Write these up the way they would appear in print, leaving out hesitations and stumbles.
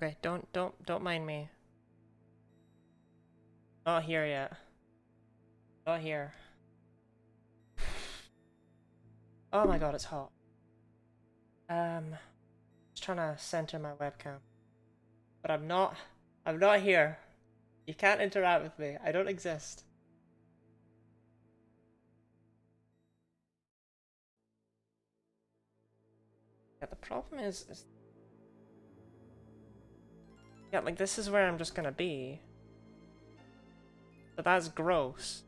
Okay, don't mind me. Not here yet. Not here. Oh my god, it's hot. Just trying to center my webcam. But I'm not here. You can't interact with me. I don't exist. Yeah, the problem is yeah, like this is where I'm just gonna be. But that's gross.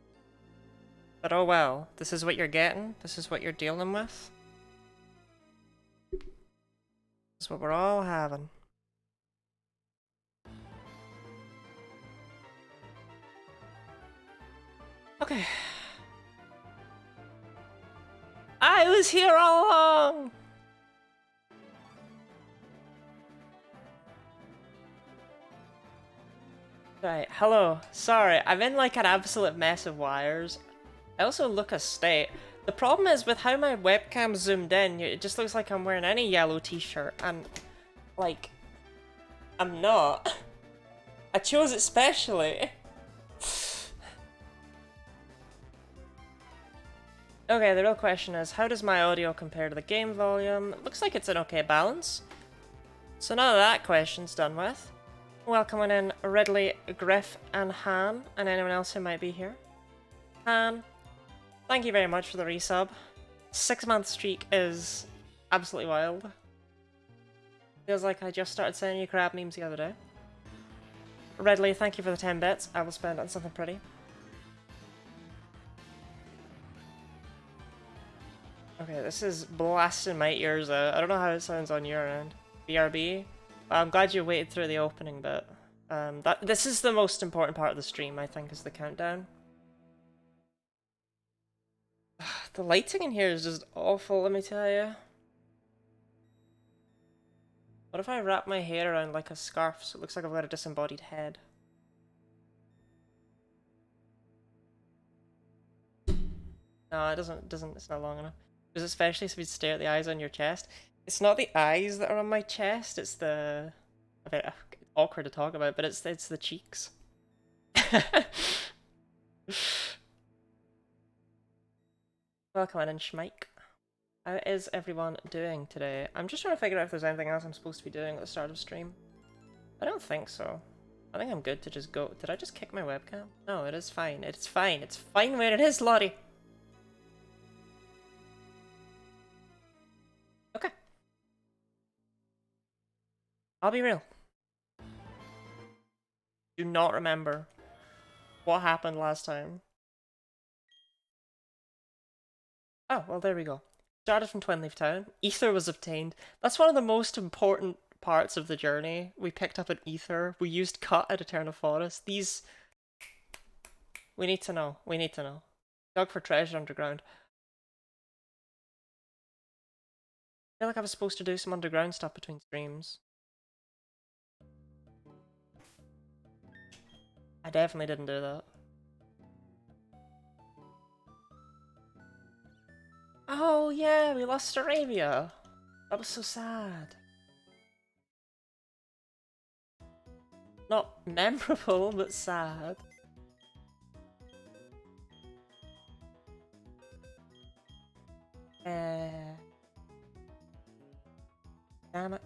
But oh well, this is what you're getting. This is what you're dealing with. This is what we're all having. Okay. I was here all along! Right, hello. Sorry, I'm in like an absolute mess of wires. I also look a state. The problem is with how my webcam zoomed in, it just looks like I'm wearing any yellow t-shirt, and like, I'm not. I chose it specially. Okay, the real question is, how does my audio compare to the game volume? It looks like it's an okay balance. So now that question's done with, welcoming in Ridley, Griff, and Han, and anyone else who might be here. Han, thank you very much for the resub. 6-month streak is absolutely wild. Feels like I just started sending you crab memes the other day. Ridley, thank you for the 10 bits. I will spend it on something pretty. Okay, this is blasting my ears out. I don't know how it sounds on your end. BRB. I'm glad you waited through the opening bit. This is the most important part of the stream, I think, is the countdown. The lighting in here is just awful, let me tell you. What if I wrap my hair around like a scarf so it looks like I've got a disembodied head? No, it doesn't, it's not long enough. Because especially if you stare at the eyes on your chest. It's not the eyes that are on my chest, it's the... a bit awkward to talk about, but it's the cheeks. Welcome in, Schmike. How is everyone doing today? I'm just trying to figure out if there's anything else I'm supposed to be doing at the start of stream. I don't think so. I think I'm good to just go. Did I just kick my webcam? No, it is fine. It's fine. It's fine where it is, Lottie. Okay. I'll be real. Do not remember what happened last time. Oh, well, there we go. Started from Twinleaf Town. Ether was obtained. That's one of the most important parts of the journey. We picked up an ether. We used cut at Eternal Forest. These... We need to know. We need to know. Dug for treasure underground. I feel like I was supposed to do some underground stuff between streams. I definitely didn't do that. Oh yeah, we lost Arabia. That was so sad. Not memorable, but sad. Damn it.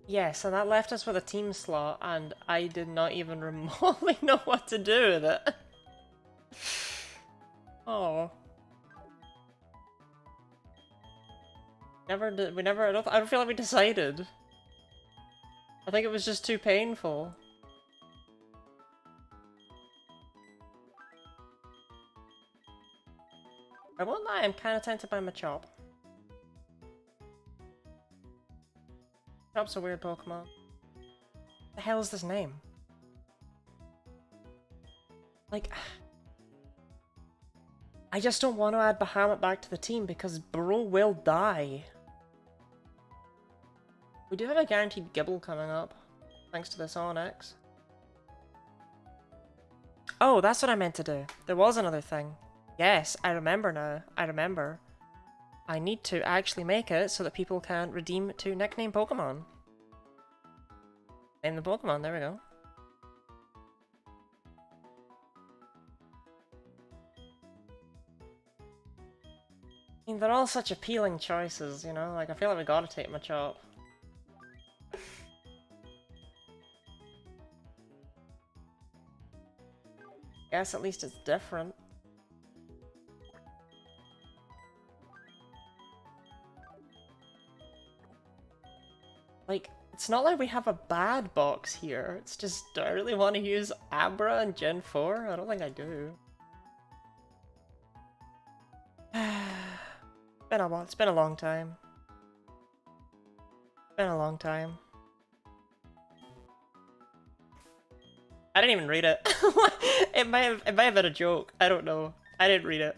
Yes, and that left us with a team slot, and I did not even remotely know what to do with it. Oh. Never did. We never. I don't feel like we decided. I think it was just too painful. I won't lie, I'm kind of tempted by Machop. Machop's a weird Pokemon. What the hell is this name? Like, I just don't want to add Bahamut back to the team because Bro will die. We do have a guaranteed Gibble coming up, thanks to this Onyx. Oh, that's what I meant to do. There was another thing. Yes, I remember now. I remember. I need to actually make it so that people can redeem to nickname Pokemon. Name the Pokemon, there we go. I mean, they're all such appealing choices, you know? Like, I feel like we gotta take Machop. Guess at least it's different. Like, it's not like we have a bad box here. It's just, do I really want to use Abra and Gen 4? I don't think I do. Been a while. It's been a long time. Been a long time. I didn't even read it. It might have been a joke. I don't know. I didn't read it.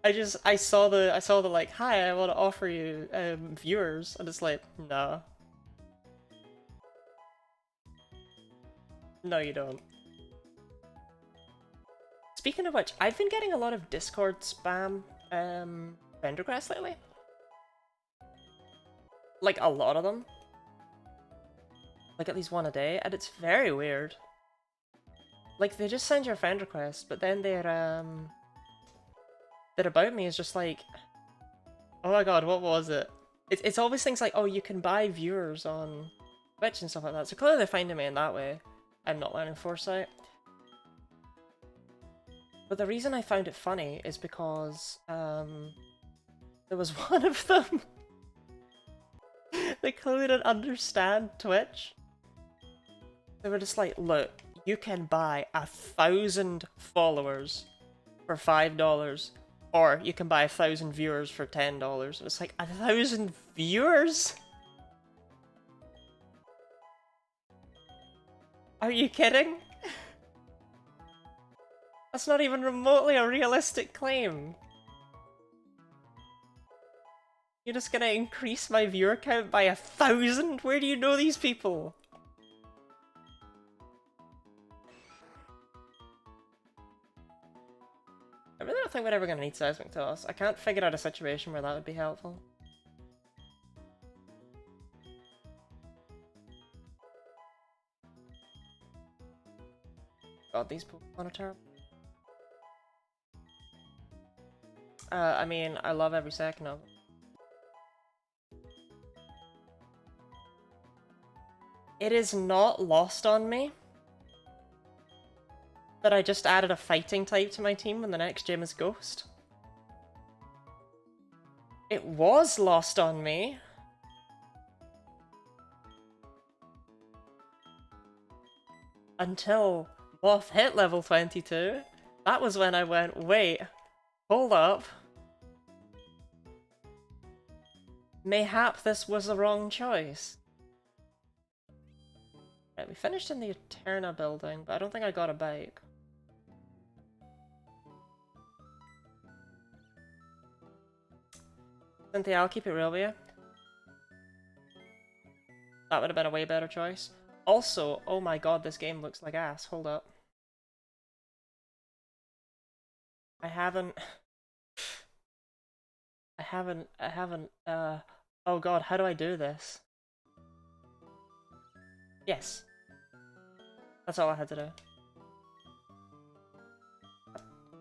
I saw the like, hi, I want to offer you viewers, and it's like, no. No, you don't. Speaking of which, I've been getting a lot of Discord spam friend requests lately. Like, a lot of them. Like, at least one a day, and it's very weird. Like, they just send you a friend request, but then their About Me is just like, oh my god, what was it? It's always things like, oh, you can buy viewers on Twitch and stuff like that, so clearly they're finding me in that way. I'm not learning Foresight. But the reason I found it funny is because, there was one of them. They clearly didn't understand Twitch. They were just like, look, you can buy 1,000 followers for $5, or you can buy 1,000 viewers for $10. It's like, 1,000 viewers? Are you kidding? That's not even remotely a realistic claim. You're just gonna increase my viewer count by 1,000? Where do you know these people? I really don't think we're ever gonna need Seismic Toss. I can't figure out a situation where that would be helpful. God, these Pokemon are terrible. I mean, I love every second of it. It is not lost on me that I just added a fighting type to my team when the next gym is Ghost. It was lost on me. Until Moth hit level 22. That was when I went, wait, hold up. Mayhap this was the wrong choice. Right, we finished in the Eterna building, but I don't think I got a bike. Cynthia, I'll keep it real with you. That would have been a way better choice. Also, oh my god, this game looks like ass. Hold up. I haven't, oh god, how do I do this? Yes. That's all I had to do.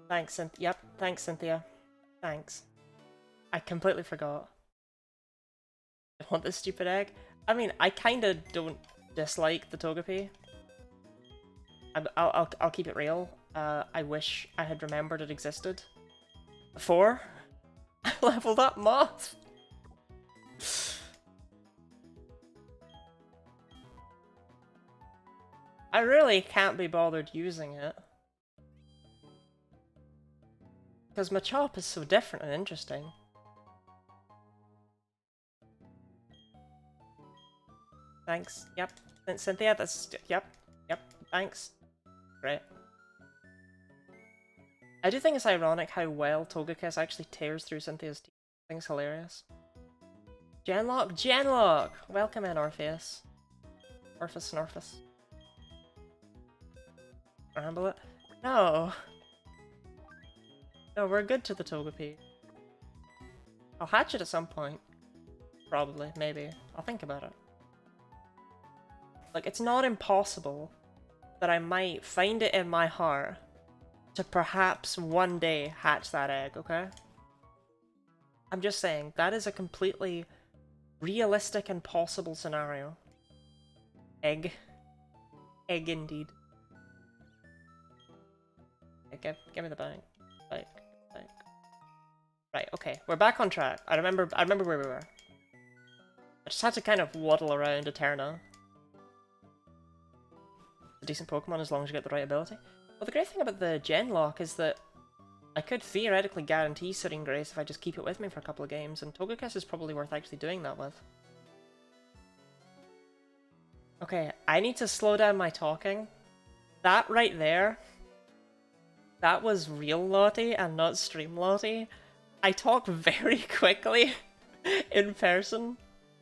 Thanks, Cynthia. Yep, thanks, Cynthia. Thanks. I completely forgot. I want this stupid egg. I mean, I kinda don't dislike the Togepi. I'll keep it real. I wish I had remembered it existed before I leveled up Moth. I really can't be bothered using it. Because Machop is so different and interesting. Thanks. Yep. Cynthia, that's... Yep. Yep. Thanks. Great. I do think it's ironic how well Togekiss actually tears through Cynthia's teeth. I think it's hilarious. Genlocke! Genlocke! Welcome in, Orpheus. Orpheus and Orpheus. Ramble it? No! No, we're good to the Togepi. I'll hatch it at some point. Probably, maybe. I'll think about it. Like, it's not impossible that I might find it in my heart to perhaps one day hatch that egg, okay? I'm just saying, that is a completely realistic and possible scenario. Egg. Egg indeed. Okay, give me the bank. Bank. Right, okay. We're back on track. I remember where we were. I just had to kind of waddle around Eterna. It's a decent Pokemon as long as you get the right ability. Well, the great thing about the Genlocke is that I could theoretically guarantee Sitting Grace if I just keep it with me for a couple of games, and Togekiss is probably worth actually doing that with. Okay, I need to slow down my talking. That right there, that was real Lottie and not stream Lottie. I talk very quickly in person,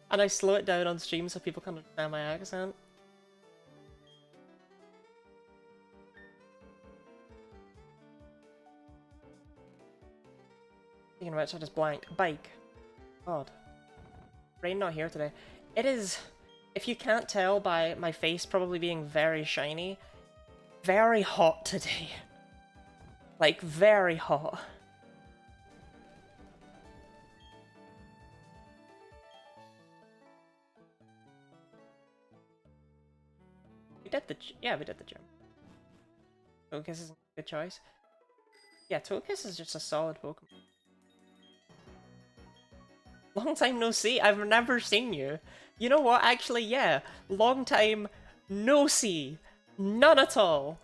and I slow it down on stream so people can understand my accent. Speaking of which, I just blanked. Bike. God. Rain not here today. It is, if you can't tell by my face probably being very shiny, very hot today. Like, very hot. We did the gym. Togekiss is a good choice. Yeah, Togekiss is just a solid Pokemon. Long time no see. I've never seen you. You know what? Actually, yeah. Long time no see. None at all.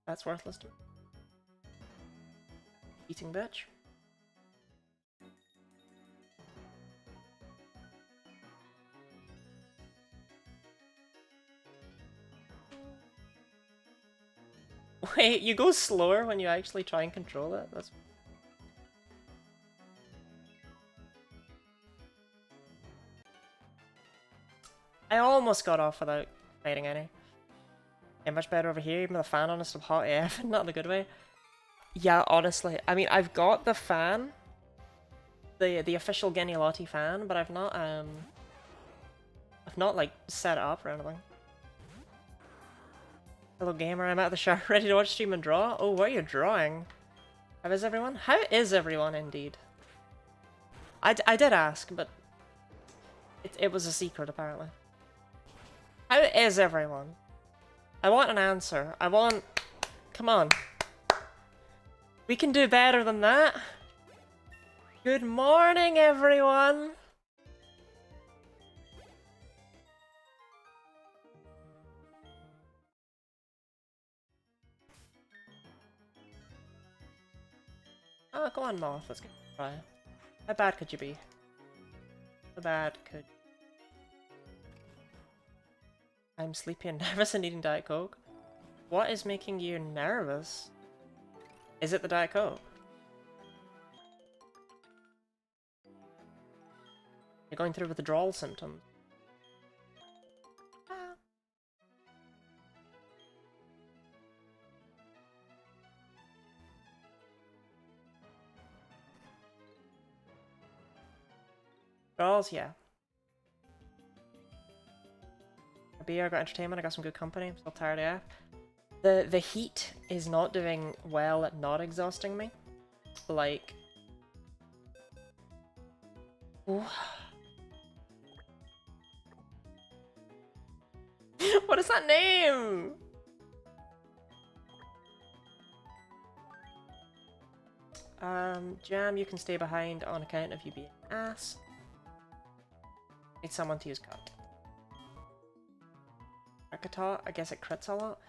That's worthless to me. Eating bitch. Wait, you go slower when you actually try and control it? That's... I almost got off without fighting any. Yeah, much better over here, even with the fan on, it's still hot AF, not in a good way. Yeah, honestly, I mean, I've got the fan, the official Genlocke fan, but I've not like set it up or anything. Hello gamer, I'm out of the shower, ready to watch stream and draw. Oh, what are you drawing? How is everyone? How is everyone indeed? I did ask, but it was a secret apparently. How is everyone? I want an answer. I want... Come on. We can do better than that. Good morning, everyone! Oh, go on, Moth. Let's get a try. How bad could you be? How bad could... I'm sleepy and nervous and eating Diet Coke. What is making you nervous? Is it the Diet Coke? You're going through withdrawal symptoms. Withdrawals, yeah. A beer, I got entertainment, I got some good company, I'm still tired AF. The heat is not doing well at not exhausting me. Like... What is that name? Jam, you can stay behind on account of you being an ass. Need someone to use cut. Rakata, I guess it crits a lot.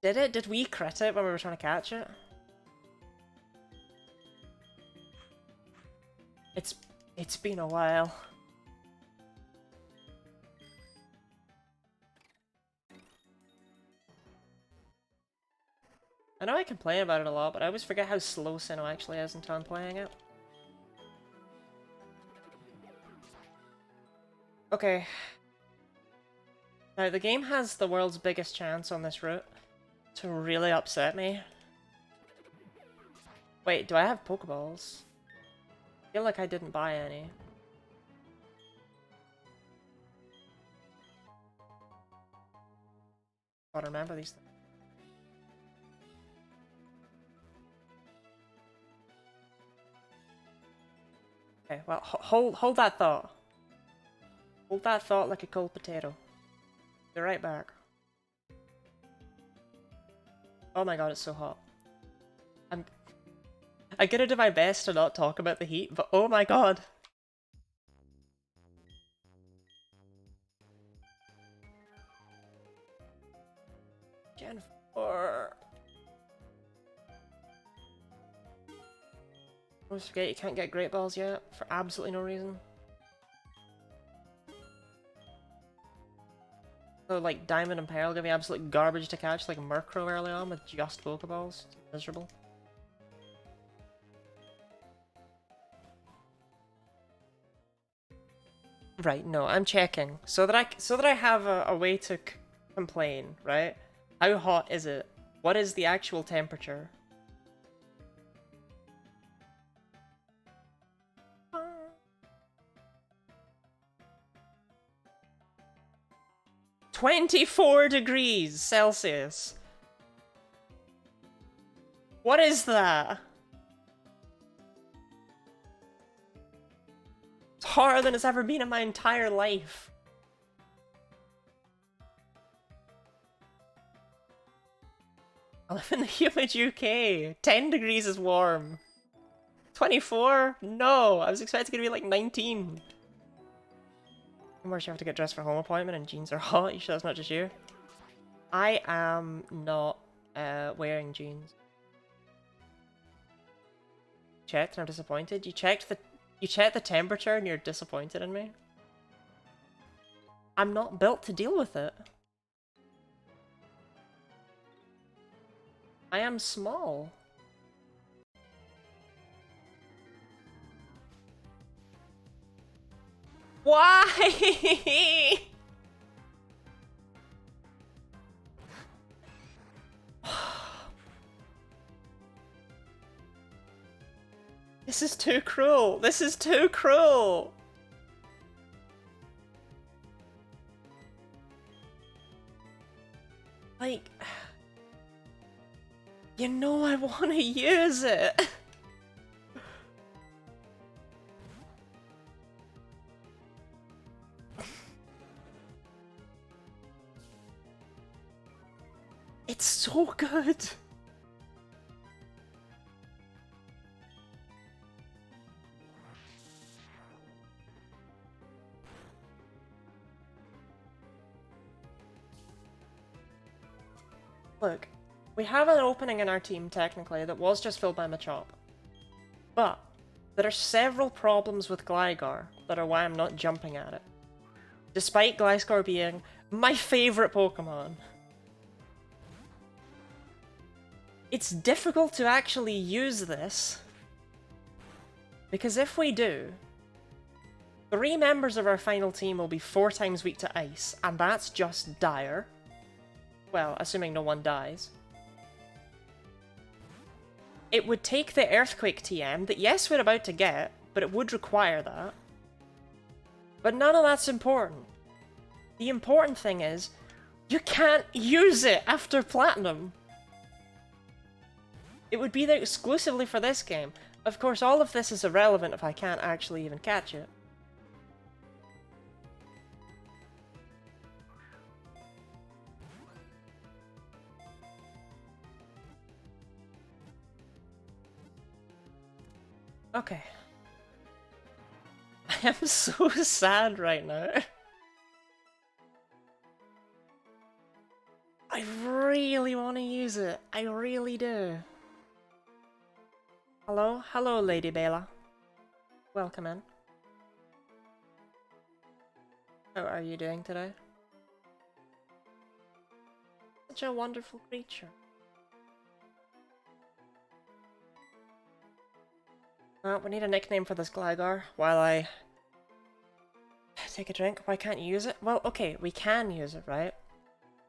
Did it? Did we crit it when we were trying to catch it? It's been a while. I know I complain about it a lot, but I always forget how slow Sinnoh actually is until I'm playing it. Okay. Now, the game has the world's biggest chance on this route to really upset me. Wait, do I have Pokeballs? I feel like I didn't buy any. Gotta remember these things. Okay, well, hold that thought. Hold that thought like a cold potato. Be right back. Oh my god, it's so hot. I'm gonna do my best to not talk about the heat, but oh my god! Gen 4. I always forget you can't get Great Balls yet, for absolutely no reason. So like Diamond and Pearl give me absolute garbage to catch, like Murkrow early on with just Pokeballs. It's miserable. Right, no, I'm checking. So that I have a way to complain, right? How hot is it? What is the actual temperature? 24 degrees Celsius. What is that? It's hotter than it's ever been in my entire life. I live in the humid UK. 10 degrees is warm. 24? No, I was expecting it to be like 19. Where you have to get dressed for a home appointment and jeans are hot. You sure that's not just you? I am not wearing jeans. Checked and I'm disappointed. You checked the temperature and you're disappointed in me? I'm not built to deal with it. I am small. Why? This is too cruel. This is too cruel. Like, you know I want to use it. It's so good. Look, we have an opening in our team, technically, that was just filled by Machop. But there are several problems with Gligar that are why I'm not jumping at it. Despite Gliscor being my favourite Pokemon. It's difficult to actually use this. Because if we do, 3 members of our final team will be 4 times weak to Ice, and that's just dire. Well, assuming no one dies. It would take the Earthquake TM that, yes, we're about to get, but it would require that. But none of that's important. The important thing is, you can't use it after Platinum. It would be there exclusively for this game. Of course, all of this is irrelevant if I can't actually even catch it. Okay. I am so sad right now. I really want to use it. I really do. Hello? Hello, Lady Bela. Welcome in. How are you doing today? Such a wonderful creature. We need a nickname for this Gligar while I take a drink. Why can't you use it? Well, okay, we can use it, right?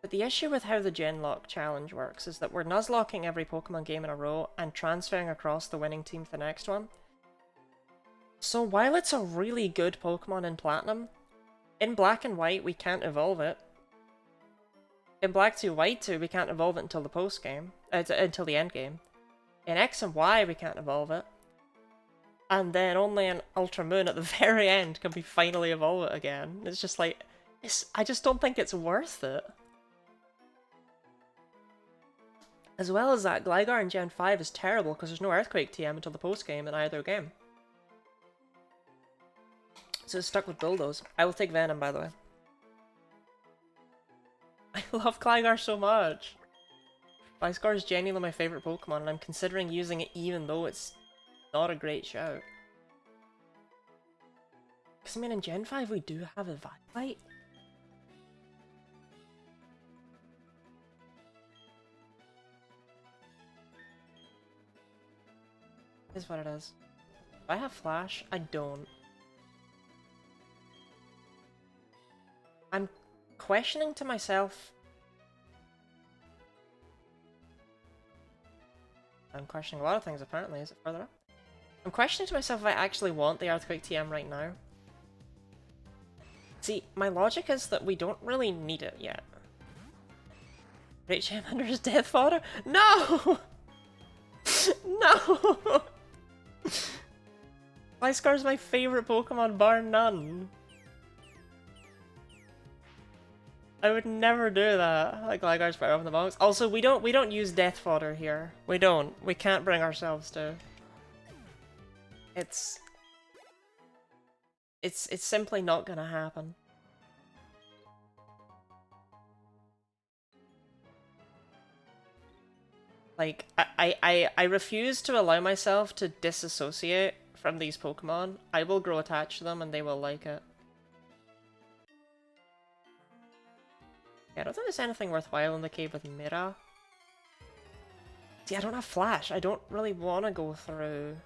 But the issue with how the Genlocke challenge works is that we're nuzlocking every Pokemon game in a row and transferring across the winning team to the next one. So while it's a really good Pokemon in Platinum, in Black and White we can't evolve it. In Black 2, White 2 we can't evolve it until the post-game, until the end game. In X and Y we can't evolve it. And then only in Ultra Moon at the very end can we finally evolve it again. It's just like, I just don't think it's worth it. As well as that, Gligar in Gen 5 is terrible because there's no Earthquake TM until the post-game in either game. So it's stuck with Bulldoze. I will take Venom, by the way. I love Gligar so much. Gliscor is genuinely my favourite Pokemon, and I'm considering using it even though it's not a great shout. Because, I mean, in Gen 5 we do have a Violet. Is what it is. Do I have Flash? I don't. I'm questioning to myself... I'm questioning a lot of things apparently. Is it further up? I'm questioning to myself if I actually want the Earthquake TM right now. See, my logic is that we don't really need it yet. Great Charmander's death fodder? No! No! Gliscor's my favourite Pokemon bar none. I would never do that. Like Gligar's better off in the box. Also, we don't use death fodder here. We don't. We can't bring ourselves to. It's simply not gonna happen. Like, I refuse to allow myself to disassociate from these Pokemon. I will grow attached to them and they will like it. Yeah, I don't think there's anything worthwhile in the cave with Mira. See, I don't have Flash. I don't really want to go through...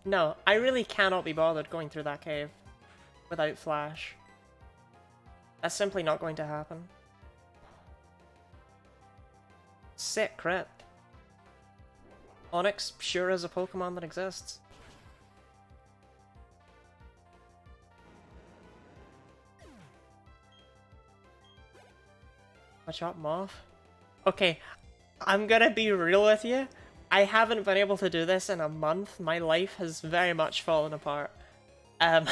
No, I really cannot be bothered going through that cave without Flash. That's simply not going to happen. Sick crit. Onyx sure is a Pokemon that exists. Watch out, Moth. Okay, I'm gonna be real with you. I haven't been able to do this in a month. My life has very much fallen apart. I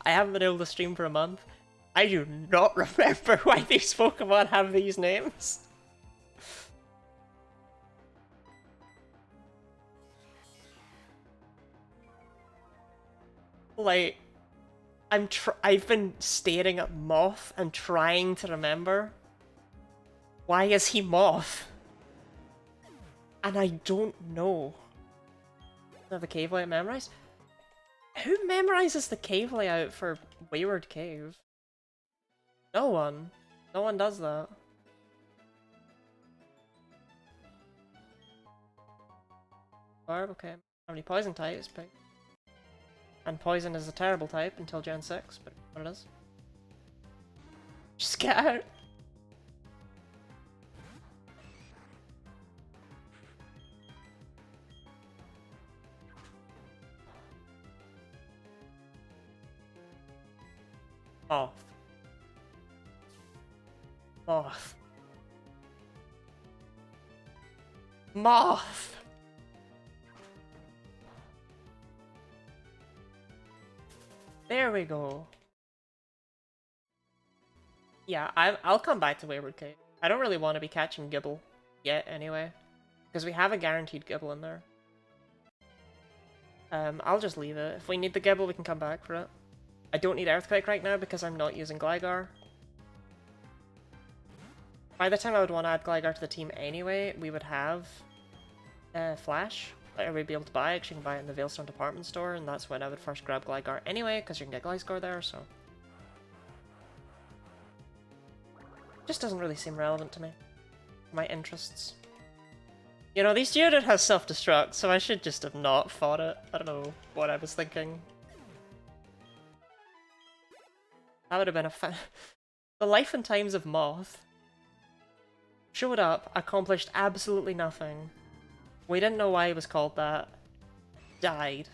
haven't been able to stream for a month. I do not remember why these Pokemon have these names. Like, I've been staring at Moth and trying to remember. Why is he Moth? And I don't know. I have the cave layout memorized? Who memorizes the cave layout for Wayward Cave? No one. No one does that. Barb, okay. How many poison types? Pick. And poison is a terrible type until Gen 6, but what it is. Just get out! Moth. Moth. Moth! There we go. Yeah, I'll come back to Wayward Cave. I don't really want to be catching Gibble yet, anyway. Because we have a guaranteed Gibble in there. I'll just leave it. If we need the Gibble, we can come back for it. I don't need Earthquake right now because I'm not using Gligar. By the time I would want to add Gligar to the team anyway, we would have Flash. Like, we'd be able to buy it, you can buy it in the Veilstone department store, and that's when I would first grab Gligar anyway, because you can get Gliscor there, so... Just doesn't really seem relevant to me. My interests. You know, these Geodude has self-destruct, so I should just have not fought it. I don't know what I was thinking. That would have been The life and times of Moth. Showed up, accomplished absolutely nothing. We didn't know why he was called that. Died.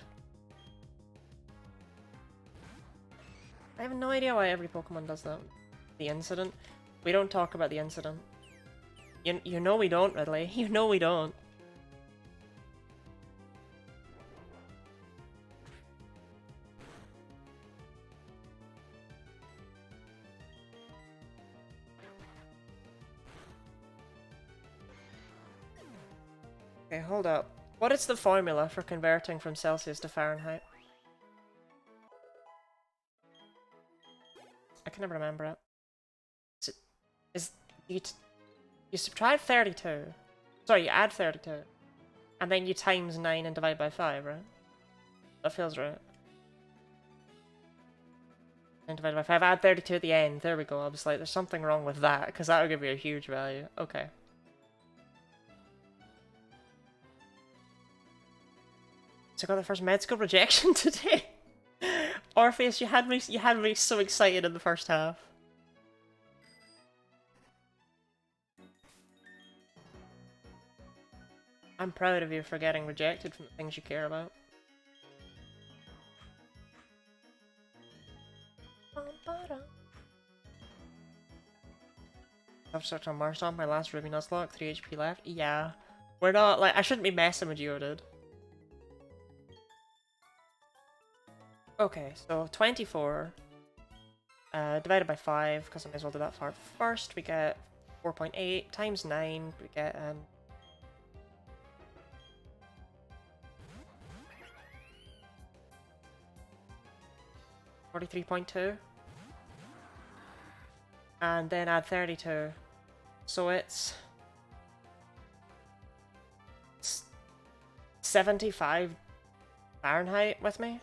I have no idea why every Pokemon does that. The incident. We don't talk about the incident. You know we don't, Ridley. You know we don't. Okay, hold up. What is the formula for converting from Celsius to Fahrenheit? I can never remember it. You subtract 32. Sorry, you add 32. And then you times 9 and divide by 5, right? That feels right. And divide by 5, add 32 at the end. There we go. I was like, there's something wrong with that, because that would give you a huge value. Okay. So I got the first med school rejection today. Orpheus, you had me so excited in the first half. I'm proud of you for getting rejected from the things you care about. I've stuck on Marston, my last Ruby Nuzlocke, 3 HP left. Yeah. We're not, like, I shouldn't be messing with you, dude. Okay, so 24 divided by 5, because I may as well do that far first. We get 4.8 times 9, we get 43.2. And then add 32. So it's 75 Fahrenheit with me.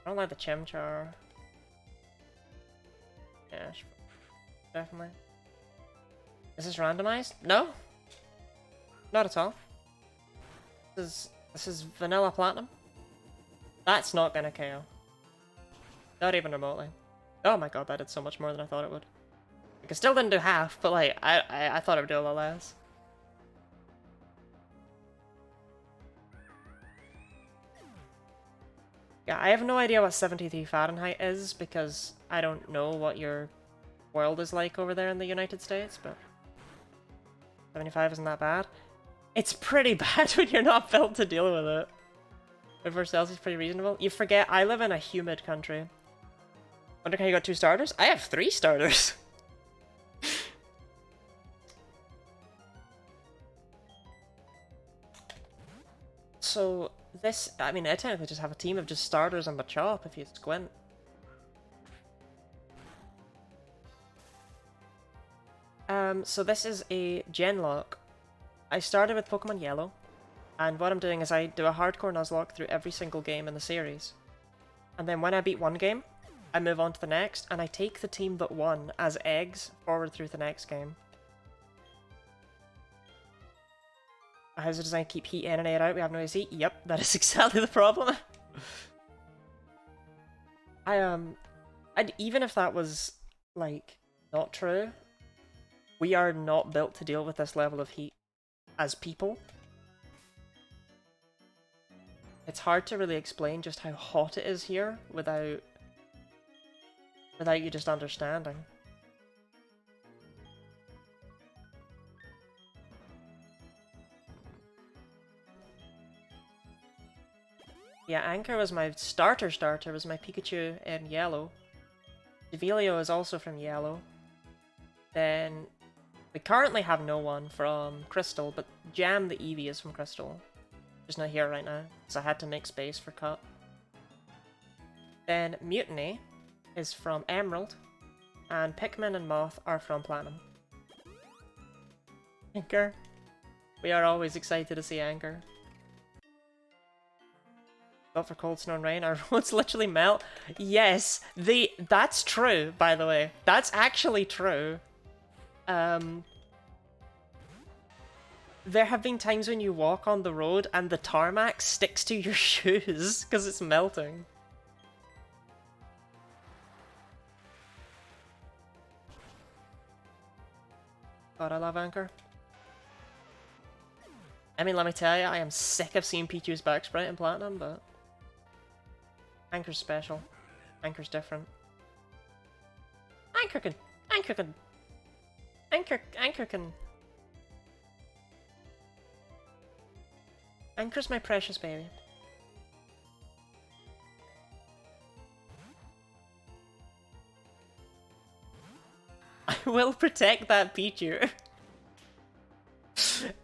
I don't like the Chimchar. Yeah, definitely. Is this randomized? No? Not at all. This is vanilla platinum. That's not gonna KO. Not even remotely. Oh my god, that did so much more than I thought it would. Like, it still didn't do half, but like, I thought it would do a lot less. Yeah, I have no idea what 73 Fahrenheit is, because I don't know what your world is like over there in the United States, but 75 isn't that bad. It's pretty bad when you're not built to deal with it. But for Celsius, it's pretty reasonable. You forget, I live in a humid country. Wonder how you got 2 starters? I have 3 starters! So, this, I mean, I technically just have a team of just starters and Machop if you squint. So this is a Genlocke. I started with Pokemon Yellow, and what I'm doing is I do a hardcore Nuzlocke through every single game in the series. And then when I beat one game, I move on to the next, and I take the team that won as eggs forward through the next game. How's it designed to keep heat in and air out? We have no AC? Yep, that is exactly the problem. Even if that was, like, not true, we are not built to deal with this level of heat as people. It's hard to really explain just how hot it is here without you just understanding. Yeah, Anchor was my starter was my Pikachu in Yellow. Devilio is also from Yellow. Then we currently have no one from Crystal, but Jam the Eevee is from Crystal. Just not here right now, because I had to make space for Cut. Then Mutiny is from Emerald, and Pikmin and Moth are from Platinum. Anchor. We are always excited to see Anchor. Built for cold, snow, and rain. Our roads literally melt. Yes, that's true, by the way. That's actually true. There have been times when you walk on the road and the tarmac sticks to your shoes because it's melting. God, I love Anchor. I mean, let me tell you, I am sick of seeing Pichu's back sprite in Platinum, but Anchor's special. Anchor's different. Anchor can... Anchor's my precious baby. I will protect that Pichu.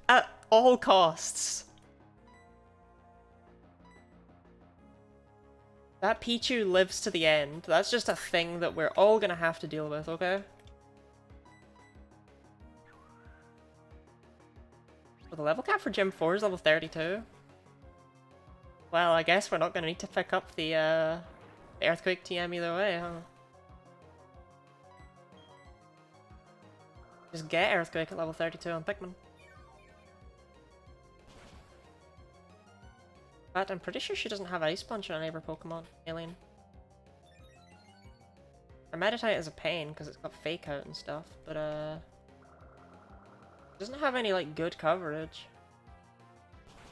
At all costs. That Pichu lives to the end. That's just a thing that we're all gonna have to deal with, okay? Well, the level cap for Gym 4 is level 32. Well, I guess we're not gonna need to pick up the Earthquake TM either way, huh? Just get Earthquake at level 32 on Pikmin. But I'm pretty sure she doesn't have Ice Punch on any of her Pokemon. Alien. Her Meditite is a pain because it's got Fake Out and stuff, but doesn't have any like good coverage.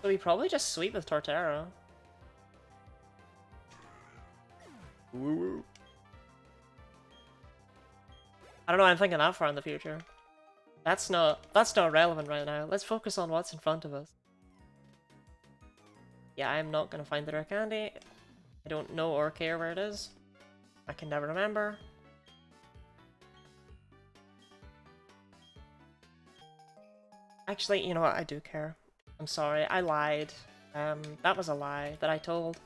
So we probably just sweep with Torterra. Woo-woo. I don't know, I'm thinking that far in the future. That's not relevant right now. Let's focus on what's in front of us. Yeah, I'm not gonna find the rare candy. I don't know or care where it is. I can never remember. Actually, you know what? I do care. I'm sorry, I lied. That was a lie that I told.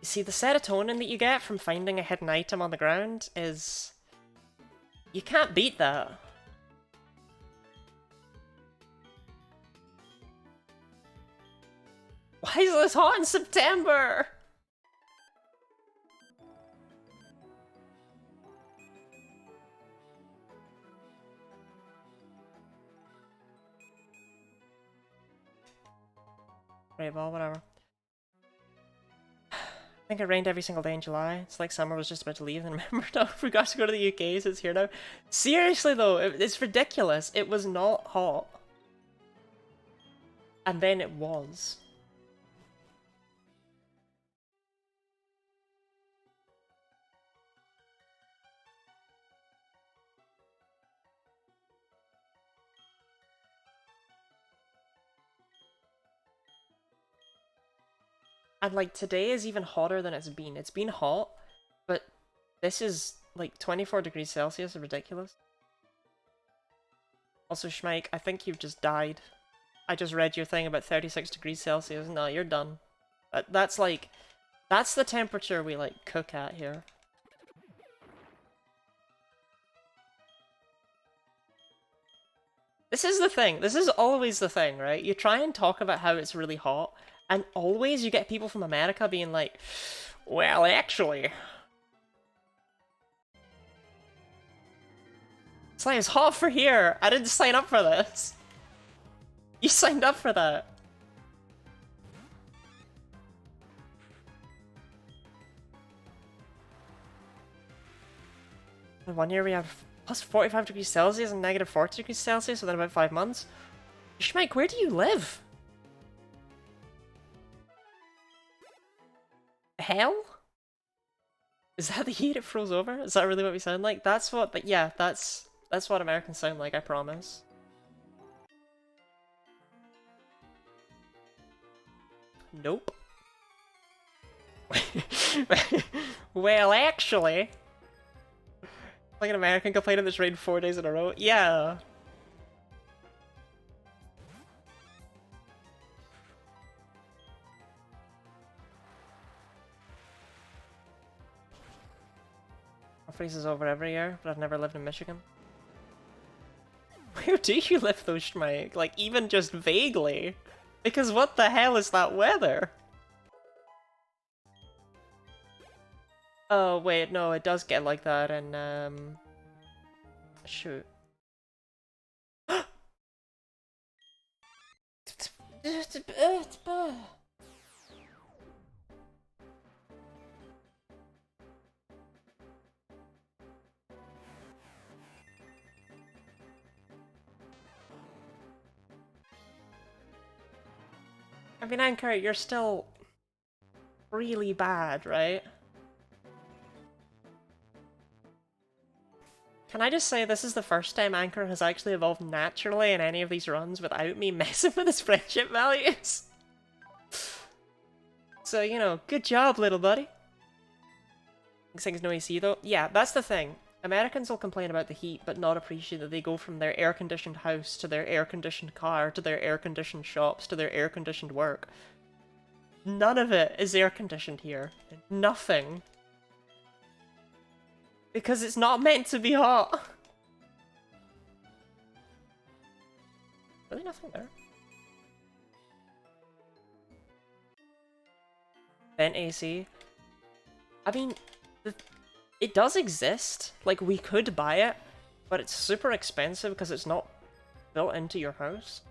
You see, the serotonin that you get from finding a hidden item on the ground is... You can't beat that. Why is this hot in September? Great ball, whatever. I think it rained every single day in July. It's like summer was just about to leave and remembered, oh, forgot to go to the UK, so it's here now. Seriously though, it's ridiculous. It was not hot. And then it was. And like today is even hotter than it's been. It's been hot, but this is like 24 degrees Celsius, ridiculous. Also, Schmeik, I think you've just died. I just read your thing about 36 degrees Celsius. No, you're done. That's like, that's the temperature we like cook at here. This is the thing. This is always the thing, right? You try and talk about how it's really hot, and always you get people from America being like, well, actually. It's like, it's hot for here. I didn't sign up for this. You signed up for that. In 1 year we have plus 45 degrees Celsius and negative 40 degrees Celsius within about 5 months. Schmeik, where do you live? Hell? Is that the heat it froze over? Is that really what we sound like? That's what, but yeah, that's what Americans sound like, I promise. Nope. Well, actually... Like an American complaining that's rained 4 days in a row? Yeah. Freezes over every year, but I've never lived in Michigan. Where do you live though, Schmeik? Like, even just vaguely? Because what the hell is that weather? Oh, wait, no, it does get like that in, shoot. I mean, Anchor, you're still really bad, right? Can I just say this is the first time Anchor has actually evolved naturally in any of these runs without me messing with his friendship values? So, you know, good job, little buddy. These things no AC though. Yeah, that's the thing. Americans will complain about the heat, but not appreciate that they go from their air-conditioned house to their air-conditioned car to their air-conditioned shops to their air-conditioned work. None of it is air-conditioned here. Nothing. Because it's not meant to be hot. Really nothing there. Vent AC. I mean, it does exist. Like, we could buy it, but it's super expensive because it's not built into your house.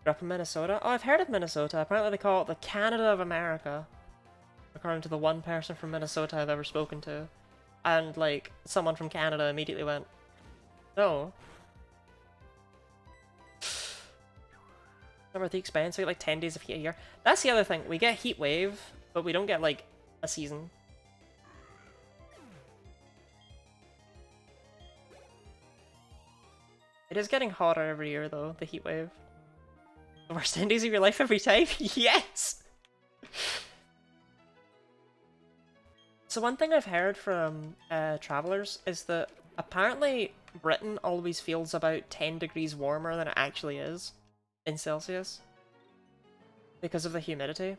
Up in Minnesota? Oh, I've heard of Minnesota. Apparently they call it the Canada of America. According to the one person from Minnesota I've ever spoken to. And, like, someone from Canada immediately went, no. Remember the expense? We get like 10 days of heat a year. That's the other thing. We get heat wave, but we don't get, like, a season. It is getting hotter every year, though, the heat wave. The worst 10 days of your life every time? Yes! So one thing I've heard from travelers is that apparently Britain always feels about 10 degrees warmer than it actually is in Celsius because of the humidity.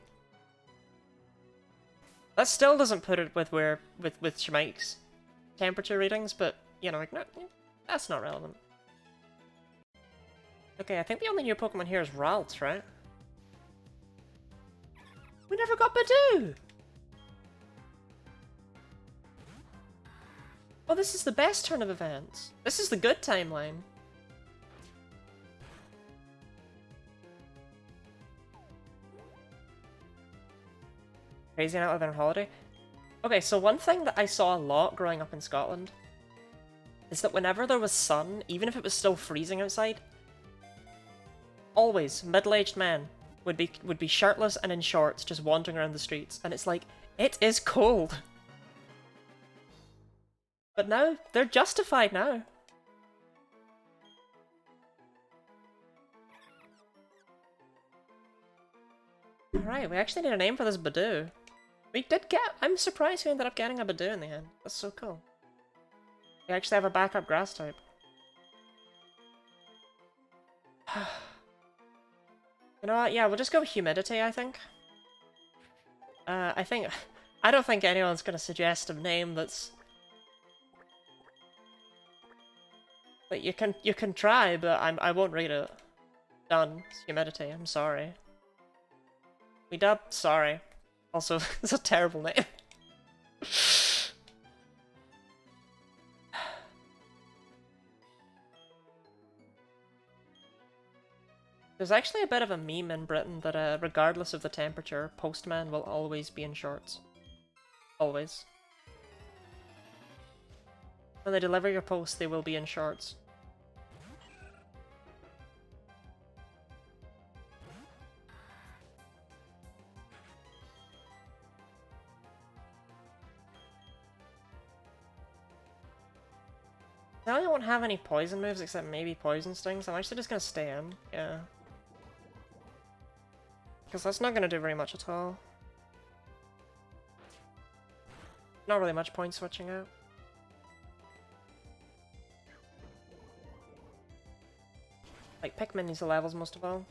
That still doesn't put it with Shmike's temperature readings, but you know, like, no, that's not relevant. Okay, I think the only new Pokemon here is Ralts, right? We never got Badoo! Oh, this is the best turn of events. This is the good timeline. Crazy Night Living on Holiday. Okay, so one thing that I saw a lot growing up in Scotland is that whenever there was sun, even if it was still freezing outside, always middle-aged men would be shirtless and in shorts just wandering around the streets, and it's like, it is cold. But now, they're justified now. Alright, we actually need a name for this Badoo. We did get... I'm surprised we ended up getting a Badoo in the end. That's so cool. We actually have a backup grass type. You know what? Yeah, we'll just go with humidity, I think. I don't think anyone's gonna suggest a name that's... But you can try, but I won't read it. Done. It's humidity. I'm sorry. We dub. Sorry. Also, it's a terrible name. There's actually a bit of a meme in Britain that regardless of the temperature, postmen will always be in shorts. Always. When they deliver your post, they will be in shorts. Now I don't have any poison moves except maybe poison stings. I'm actually just gonna stay in, yeah. Because that's not gonna do very much at all. Not really much point switching out. Like, Pikmin needs the levels most of all.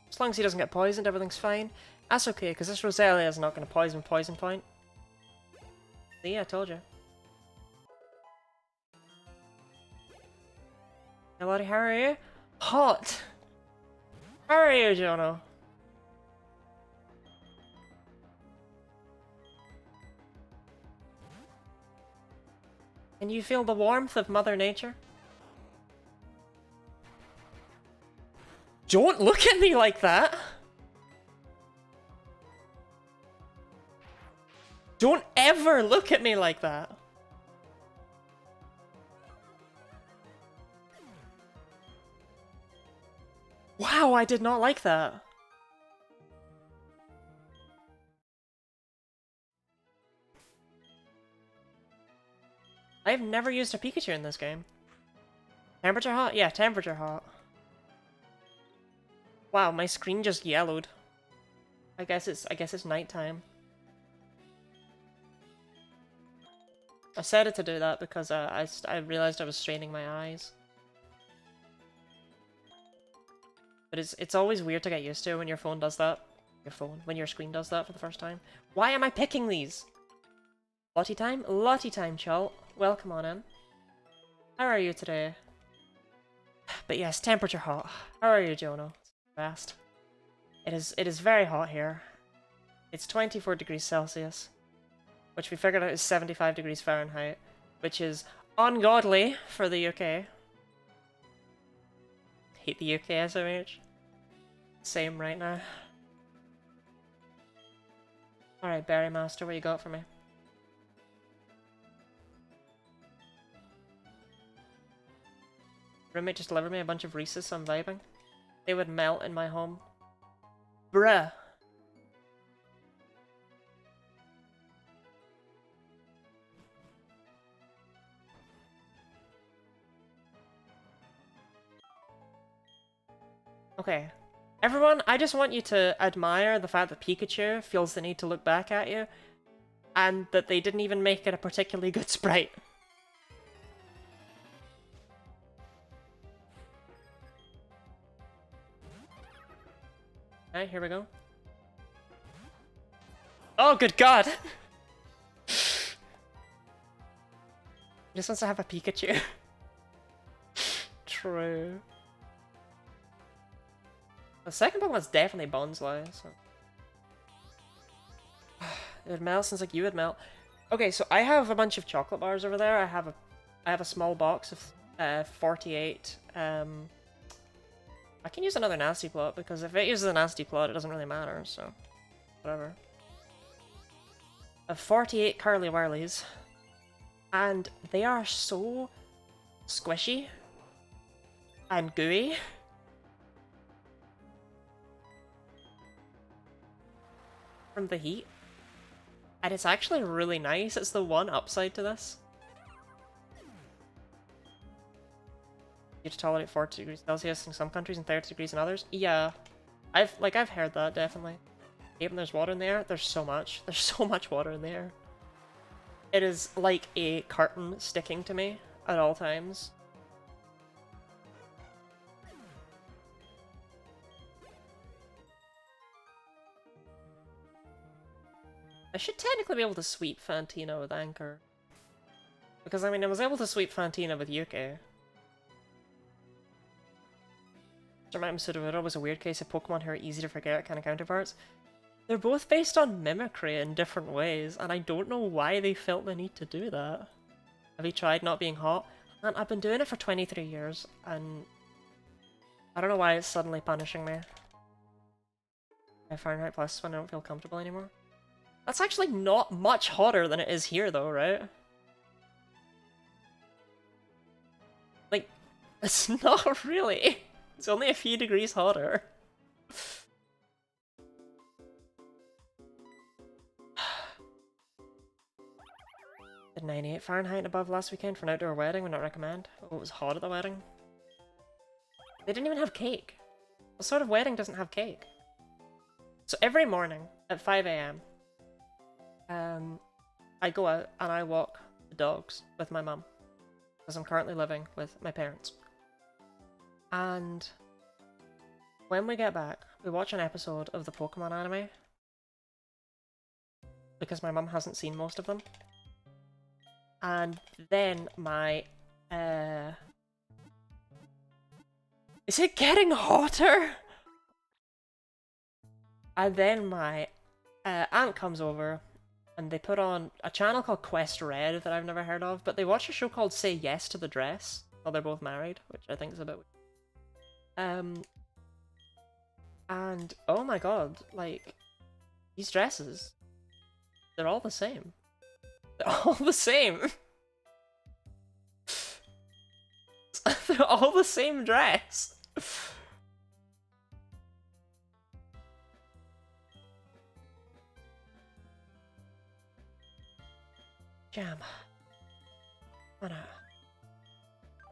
As long as he doesn't get poisoned, everything's fine. That's okay, because this Roselia is not going to poison point. See, I told you. Hello, how are you? Hot! How are you, Jono? Can you feel the warmth of Mother Nature? Don't look at me like that! Don't ever look at me like that! Wow, I did not like that. I've never used a Pikachu in this game. Temperature hot? Yeah, temperature hot. Wow, my screen just yellowed. I guess it's nighttime. I set it to do that because I realized I was straining my eyes. But it's always weird to get used to when your phone does that. When your screen does that for the first time. Why am I picking these? Lottie time? Lottie time, Chol. Welcome on in. How are you today? But yes, temperature hot. How are you, Jono? Fast. It is very hot here. It's 24 degrees Celsius, which we figured out is 75 degrees Fahrenheit, which is ungodly for the UK. Hate the UK SMH. Same right now. Alright, Berry Master, what you got for me? Roommate just delivered me a bunch of Reese's, so I'm vibing. They would melt in my home. Bruh. Okay. Everyone, I just want you to admire the fact that Pikachu feels the need to look back at you, and that they didn't even make it a particularly good sprite. Alright, here we go. Oh, good god! He just wants to have a Pikachu. True. The second Pokemon's definitely Bonsly, so... It would melt, since like you would melt. Okay, so I have a bunch of chocolate bars over there. I have a small box of 48. I can use another nasty plot, because if it uses a nasty plot, it doesn't really matter, so... Whatever. Of 48 Curly Wurlies. And they are so squishy and gooey. From the heat. And it's actually really nice. It's the one upside to this. You have to tolerate 40 degrees Celsius in some countries and 30 degrees in others. Yeah. I've heard that, definitely. Even there's water in the air, there's so much. There's so much water in the air. It is like a curtain sticking to me at all times. I should technically be able to sweep Fantina with Anchor. Because, I mean, I was able to sweep Fantina with Yuki. Remind Sudowoodo was a weird case of Pokemon who are easy to forget kind of counterparts. They're both based on mimicry in different ways, and I don't know why they felt the need to do that. Have you tried not being hot? And I've been doing it for 23 years, and I don't know why it's suddenly punishing me. Fahrenheit plus when I don't feel comfortable anymore. That's actually not much hotter than it is here, though, right? Like, it's not really. It's only a few degrees hotter. Did 98 Fahrenheit and above last weekend for an outdoor wedding, would not recommend. Oh, it was hot at the wedding. They didn't even have cake. What sort of wedding doesn't have cake? So every morning at 5 AM, I go out and I walk the dogs with my mum, because I'm currently living with my parents. And when we get back, we watch an episode of the Pokémon anime, because my mum hasn't seen most of them. And then my, is it getting hotter? And then my aunt comes over and they put on a channel called Quest Red that I've never heard of, but they watch a show called Say Yes to the Dress. Well, they're both married, which I think is a bit weird. And oh my god, like, these dresses, they're all the same. They're all the same. They're all the same dress. Jam. Oh no.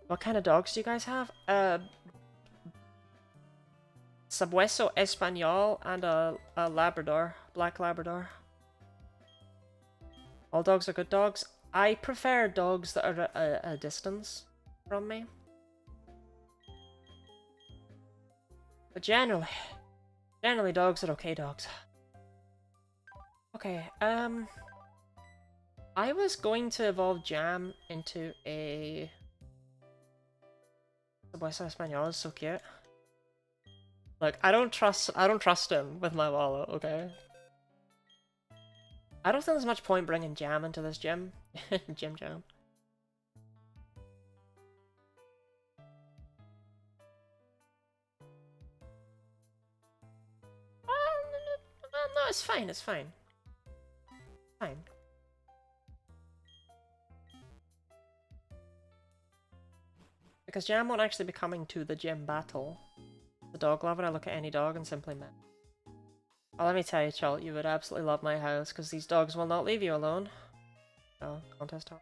What kind of dogs do you guys have? Sabueso Espanol and a Labrador. Black Labrador. All dogs are good dogs. I prefer dogs that are at a distance from me. But generally dogs are okay dogs. Okay, I was going to evolve Jam into a... Sabueso Espanol is so cute. Look, I don't trust him with my wallet, okay? I don't think there's much point bringing Jam into this gym. Jam. No, it's fine, it's fine. Fine. Because Jam won't actually be coming to the gym battle. The dog lover, I look at any dog and simply met. Oh, let me tell you, Chult, you would absolutely love my house, because these dogs will not leave you alone. Oh, contest talk.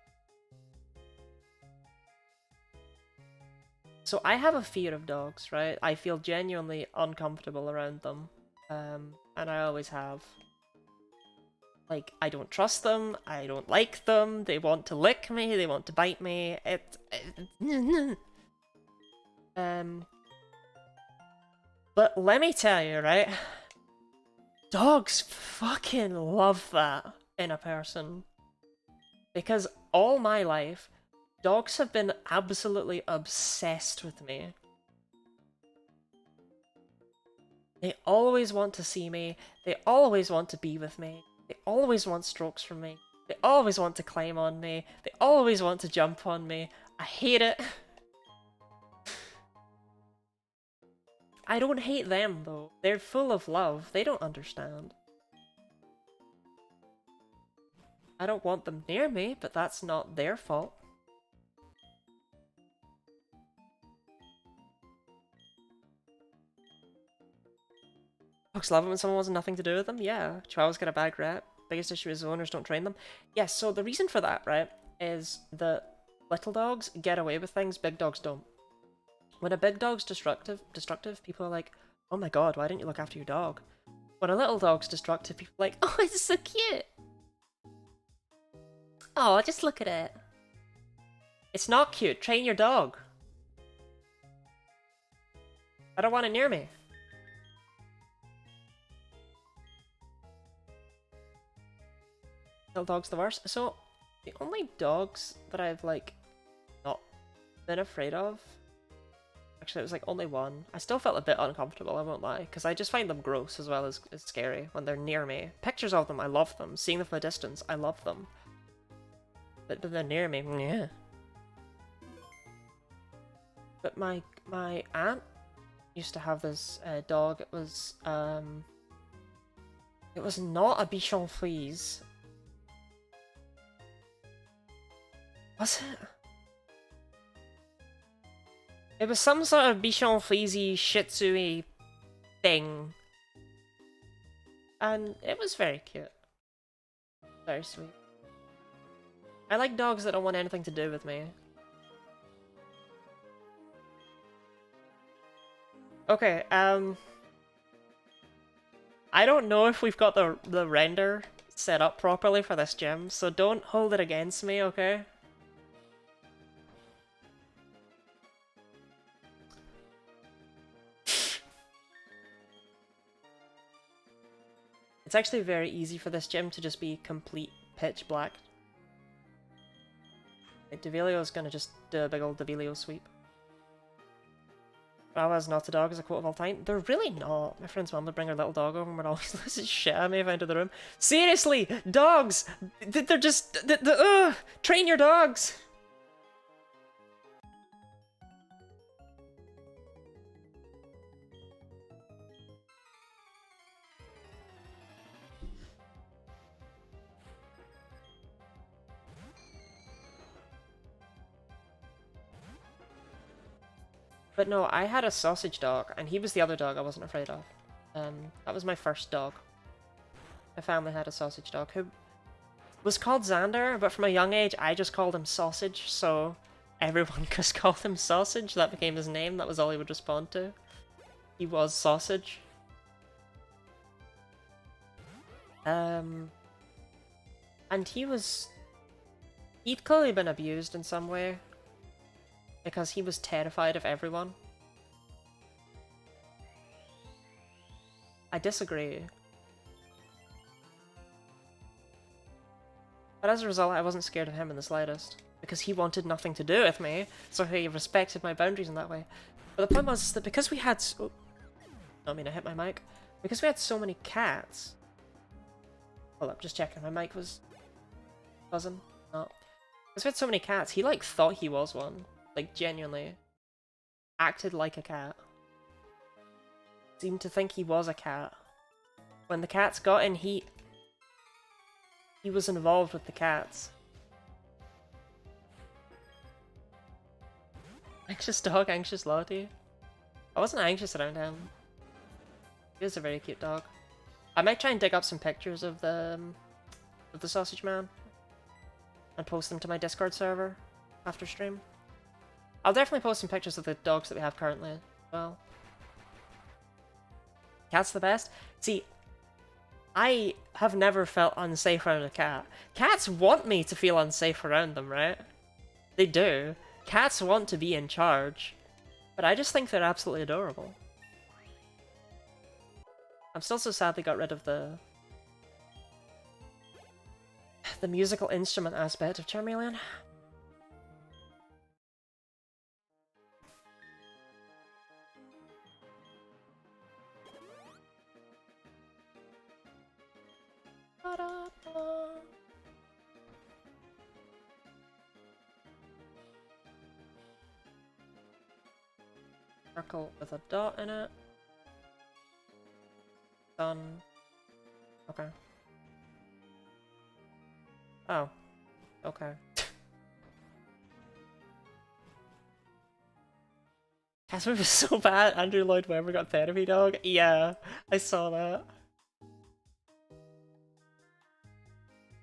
So I have a fear of dogs, right? I feel genuinely uncomfortable around them. And I always have. Like, I don't trust them, I don't like them, they want to lick me, they want to bite me, But let me tell you, right? Dogs fucking love that in a person. Because all my life, dogs have been absolutely obsessed with me. They always want to see me, they always want to be with me, they always want strokes from me, they always want to climb on me, they always want to jump on me. I hate it. I don't hate them though, they're full of love, they don't understand. I don't want them near me, but that's not their fault. Dogs love it when someone wants nothing to do with them, yeah. Chihuahuas get a bad rep. Biggest issue is owners don't train them. Yes, so the reason for that, right, is that little dogs get away with things, big dogs don't. When a big dog's destructive, people are like, oh my god, why didn't you look after your dog? When a little dog's destructive, people are like, oh, it's so cute! Oh, just look at it. It's not cute, train your dog. I don't want it near me. Little dog's the worst. So, the only dogs that I've, like, not been afraid of... Actually, it was, like, only one. I still felt a bit uncomfortable, I won't lie, because I just find them gross as well as scary when they're near me. Pictures of them, I love them. Seeing them from a distance, I love them. But they're near me, yeah. But my aunt used to have this dog. It was not a Bichon Frise. Was it? It was some sort of Bichon Frise Shih Tzu-y thing. And it was very cute. Very sweet. I like dogs that don't want anything to do with me. Okay, I don't know if we've got the render set up properly for this gym, so don't hold it against me, okay? It's actually very easy for this gym to just be complete pitch black. Like, Devilio's gonna just do a big old Devilio sweep. Oh, as not a dog is a quote of all time. They're really not. My friend's mum would bring her little dog over and would always lose his shit at me if I entered the room. Seriously! Dogs! They're just... Train your dogs! But no, I had a sausage dog, and he was the other dog I wasn't afraid of. That was my first dog. My family had a sausage dog who was called Xander, but from a young age I just called him Sausage, so everyone just called him Sausage. That became his name, that was all he would respond to. He was Sausage. And he'd clearly been abused in some way. Because he was terrified of everyone. I disagree. But as a result, I wasn't scared of him in the slightest. Because he wanted nothing to do with me, so he respected my boundaries in that way. But the point was that because we had... Oh, I mean, I hit my mic. Because we had so many cats... Hold up, just checking. My mic was... buzzing? No. Because we had so many cats, he like thought he was one. Like, genuinely. Acted like a cat. Seemed to think he was a cat. When the cats got in heat, he was involved with the cats. Anxious dog, anxious Lottie. I wasn't anxious around him. He was a very cute dog. I might try and dig up some pictures of the sausage man and post them to my Discord server after stream. I'll definitely post some pictures of the dogs that we have currently as well. Cat's the best? See, I have never felt unsafe around a cat. Cats want me to feel unsafe around them, right? They do. Cats want to be in charge. But I just think they're absolutely adorable. I'm still so sad they got rid of the musical instrument aspect of Charmeleon. Circle with a dot in it. Done. Okay. Oh. Okay. Casper was so bad. Andrew Lloyd Webber got therapy dog. Yeah, I saw that.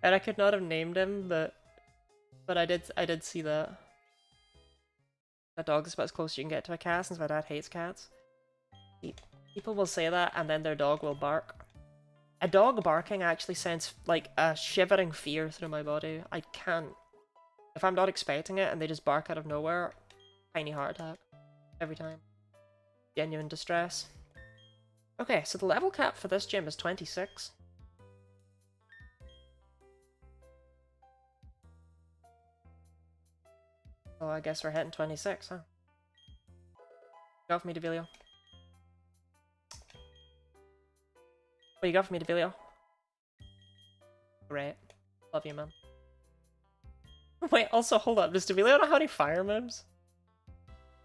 And I could not have named him, but I did see that. A dog is about as close as you can get to a cat, since my dad hates cats. People will say that, and then their dog will bark. A dog barking actually sends, like, a shivering fear through my body. I can't... If I'm not expecting it, and they just bark out of nowhere, tiny heart attack. Every time. Genuine distress. Okay, so the level cap for this gym is 26. So I guess we're hitting 26, huh? Go for me, Devilio. What you got for me, Devilio? Great. Love you, man. Wait, also, hold up. Does Devilio not have any fire moves?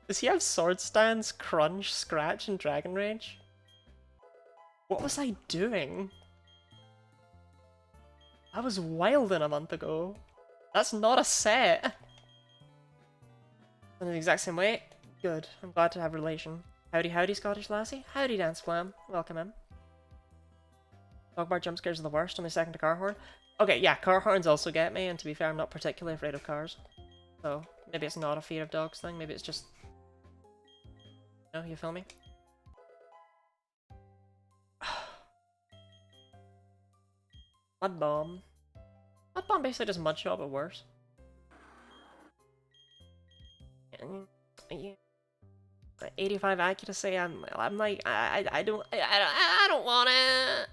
Does he have Sword Stance, Crunch, Scratch, and Dragon Rage? What was I doing? I was wilding a month ago. That's not a set! In the exact same way? Good. I'm glad to have relation. Howdy howdy, Scottish lassie. Howdy, Dance Flam. Welcome in. Dog bar jump scares are the worst, only second to car horn. Okay, yeah, car horns also get me, and to be fair, I'm not particularly afraid of cars. So, maybe it's not a fear of dogs thing, maybe it's just... No, you feel me? Mud Bomb. Mud Bomb basically does mud shot, but worse. Yeah. 85 accuracy. I'm like I don't want it.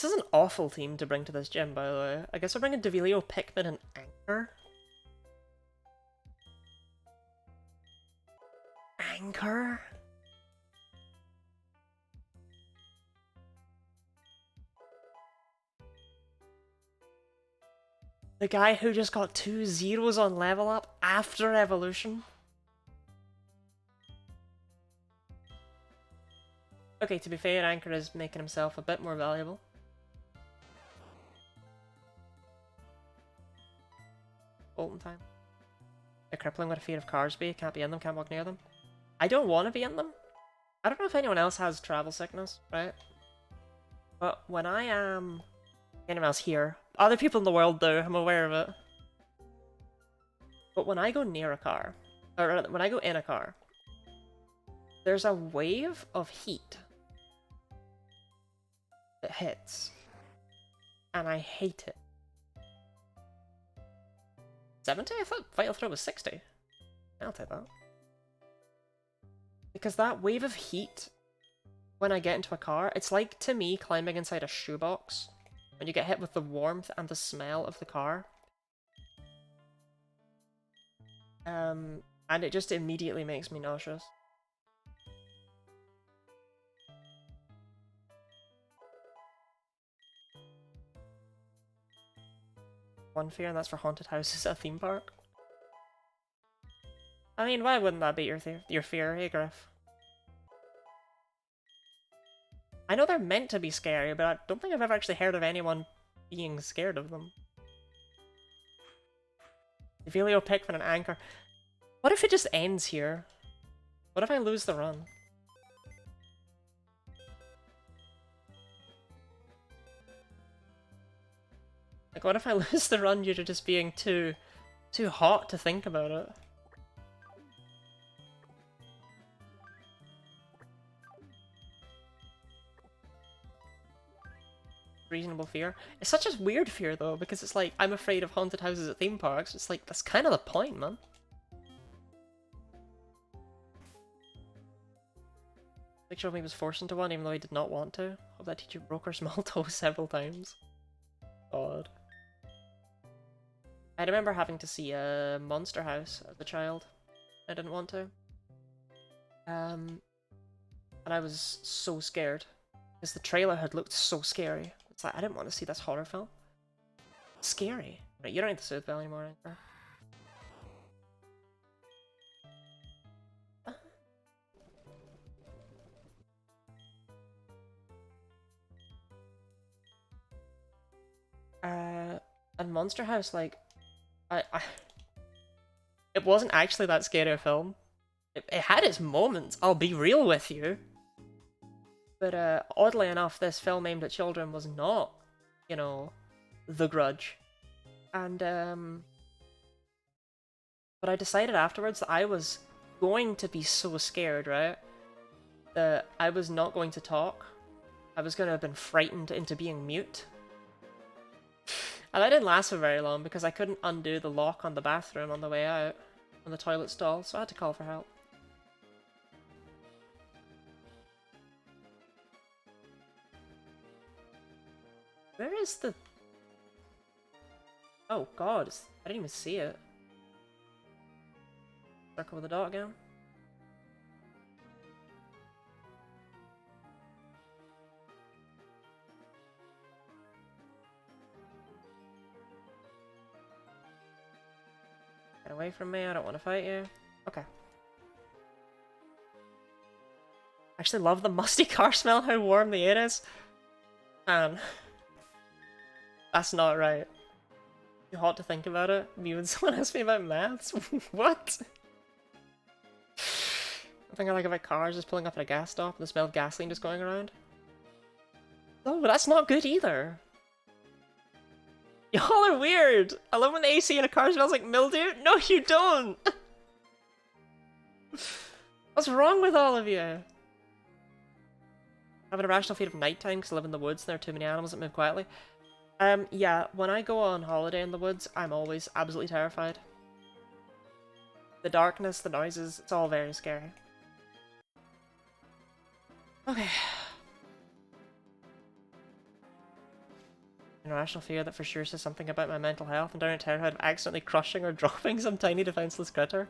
This is an awful team to bring to this gym, by the way. I guess we're bringing Devilio, Pikmin, and Anchor. Anchor? The guy who just got 2 zeros on level up after evolution? Okay, to be fair, Anchor is making himself a bit more valuable. Bolton time. They're crippling with a fear of cars be. Can't be in them, can't walk near them. I don't want to be in them. I don't know if anyone else has travel sickness, right? But when I am... anyone else here. Other people in the world do, I'm aware of it. But when I go near a car, or when I go in a car, there's a wave of heat that hits. And I hate it. 70? I thought Vital Throw was 60. I'll take that. Because that wave of heat, when I get into a car, it's like, to me, climbing inside a shoebox. When you get hit with the warmth and the smell of the car. And it just immediately makes me nauseous. One fear, and that's for haunted houses at a theme park. I mean, why wouldn't that be your fear, hey Griff? I know they're meant to be scary, but I don't think I've ever actually heard of anyone being scared of them. Devilio, Pikmin, and Anchor. What if it just ends here? What if I lose the run? Like, what if I lose the run due to just being too hot to think about it? Reasonable fear. It's such a weird fear though, because it's like, I'm afraid of haunted houses at theme parks. It's like, that's kind of the point, man. Picture of me was forced into one even though he did not want to. Hope that teacher broke her small toe several times. God. I remember having to see a Monster House as a child. I didn't want to. And I was so scared. Because the trailer had looked so scary. It's like, I didn't want to see this horror film. Scary. Right, you don't need the Sooth Bell anymore, Anchor. And Monster House, like, it wasn't actually that scary a film. It had its moments, I'll be real with you. But oddly enough, this film aimed at children was not, you know, The Grudge. And, but I decided afterwards that I was going to be so scared, right? That I was not going to talk. I was going to have been frightened into being mute. And that didn't last for very long because I couldn't undo the lock on the bathroom on the way out, on the toilet stall, so I had to call for help. Where is the... Oh god, I didn't even see it. Circle with the dot again. Get away from me, I don't want to fight you. Okay. Actually love the musty car smell, how warm the air is. Man. That's not right. Too hot to think about it. Me when someone asks me about maths? What? I think I like about cars just pulling up at a gas stop and the smell of gasoline just going around. No, but that's not good either. Y'all are weird! I love when the AC in a car smells like mildew. No, you don't! What's wrong with all of you? Having a rational fear of nighttime because I live in the woods and there are too many animals that move quietly. Yeah, when I go on holiday in the woods, I'm always absolutely terrified. The darkness, the noises, it's all very scary. Okay. Irrational fear that for sure says something about my mental health, and down a terrified of accidentally crushing or dropping some tiny defenseless critter.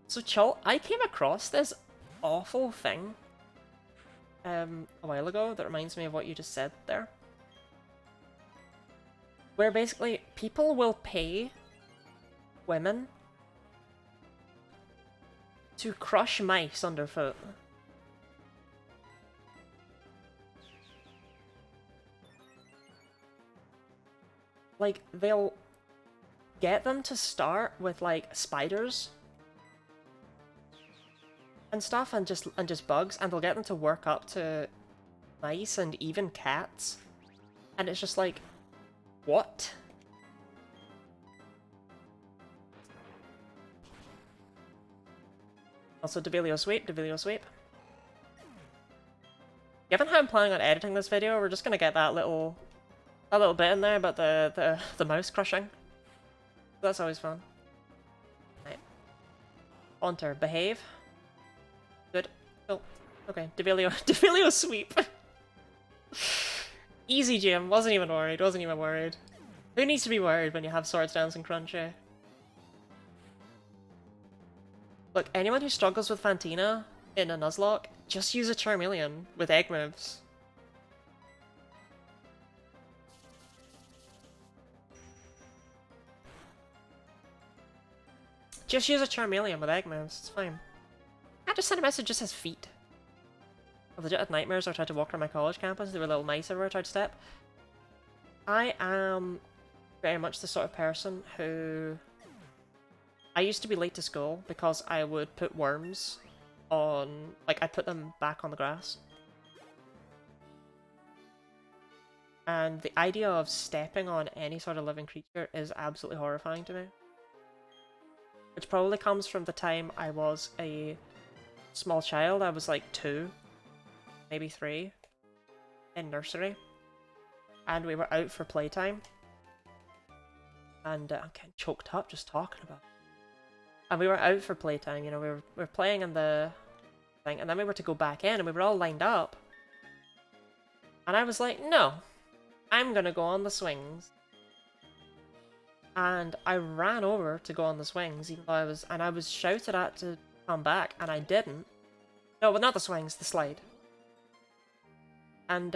So, Chul, I came across this awful thing a while ago that reminds me of what you just said there. Where basically people will pay women to crush mice underfoot. Like, they'll get them to start with, like, spiders and stuff, and just bugs, and they'll get them to work up to mice and even cats. And it's just like, what? Also, Devilio sweep, Devilio sweep. Given how I'm planning on editing this video, we're just gonna get that little bit in there about the mouse crushing. That's always fun. Right. Haunter, behave. Good. Cool. Okay, Devilio Devilio sweep. Easy, Jim. Wasn't even worried. Wasn't even worried. Who needs to be worried when you have Swords Dance and Crunchy? Look, anyone who struggles with Fantina in a Nuzlocke, just use a Charmeleon with egg moves. Just use a Charmeleon with egg moves, it's fine. I just sent a message that says feet. I've legit had nightmares or tried to walk around my college campus, there were little mice everywhere I tried to step. I am very much the sort of person who... I used to be late to school because I would put worms on... like, I'd put them back on the grass. And the idea of stepping on any sort of living creature is absolutely horrifying to me. Which probably comes from the time I was a small child. I was like 2, maybe 3, in nursery. And we were out for playtime. And I'm getting choked up just talking about it. And we were out for playtime, you know, we were playing in the thing, and then we were to go back in, and we were all lined up. And I was like, no, I'm gonna go on the swings. And I ran over to go on the swings, even though I was shouted at to come back, and I didn't. No, but not the swings, the slide. And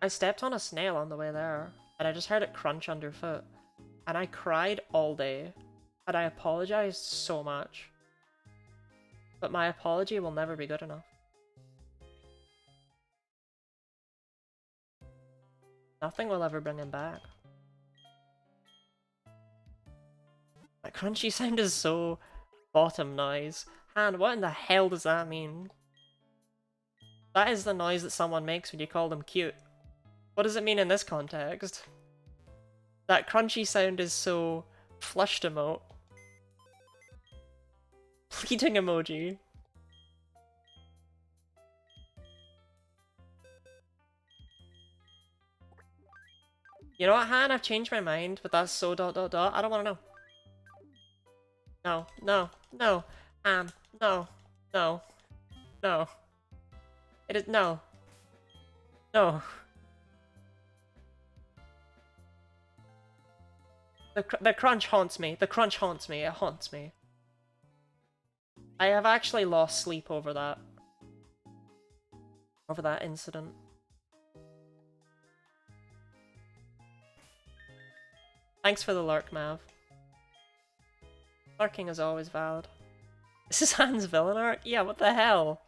I stepped on a snail on the way there, and I just heard it crunch underfoot. And I cried all day, and I apologized so much. But my apology will never be good enough. Nothing will ever bring him back. That crunchy sound is so bottom noise. And what in the hell does that mean? That is the noise that someone makes when you call them cute. What does it mean in this context? That crunchy sound is so flushed emote. Pleading emoji. You know what, Han? I've changed my mind, but that's so ... I don't want to know. No, no, no. No, no, no. It is no. No. The crunch haunts me. The crunch haunts me. It haunts me. I have actually lost sleep over that. Over that incident. Thanks for the lurk, Mav. Lurking is always valid. This is Han's villain arc? Yeah, what the hell?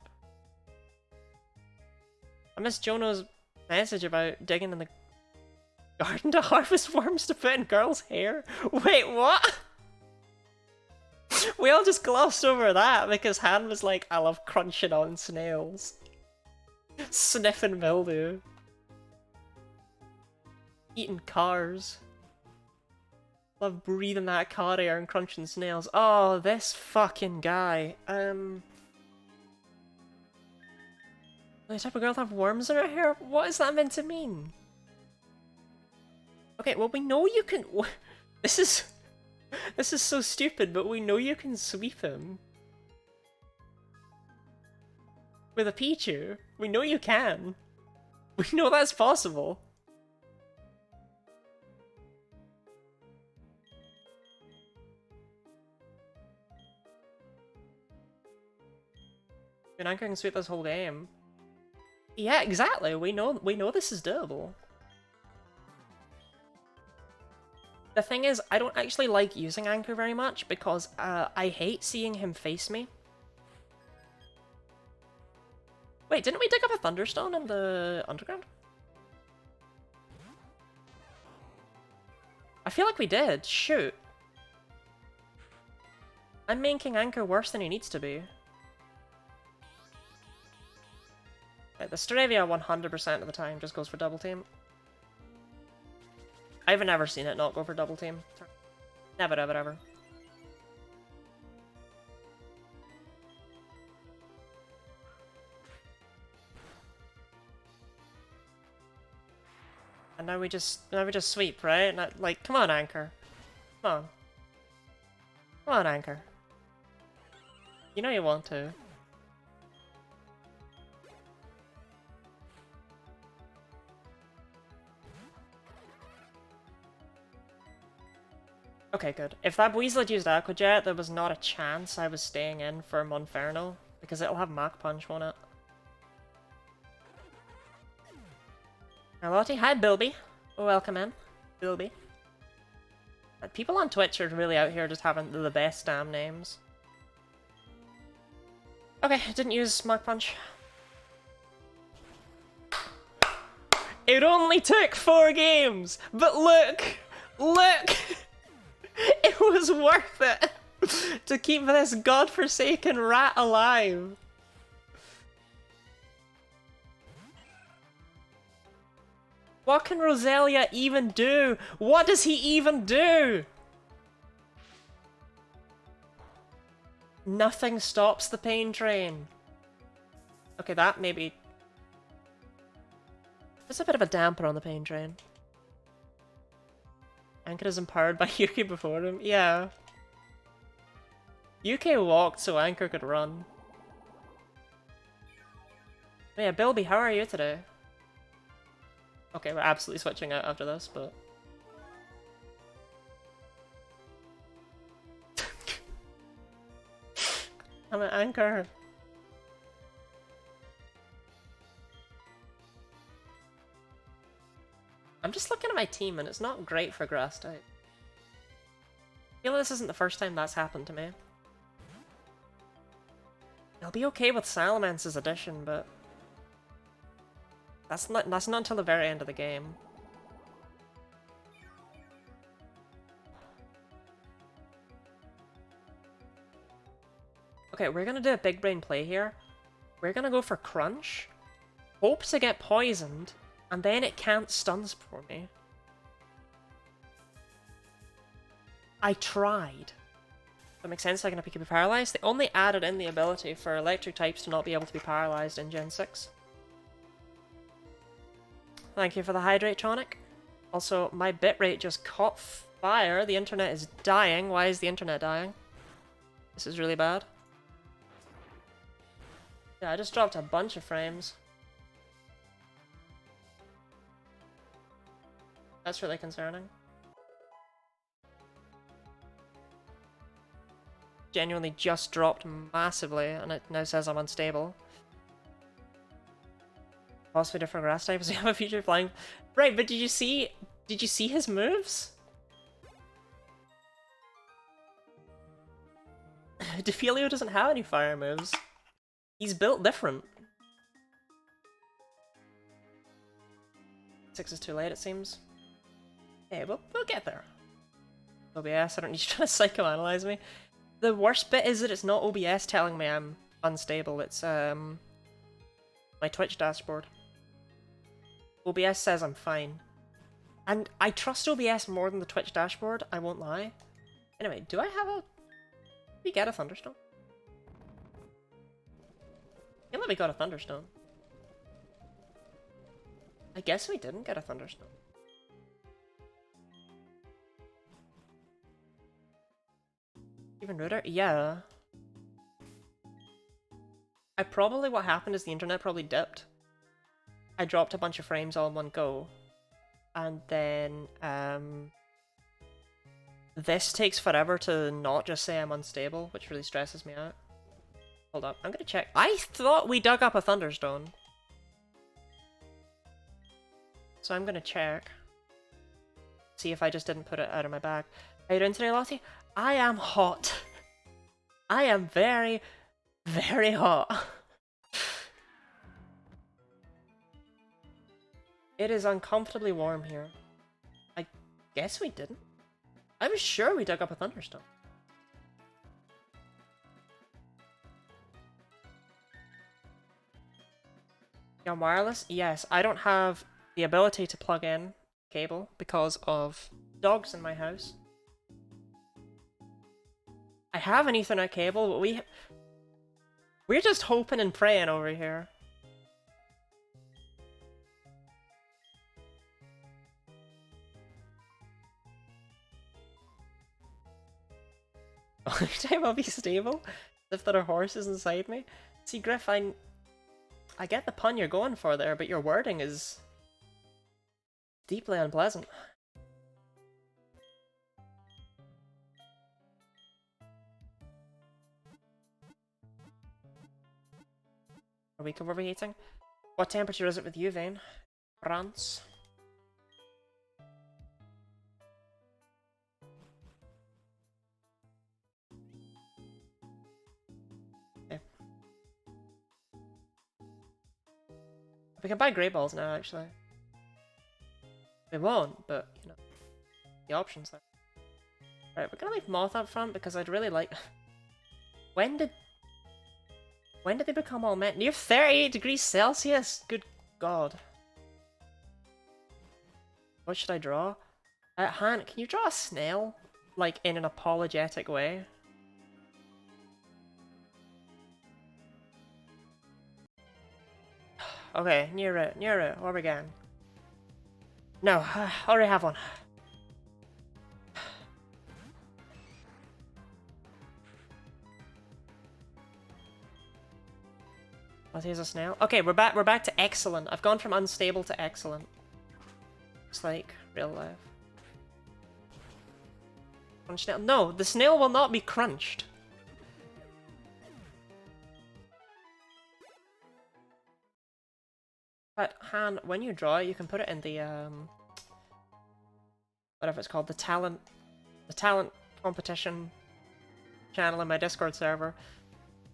I missed Jono's message about digging in the garden to harvest worms to put in girls' hair. Wait, what? We all just glossed over that because Han was like, I love crunching on snails. Sniffing mildew. Eating cars. Love breathing that car air and crunching snails. Oh, this fucking guy. The type of girl to have worms in her hair? What is that meant to mean? Okay, well we know you can... This is so stupid, but we know you can sweep him. With a Pichu. We know you can. We know that's possible. An anchor can sweep this whole game. Yeah, exactly. We know this is doable. The thing is, I don't actually like using anchor very much because I hate seeing him face me. Wait, didn't we dig up a Thunderstone in the underground? I feel like we did. Shoot. I'm making Anchor worse than he needs to be. Right, the Staravia 100% of the time just goes for double team. I've never seen it not go for double team. Never, ever, ever. And now we just sweep, right? Not, like, come on, Anchor. Come on. Come on, Anchor. You know you want to. Okay, good. If that Weasel had used Aqua Jet, there was not a chance I was staying in for Monferno, because it'll have Mach Punch, won't it? Carlotti, hi Bilby. Welcome in, Bilby. People on Twitch are really out here just having the best damn names. Okay, didn't use Mach Punch. It only took 4 games, but look! Look! It was worth it to keep this godforsaken rat alive. What can Roselia even do? What does he even do? Nothing stops the pain train. Okay, that maybe... There's a bit of a damper on the pain train. Anchor is empowered by Yuki before him? Yeah. Yuki walked so Anchor could run. Yeah, Bilby, how are you today? Okay, we're absolutely switching out after this, but... I'm an Anchor. I'm just looking at my team and it's not great for grass type. I feel like this isn't the first time that's happened to me. I'll be okay with Salamance's addition, but... That's not until the very end of the game. Okay, we're gonna do a big brain play here. We're gonna go for Crunch, hope to get poisoned, and then it can't stun for me. I tried. That makes sense, like, if he could be paralyzed. They only added in the ability for electric types to not be able to be paralyzed in Gen 6. Thank you for the hydrate, Tronic. Also, my bitrate just caught fire. The internet is dying. Why is the internet dying? This is really bad. Yeah, I just dropped a bunch of frames. That's really concerning. Genuinely just dropped massively, and it now says I'm unstable. Possibly different grass types. We have a future flying. Right, but did you see his moves? Defilio doesn't have any fire moves. He's built different. 6 is too late, it seems. Okay, we'll get there. OBS, I don't need you trying to psychoanalyze me. The worst bit is that it's not OBS telling me I'm unstable, it's my Twitch dashboard. OBS says I'm fine. And I trust OBS more than the Twitch dashboard, I won't lie. Anyway, do I have a... Did we get a Thunderstone? I feel like we got a Thunderstone. I guess we didn't get a Thunderstone. Even ruder? Yeah. What happened is the internet probably dipped. I dropped a bunch of frames all in one go. And then, this takes forever to not just say I'm unstable, which really stresses me out. Hold up, I'm gonna check. I thought we dug up a Thunderstone. So I'm gonna check. See if I just didn't put it out of my bag. How you doing today, Lottie? I am hot. I am very, very hot. It is uncomfortably warm here. I guess we didn't. I was sure we dug up a Thunderstone. You're on wireless? Yes, I don't have the ability to plug in cable because of dogs in my house. I have an Ethernet cable, but we're just hoping and praying over here. Only time I'll be stable if there are horses inside me. See, Griff, I get the pun you're going for there, but your wording is deeply unpleasant. A week of overheating? What temperature is it with you, Vane? France? Okay. We can buy Grey Balls now, actually. We won't, but, you know, the option's there. Right, we're gonna leave Moth up front because I'd really like... When did they become all men? Near 38 degrees Celsius? Good God. What should I draw? Han, can you draw a snail? Like, in an apologetic way? Okay, near it, where we going? No, I already have one. What is a snail? Okay, we're back to excellent. I've gone from unstable to excellent. It's like real life. Crunch snail. No, the snail will not be crunched. But Han, when you draw it, you can put it in the whatever it's called, the talent competition channel in my Discord server.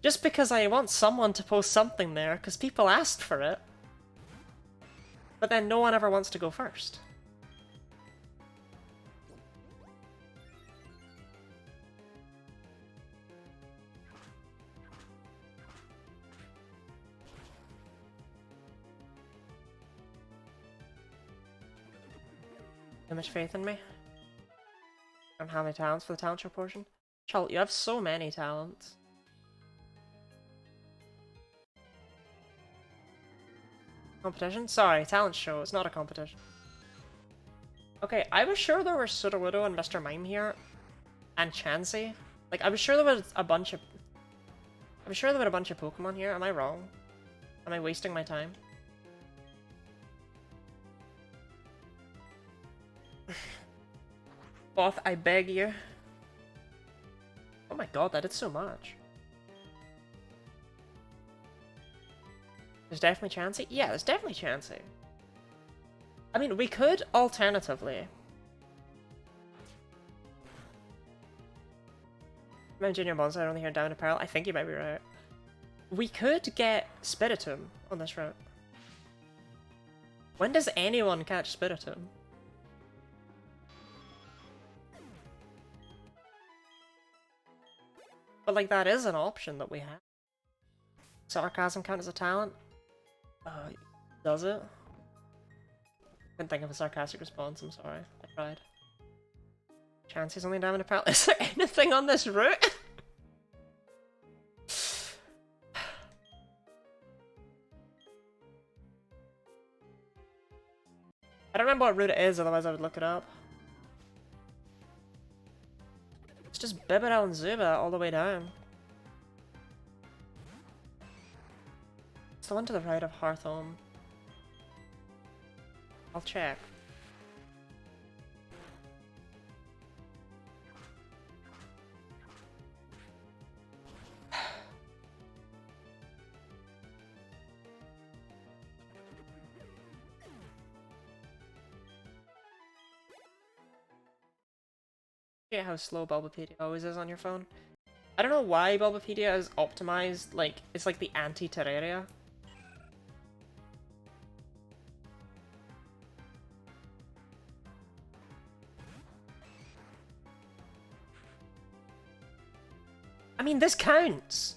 Just because I want someone to post something there, because people asked for it. But then no one ever wants to go first. Too much faith in me? I don't have any talents for the talent show portion. Chult, you have so many talents. Competition? Sorry, talent show. It's not a competition. Okay, I was sure there were Sudowoodo and Mr. Mime here. And Chansey. Like, I was sure there was a bunch of... I was sure there were a bunch of Pokemon here. Am I wrong? Am I wasting my time? Both, I beg you. Oh my god, that did so much. There's definitely Chansey? Yeah, there's definitely Chansey. I mean, we could alternatively... Mount Junior Bonsai only here down apparel. I think you might be right. We could get Spiritomb on this route. When does anyone catch Spiritomb? But like, that is an option that we have. Sarcasm count as a talent? Does it? Couldn't think of a sarcastic response, I'm sorry. I tried. Chances only diamond apparel. Is there anything on this route? I don't remember what route it is, otherwise I would look it up. It's just Bibarel and Zubat all the way down. It's the one to the right of Hearthome. I'll check. Yeah, how slow Bulbapedia always is on your phone. I don't know why Bulbapedia is optimized, like, it's like the anti-Terraria. I mean, this counts!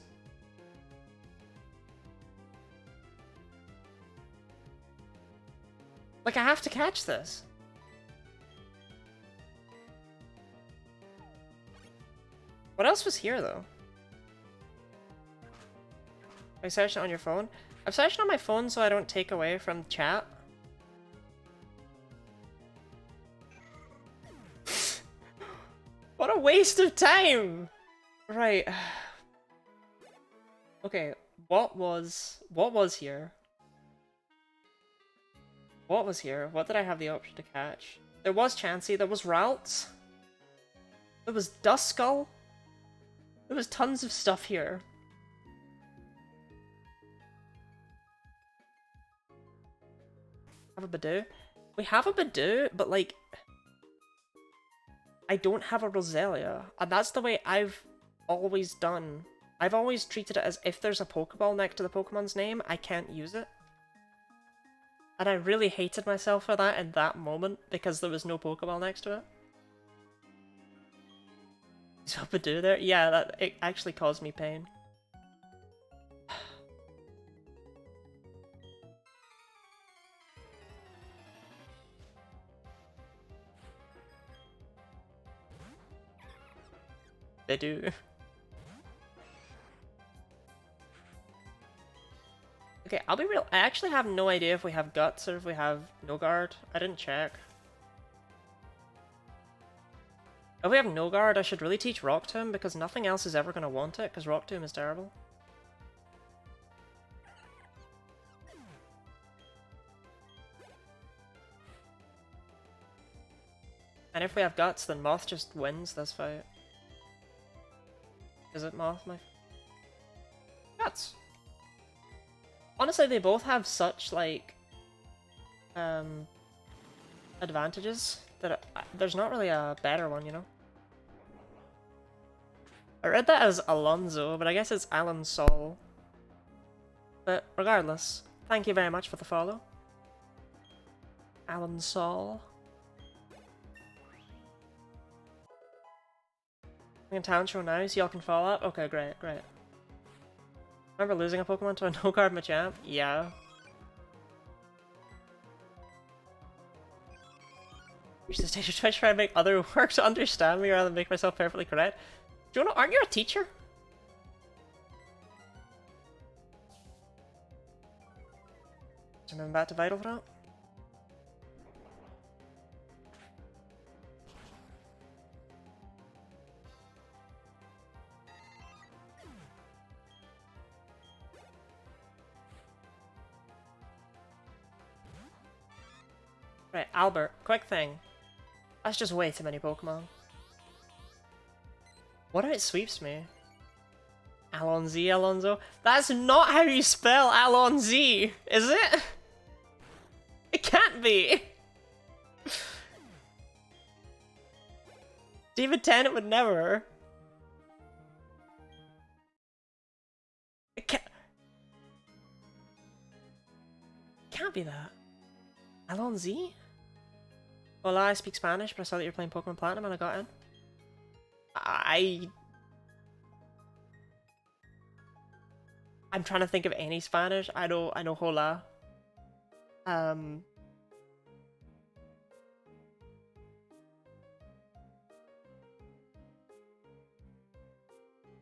Like, I have to catch this. What else was here, though? I searched it on your phone? I've searched on my phone so I don't take away from chat. What a waste of time! Right. Okay, what was here? What was here? What did I have the option to catch? There was Chansey, there was Ralts. There was Duskull. There was tons of stuff here. Have a Badoo? We have a Badoo, but like... I don't have a Roselia. And that's the way I've always done. I've always treated it as if there's a Pokeball next to the Pokemon's name, I can't use it. And I really hated myself for that in that moment, because there was no Pokeball next to it. Is what Badoo there? Yeah, it actually caused me pain. They do. Okay, I'll be real. I actually have no idea if we have Guts or if we have No Guard. I didn't check. If we have No Guard, I should really teach Rock Tomb because nothing else is ever going to want it because Rock Tomb is terrible. And if we have Guts, then Moth just wins this fight. Is it Moth? Guts! Honestly, they both have such, like, advantages that there's not really a better one, you know? I read that as Alonso, but I guess it's Alan Sol. But regardless, thank you very much for the follow. Alan Sol. I'm in talent show now, so y'all can follow up? Okay, great, great. Remember losing a Pokemon to a no-card Machamp? Yeah. Use the stage of Twitch try to make other work to understand me rather than make myself perfectly correct. Jonah, aren't you a teacher? Moving back to Vital Throat. Right, Albert, quick thing. That's just way too many Pokemon. What outsweeps me? Alonzi, Alonso? That's not how you spell Alonzi, is it? It can't be! David Tennant would never. It can't be that. Alonzi? Hola, I speak Spanish, but I saw that you're playing Pokemon Platinum and I got in. I'm trying to think of any Spanish. I know hola.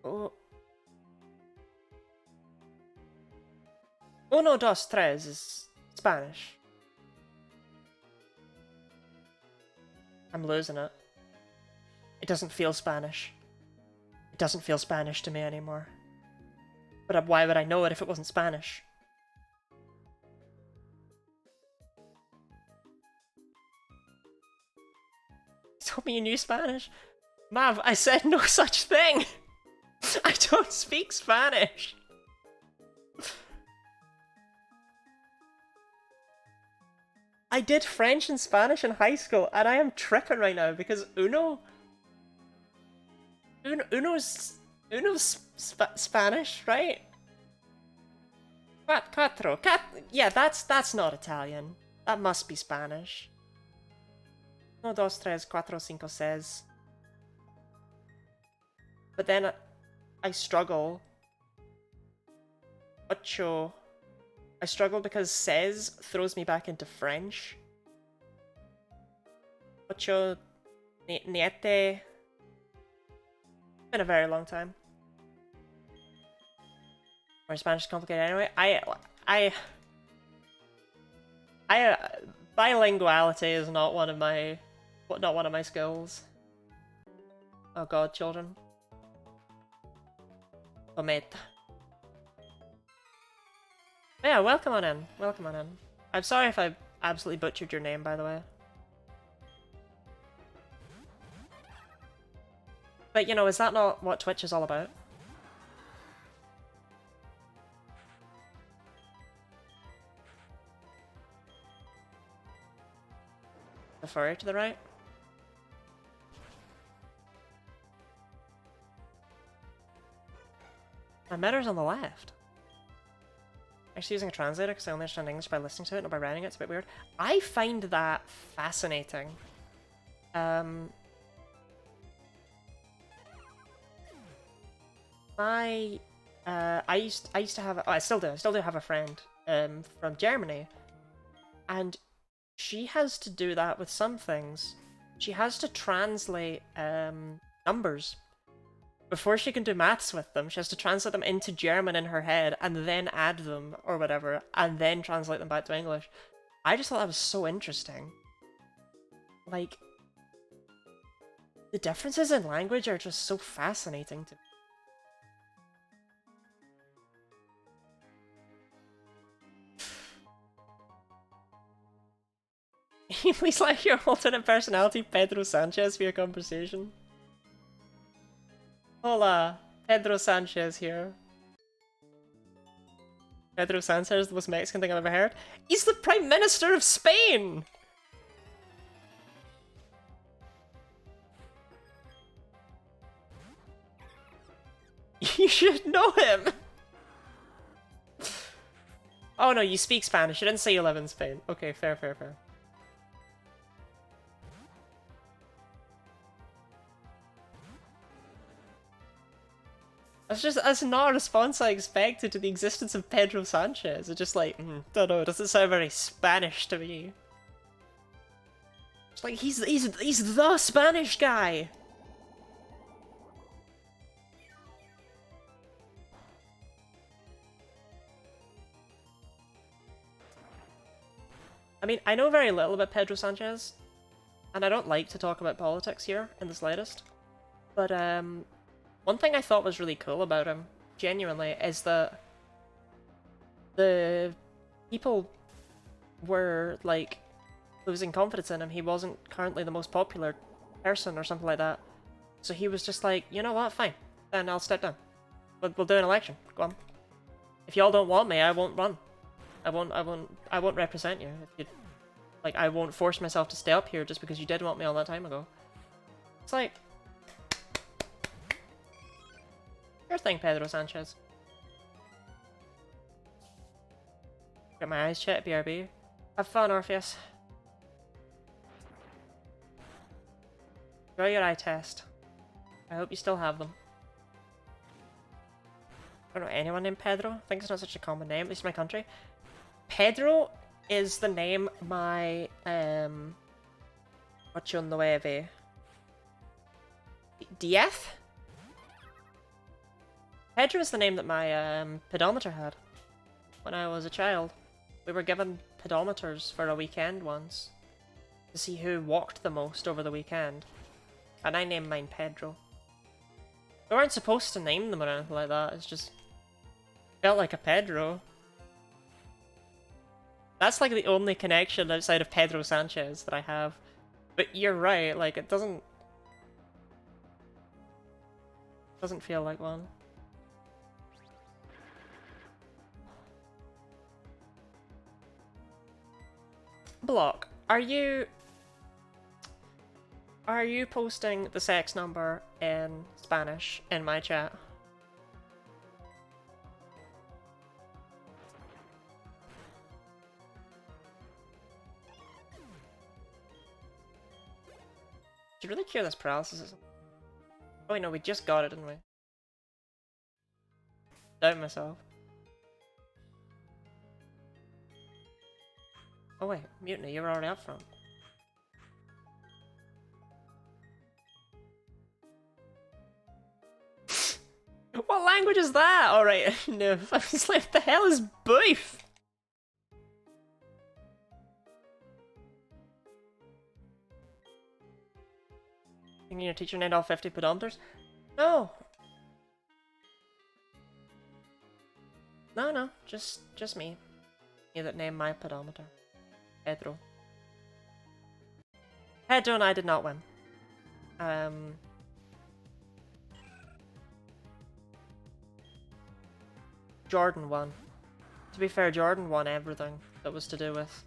Oh. Uno, dos, tres is Spanish. I'm losing it. It doesn't feel Spanish. It doesn't feel Spanish to me anymore. But why would I know it if it wasn't Spanish? You told me you knew Spanish? Mav, I said no such thing! I don't speak Spanish! I did French and Spanish in high school, and I am tripping right now because Uno... Uno's Spanish, right? Cuatro. Yeah, that's not Italian. That must be Spanish. Uno, dos, tres, cuatro, cinco, seis. But then I struggle. Ocho. I struggle because says throws me back into French. Ocho, niete. Been a very long time. Or Spanish is complicated anyway. Bilinguality is not one of my skills. Oh god, children. Cometa. Yeah, welcome on in. Welcome on in. I'm sorry if I absolutely butchered your name, by the way. But, you know, is that not what Twitch is all about? The furry to the right? My metter's on the left. Actually using a translator because I only understand English by listening to it, not by writing it. It's a bit weird. I find that fascinating. I used to have I still do have a friend from Germany, and she has to do that with some things. She has to translate numbers before she can do maths with them. She has to translate them into German in her head and then add them or whatever, and then translate them back to English. I just thought that was so interesting. Like, the differences in language are just so fascinating to me. Please like your alternate personality, Pedro Sanchez, for your conversation. Hola, Pedro Sanchez here. Pedro Sanchez is the most Mexican thing I've ever heard. He's the Prime Minister of Spain! You should know him! Oh no, you speak Spanish. You didn't say you live in Spain. Okay, fair, fair, fair. That's not a response I expected to the existence of Pedro Sanchez. It's just like, don't know, it doesn't sound very Spanish to me. It's like, he's the Spanish guy! I mean, I know very little about Pedro Sanchez, and I don't like to talk about politics here in the slightest, but one thing I thought was really cool about him, genuinely, is that the people were, like, losing confidence in him. He wasn't currently the most popular person or something like that. So he was just like, you know what, fine, then I'll step down. We'll do an election. Go on. If y'all don't want me, I won't run. I won't represent you. If you, like, I won't force myself to stay up here just because you did want me all that time ago. It's like, sure thing, Pedro Sanchez. Get my eyes checked, BRB. Have fun, Orpheus. Enjoy your eye test. I hope you still have them. I don't know anyone named Pedro. I think it's not such a common name, at least in my country. Pedro is the name my, Ocho Nueve. Diez? Pedro is the name that my, pedometer had when I was a child. We were given pedometers for a weekend once to see who walked the most over the weekend. And I named mine Pedro. We weren't supposed to name them or anything like that, it's just felt like a Pedro. That's like the only connection outside of Pedro Sanchez that I have. But you're right, like it doesn't feel like one. Block, are you... Are you posting the sex number in Spanish in my chat? Should really cure this paralysis. Oh wait, no, we just got it, didn't we? Doubt myself. Oh wait, Mutiny, you were already up front. What language is that? Alright, no. I was like, what the hell is beef? Thinking your teacher named all 50 pedometers? No. No, just me. You that named my pedometer. Pedro. Pedro and I did not win. Jordan won. To be fair, Jordan won everything that was to do with.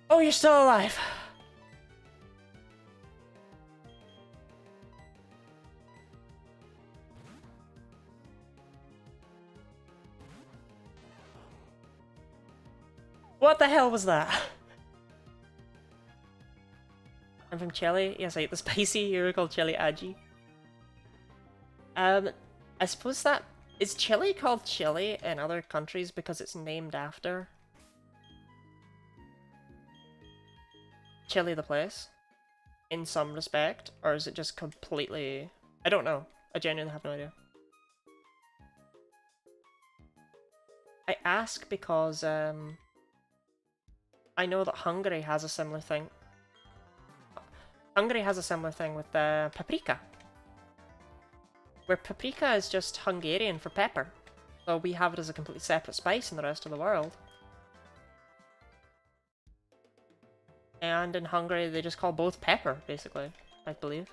Oh, you're still alive! What the hell was that? I'm from Chile. Yes, I eat the spicy. You're called Chili Aji. I suppose that... Is Chile called Chile in other countries because it's named after Chile the place? In some respect? Or is it just completely... I don't know. I genuinely have no idea. I ask because, I know that Hungary has a similar thing. Hungary has a similar thing with paprika. Where paprika is just Hungarian for pepper. So we have it as a completely separate spice in the rest of the world. And in Hungary they just call both pepper, basically, I believe.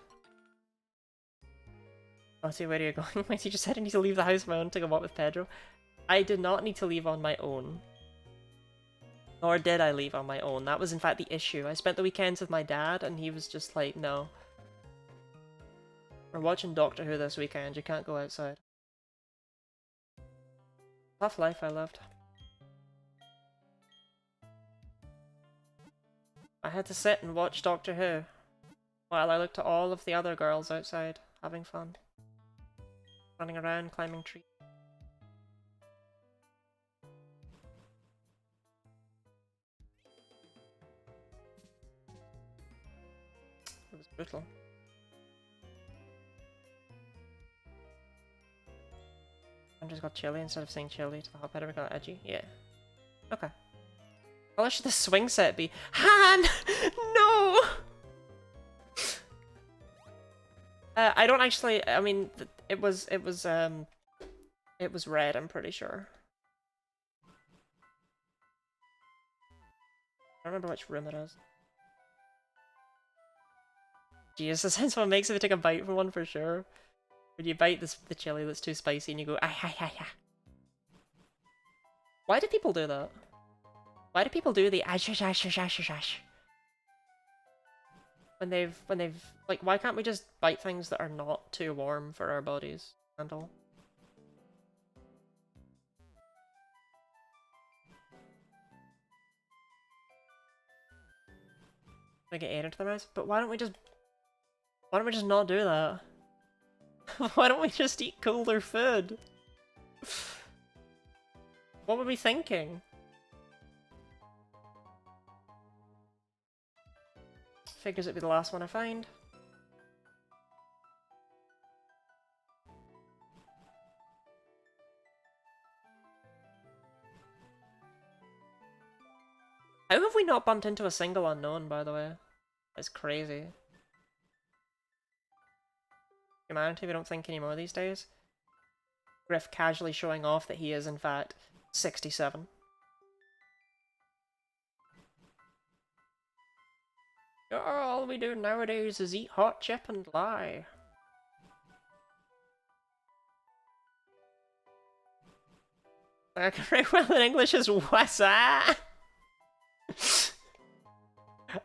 Oh, see, where are you going? My teacher said I need to leave the house on my own to go walk with Pedro. I did not need to leave on my own. Nor did I leave on my own. That was in fact the issue. I spent the weekends with my dad and he was just like, no. We're watching Doctor Who this weekend, you can't go outside. Tough life I lived. I had to sit and watch Doctor Who while I looked at all of the other girls outside having fun. Running around, climbing trees. It was brutal. I just got chili instead of saying chili to the hot better we got edgy. Yeah. Okay. What should the swing set be? Han! No! I don't actually, I mean, it was red, I'm pretty sure. I don't remember which room it is. Jeez, the sense what makes if you take a bite from one for sure. When you bite the chili that's too spicy and you go, ah ha ha ha. Why do people do that? Why do people do the ash ash ash ash ash ash? When they've like, why can't we just bite things that are not too warm for our bodies and all? I get air into the mouth, but why don't we just not do that? Why don't we just eat cooler food? What were we thinking? Figures it'd be the last one I find. How have we not bumped into a single unknown, by the way? It's crazy. Humanity, we don't think anymore these days. Griff casually showing off that he is, in fact, 67. All we do nowadays is eat hot chip and lie. I can write well in English as wassa.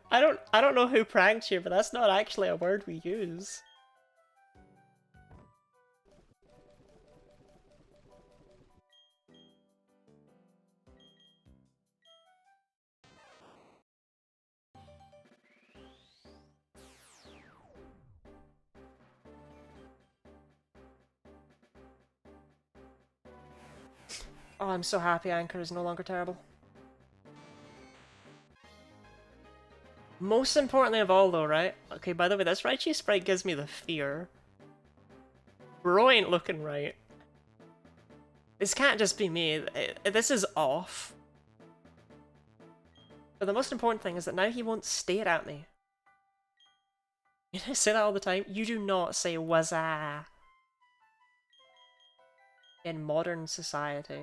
I don't know who pranked you, but that's not actually a word we use. Oh, I'm so happy Anchor is no longer terrible. Most importantly of all though, right? Okay, by the way, this Raichu sprite gives me the fear. Bro ain't looking right. This can't just be me. This is off. But the most important thing is that now he won't stare at me. You know, I say that all the time. You do not say wazza in modern society.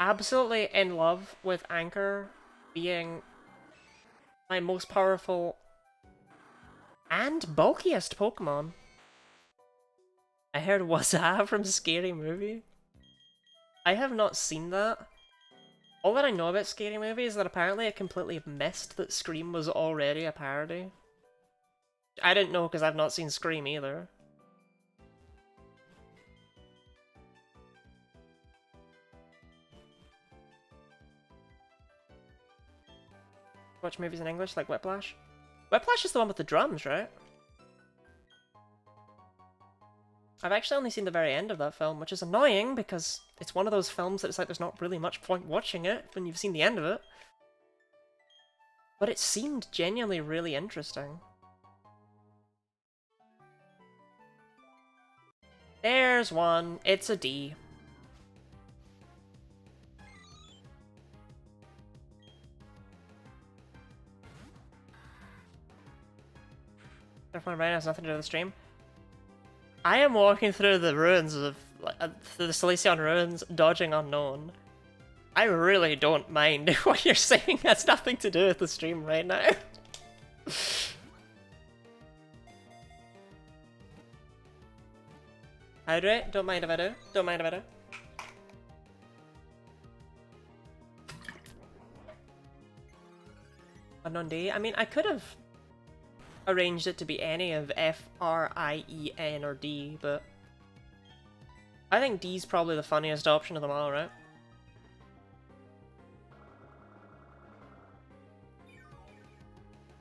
Absolutely in love with Anchor being my most powerful and bulkiest Pokemon. I heard Wazza from Scary Movie. I have not seen that. All that I know about Scary Movie is that apparently I completely missed that Scream was already a parody. I didn't know because I've not seen Scream either. Watch movies in English, like Whiplash. Whiplash is the one with the drums, right? I've actually only seen the very end of that film, which is annoying because it's one of those films that it's like there's not really much point watching it when you've seen the end of it. But it seemed genuinely really interesting. There's one. It's a D. Therefore, right now has nothing to do with the stream. I am walking through the ruins of, through the Silesian ruins, dodging unknown. I really don't mind what you're saying. Has nothing to do with the stream right now. Hydrate? Don't mind if I do. Don't mind if I do. Unknown D? I mean, I could have arranged it to be any of F, R, I, E, N, or D, but I think D's probably the funniest option of them all, right?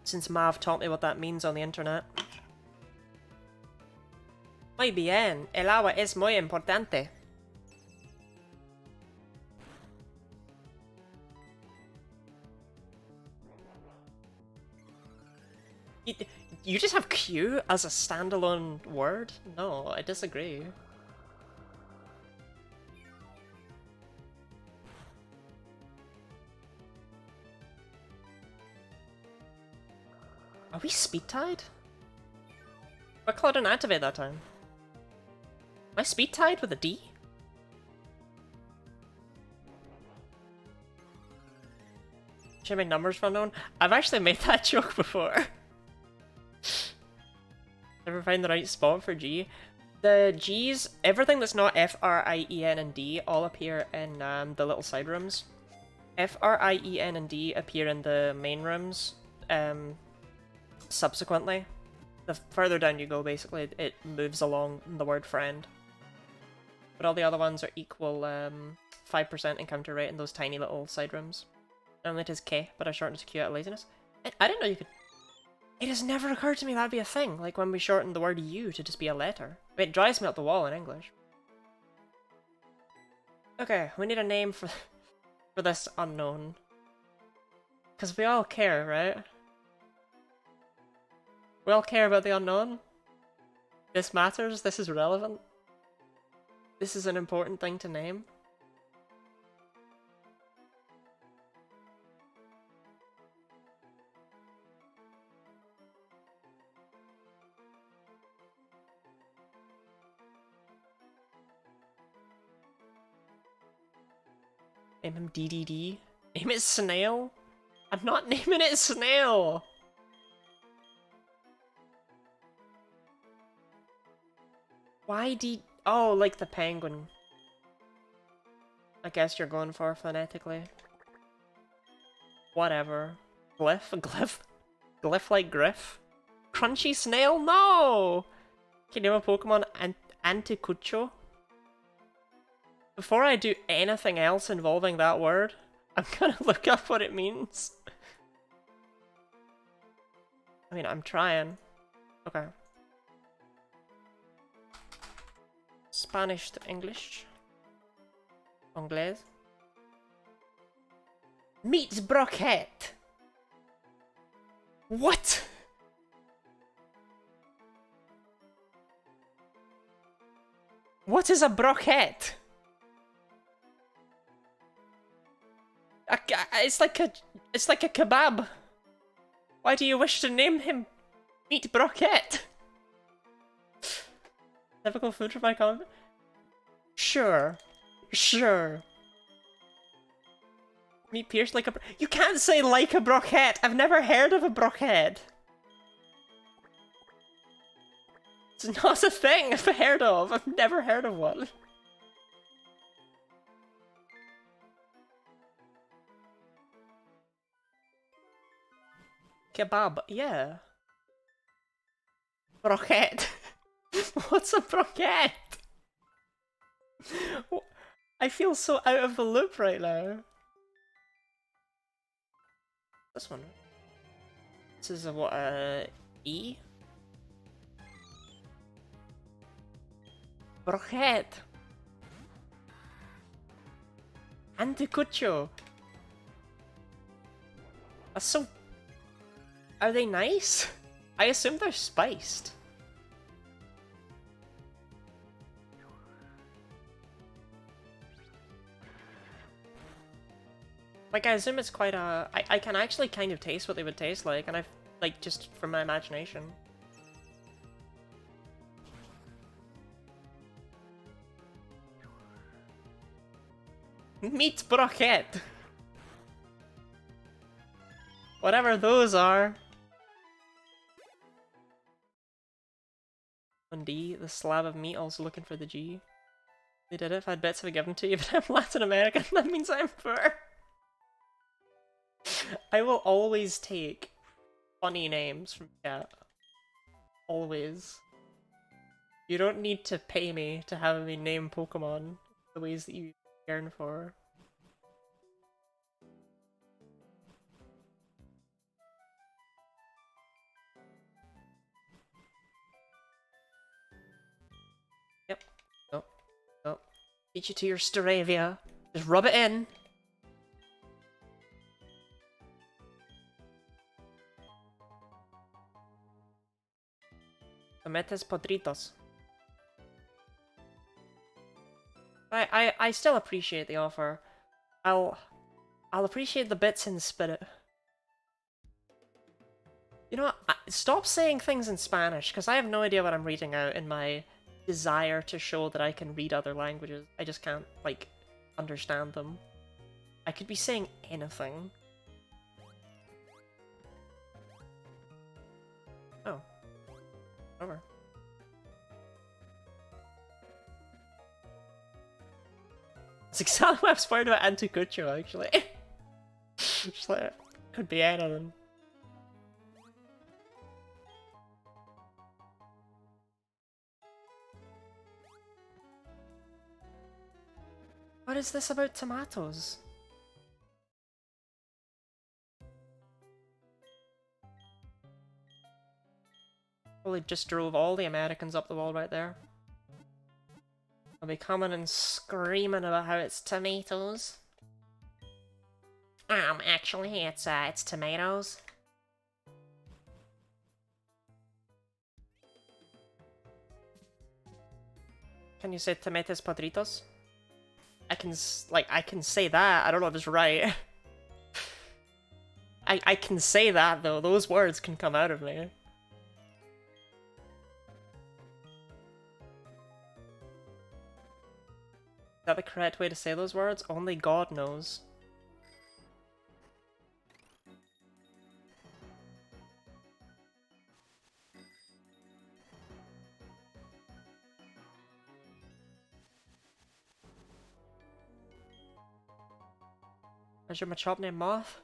Since Mav taught me what that means on the internet. Muy bien, el agua es muy importante. You just have Q as a standalone word? No, I disagree. Are we speed tied? What Claw didn't activate that time? Am I speed tied with a D? Should I make numbers for unknown? I've actually made that joke before. Never find the right spot for G. The G's, everything that's not F, R, I, E, N, and D all appear in the little side rooms. F, R, I, E, N, and D appear in the main rooms subsequently. The further down you go, basically, it moves along the word friend. But all the other ones are equal 5% encounter rate in those tiny little side rooms. Normally it is K, but I shortened it to Q out of laziness. I didn't know you could... It has never occurred to me that'd be a thing, like when we shortened the word U to just be a letter. It drives me up the wall in English. Okay, we need a name for this unknown. Because we all care, right? We all care about the unknown. This matters, this is relevant. This is an important thing to name. Name him DDD. Name it Snail? I'm not naming it Snail! Why oh, like the penguin. I guess you're going for phonetically. Whatever. Glyph? Glyph? Glyph like Griff? Crunchy Snail? No! Can you name a Pokemon Anticucho? Before I do anything else involving that word, I'm gonna look up what it means. I mean, I'm trying. Okay. Spanish to English. Anglais. Meats broquette! What? What is a broquette? It's like a kebab. Why do you wish to name him Meat Broquette? Typical food for my comment? Sure. Sure. Meat pierced like a You can't say like a broquette! I've never heard of a broquette! It's not a thing I've heard of. I've never heard of one. Kebab, yeah. Broquette. What's a broquette? I feel so out of the loop right now. This one. This is a what, E? Broquette. Anticucho. That's so... Are they nice? I assume they're spiced. Like, I assume it's quite a... I can actually kind of taste what they would taste like, and I've, like, just from my imagination. Meat broquette! Whatever those are. On D, the slab of meat, also looking for the G. They did it. If I had bits, I would give them to you, but I'm Latin American, that means I'm poor. I will always take funny names from chat. Always. You don't need to pay me to have me name Pokemon the ways that you yearn for. Yep. Nope. Nope. Beat you to your Staravia. Just rub it in. Tomates podritos. I still appreciate the offer. I'll appreciate the bits in spirit. You know what? Stop saying things in Spanish, because I have no idea what I'm reading out in my desire to show that I can read other languages. I just can't, like, understand them. I could be saying anything. Oh. Over. It's exactly what I was worried about Anticucho, actually. Just like, could be anything. What is this about tomatoes? Well, they just drove all the Americans up the wall right there. They'll be coming and screaming about how it's tomatoes. Actually, it's tomatoes. Can you say tomates podritos? I can say that. I don't know if it's right. I can say that, though. Those words can come out of me. that the correct way to say those words? Only God knows. Is your Machop named Moth?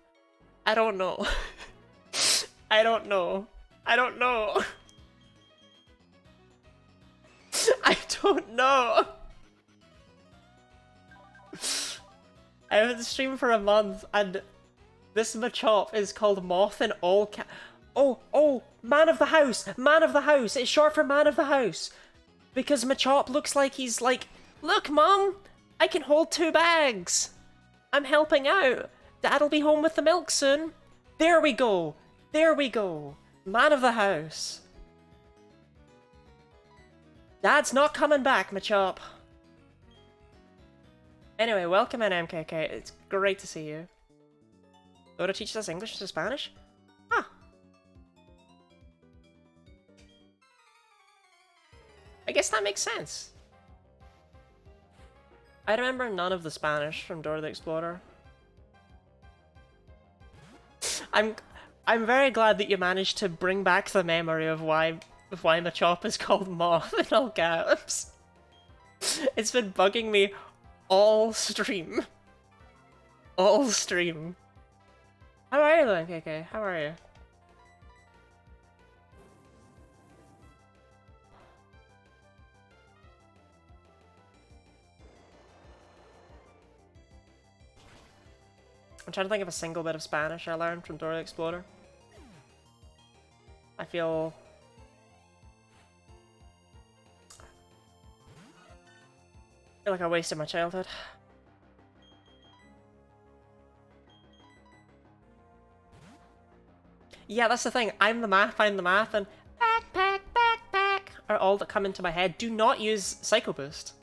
I don't know. I don't know. I don't know. I don't know. I haven't streamed for a month, and this Machop is called Moth in all Oh, Man of the House! Man of the House! It's short for Man of the House! Because Machop looks like he's like, look, Mom! I can hold 2 bags! I'm helping out! Dad'll be home with the milk soon! There we go! There we go! Man of the House! Dad's not coming back, Machop! Anyway, welcome in, MKK. It's great to see you. Dora teaches us English to Spanish? Huh. I guess that makes sense. I remember none of the Spanish from Dora the Explorer. I'm very glad that you managed to bring back the memory of why Machop is called Moth in all caps. It's been bugging me all stream. All stream. How are you though, MKK? How are you? I'm trying to think of a single bit of Spanish I learned from Dora the Explorer. I feel like I wasted my childhood. Yeah, that's the thing. I'm the math, and backpack are all that come into my head. Do not use Psycho Boost.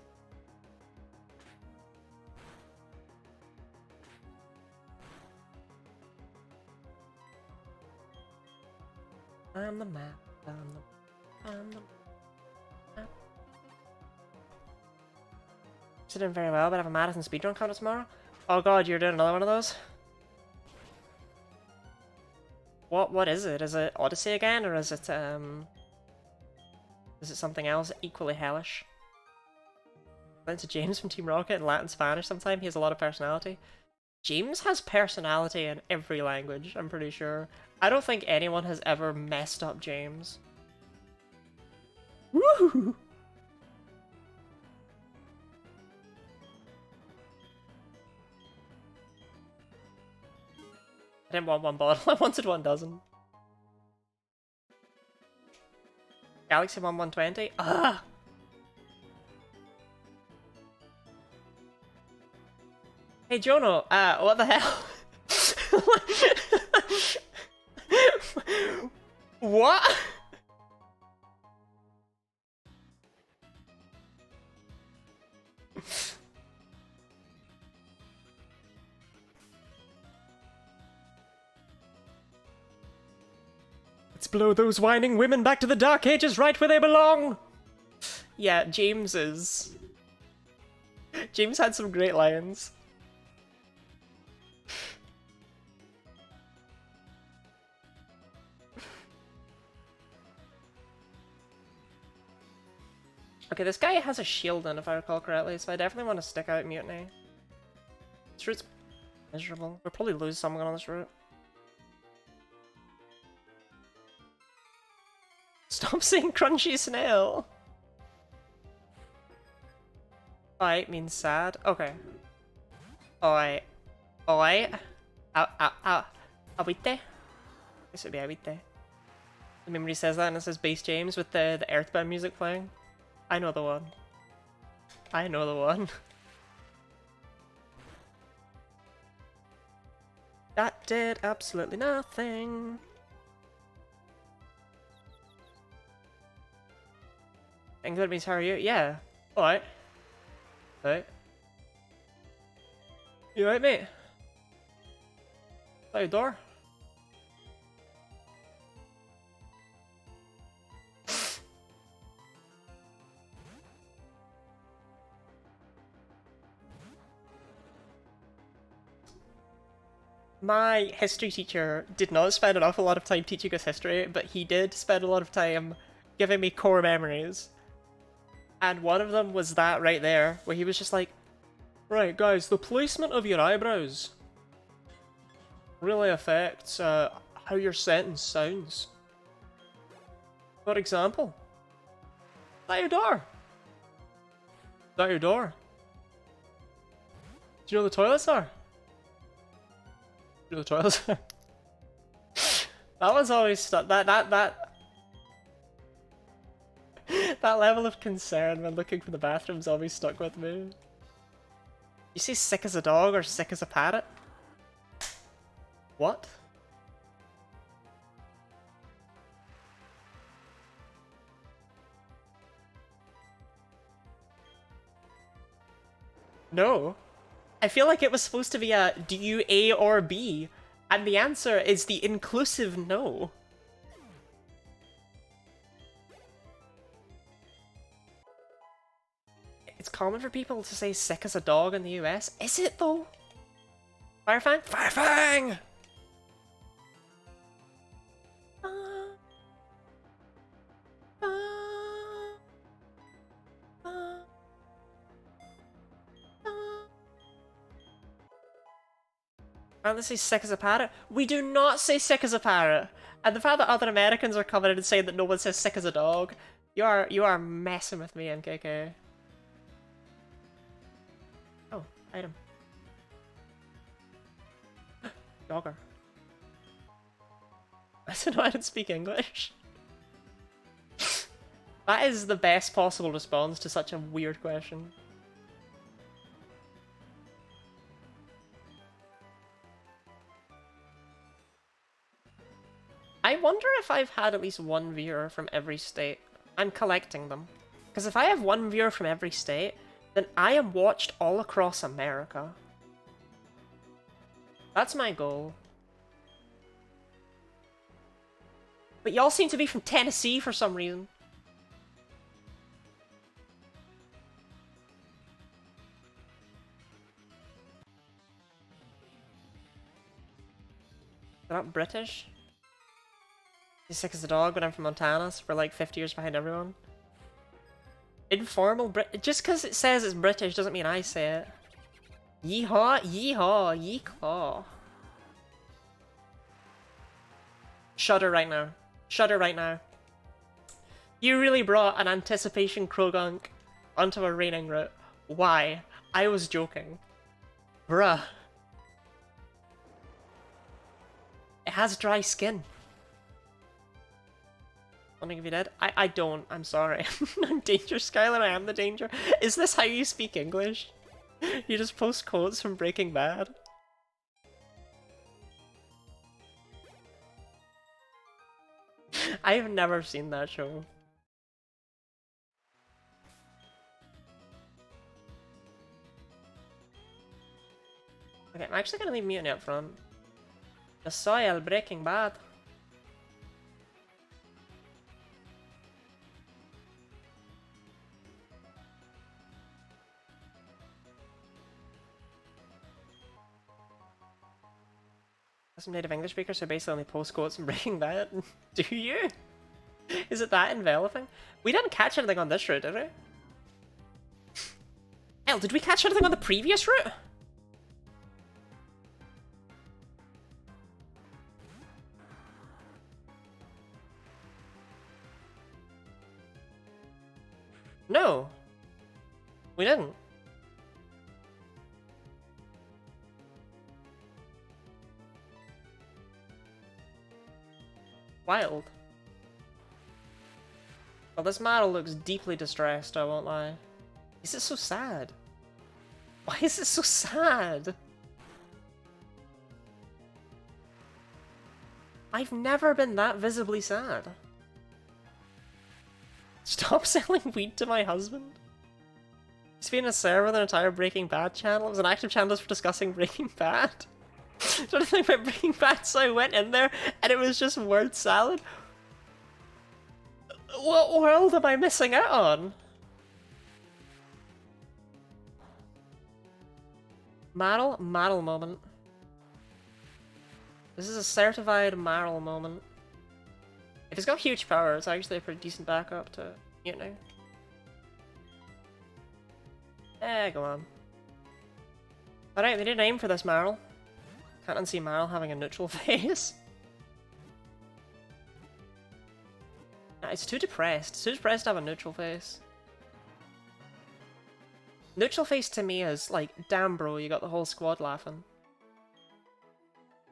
I'm the map, I'm the map. She's doing very well, but I have a marathon speedrun contest tomorrow. Oh god, you're doing another one of those? What is it? Is it Odyssey again, or is it something else equally hellish? Thanks to James from Team Rocket in Latin Spanish sometime. He has a lot of personality. James has personality in every language, I'm pretty sure. I don't think anyone has ever messed up James. Woo! I didn't want 1 bottle, I wanted 1 dozen. Galaxy 120? Ah! Hey Jono, what the hell? What? Let's blow those whining women back to the Dark Ages right where they belong! Yeah, James had some great lines. Okay, this guy has a shield in, if I recall correctly, so I definitely want to stick out Mutiny. This route's miserable. We'll probably lose someone on this route. Stop saying crunchy snail! Oi means sad. Okay. Oi. Oi. Awite? This would be awite. The memory says that and it says Bass James with the Earthbound music playing. I know the one. I know the one. That did absolutely nothing. England means how are you? Yeah. Alright. Alright. You alright, mate? By your door? my history teacher did not spend an awful lot of time teaching us history, but he did spend a lot of time giving me core memories. And one of them was that right there, where he was just like, right, guys, the placement of your eyebrows really affects how your sentence sounds. For example, is that your door? Is that your door? Do you know the toilets are? Do you know the toilets are? That was always stuck. That level of concern when looking for the bathrooms always stuck with me. You say sick as a dog or sick as a parrot? What? No. I feel like it was supposed to be a do you A or B? And the answer is the inclusive no. It's common for people to say sick as a dog in the US. Is it though? Firefang? Firefang! And they say sick as a parrot. We do not say sick as a parrot. And the fact that other Americans are coming in and saying that no one says sick as a dog, you are messing with me, MKK. Oh, item. Dogger. I don't know, I don't speak English. That is the best possible response to such a weird question. I wonder if I've had at least one viewer from every state. I'm collecting them. Because if I have one viewer from every state, then I am watched all across America. That's my goal. But y'all seem to be from Tennessee for some reason. They're not British? He's sick as a dog, but I'm from Montana, so we're like 50 years behind everyone. Informal Brit- just because it says it's British doesn't mean I say it. Yeehaw, yeehaw, yeehaw. Shudder right now. Shudder right now. You really brought an anticipation Krogunk onto a raining route. Why? I was joking. Bruh. It has dry skin. Wondering if you did? I don't. I'm sorry. I'm Danger, Skylar. I am the danger. Is this how you speak English? You just post quotes from Breaking Bad? I've never seen that show. Okay, I'm actually gonna leave Mutiny up front. The soil Breaking Bad. Some native English speakers who basically only post quotes and Breaking Bad. Do you? Is it that enveloping? We didn't catch anything on this route, did we? Hell, did we catch anything on the previous route? No. We didn't. Wild. Well, this model looks deeply distressed, I won't lie. Is it so sad? Why is it so sad? I've never been that visibly sad. Stop selling weed to my husband? He's been a server with an entire Breaking Bad channel. It was an active channel for discussing Breaking Bad. Don't think about Breaking Bad, so I went in there and it was just word salad. What world am I missing out on? Model moment. This is a certified Marl moment. If it's got huge power, it's actually a pretty decent backup to Mutiny. Go on. Alright, we did aim for this Marl. Can't unsee Marl having a neutral face. Nah, it's too depressed. It's too depressed to have a neutral face. Neutral face to me is like, damn bro, you got the whole squad laughing.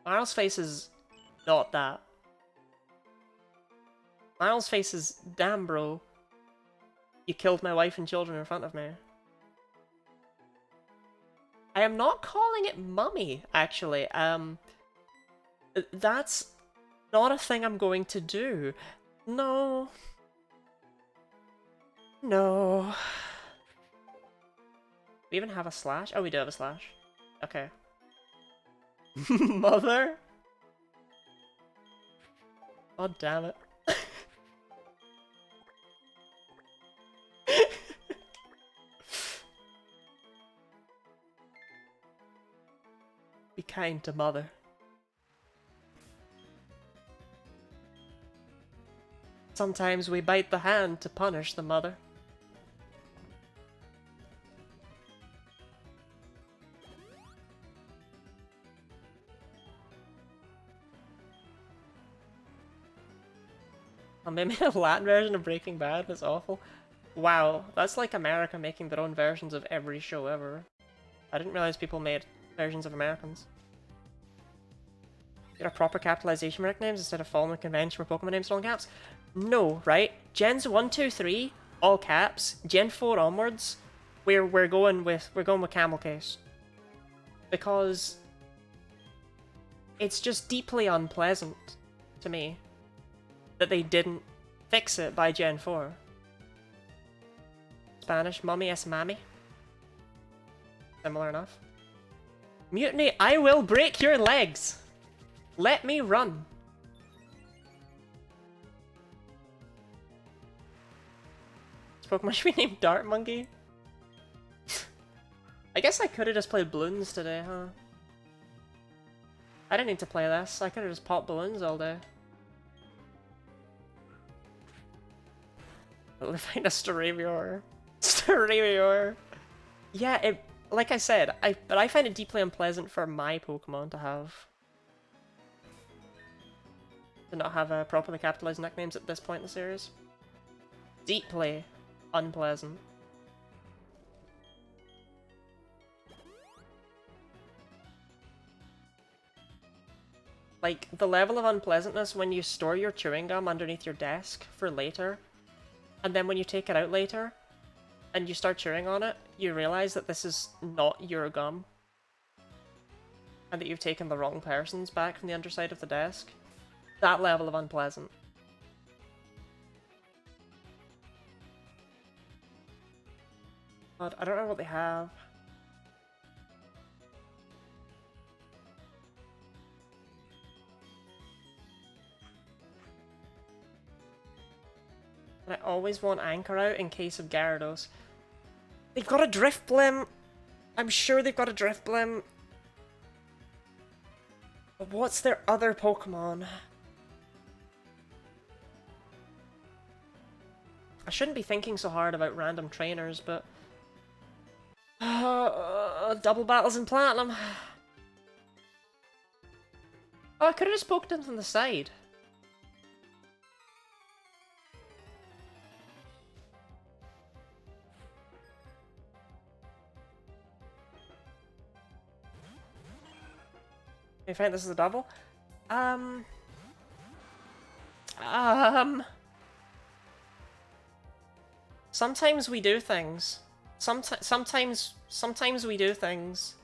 Marl's face is not that. Marl's face is, damn bro, you killed my wife and children in front of me. I am not calling it mummy, actually. That's not a thing I'm going to do. No. No. We even have a slash? Oh, we do have a slash. Okay. Mother? God damn it. Be kind to mother. Sometimes we bite the hand to punish the mother. Oh, maybe a Latin version of Breaking Bad was awful. Wow, that's like America making their own versions of every show ever. I didn't realize people made versions of Americans. Get a proper capitalization for nicknames instead of following the convention for Pokemon names in all caps? No, right? Gens 1, 2, 3, all caps. Gen 4 onwards, we're going with camel case. Because it's just deeply unpleasant to me that they didn't fix it by Gen 4. Spanish, mummy es mami. Similar enough. Mutiny, I will break your legs! Let me run! This Pokemon should be named Dart Monkey? I guess I could've just played balloons today, huh? I didn't need to play this, I could've just popped balloons all day. We'll find a Staraviour. Staraviour! Yeah, it, like I said, but I find it deeply unpleasant for my Pokemon to have. To not have properly capitalized nicknames at this point in the series. Deeply unpleasant. Like, the level of unpleasantness when you store your chewing gum underneath your desk for later, and then when you take it out later, and you start chewing on it, you realize that this is not your gum. And that you've taken the wrong person's back from the underside of the desk. That level of unpleasant. God, I don't know what they have. And I always want Anchor out in case of Gyarados. They've got a Drifblim! I'm sure they've got a Drifblim. But what's their other Pokemon? I shouldn't be thinking so hard about random trainers, but... double battles in Platinum. Oh, I could've just poked him from the side. You think this is a double? Sometimes we do things. Sometimes we do things.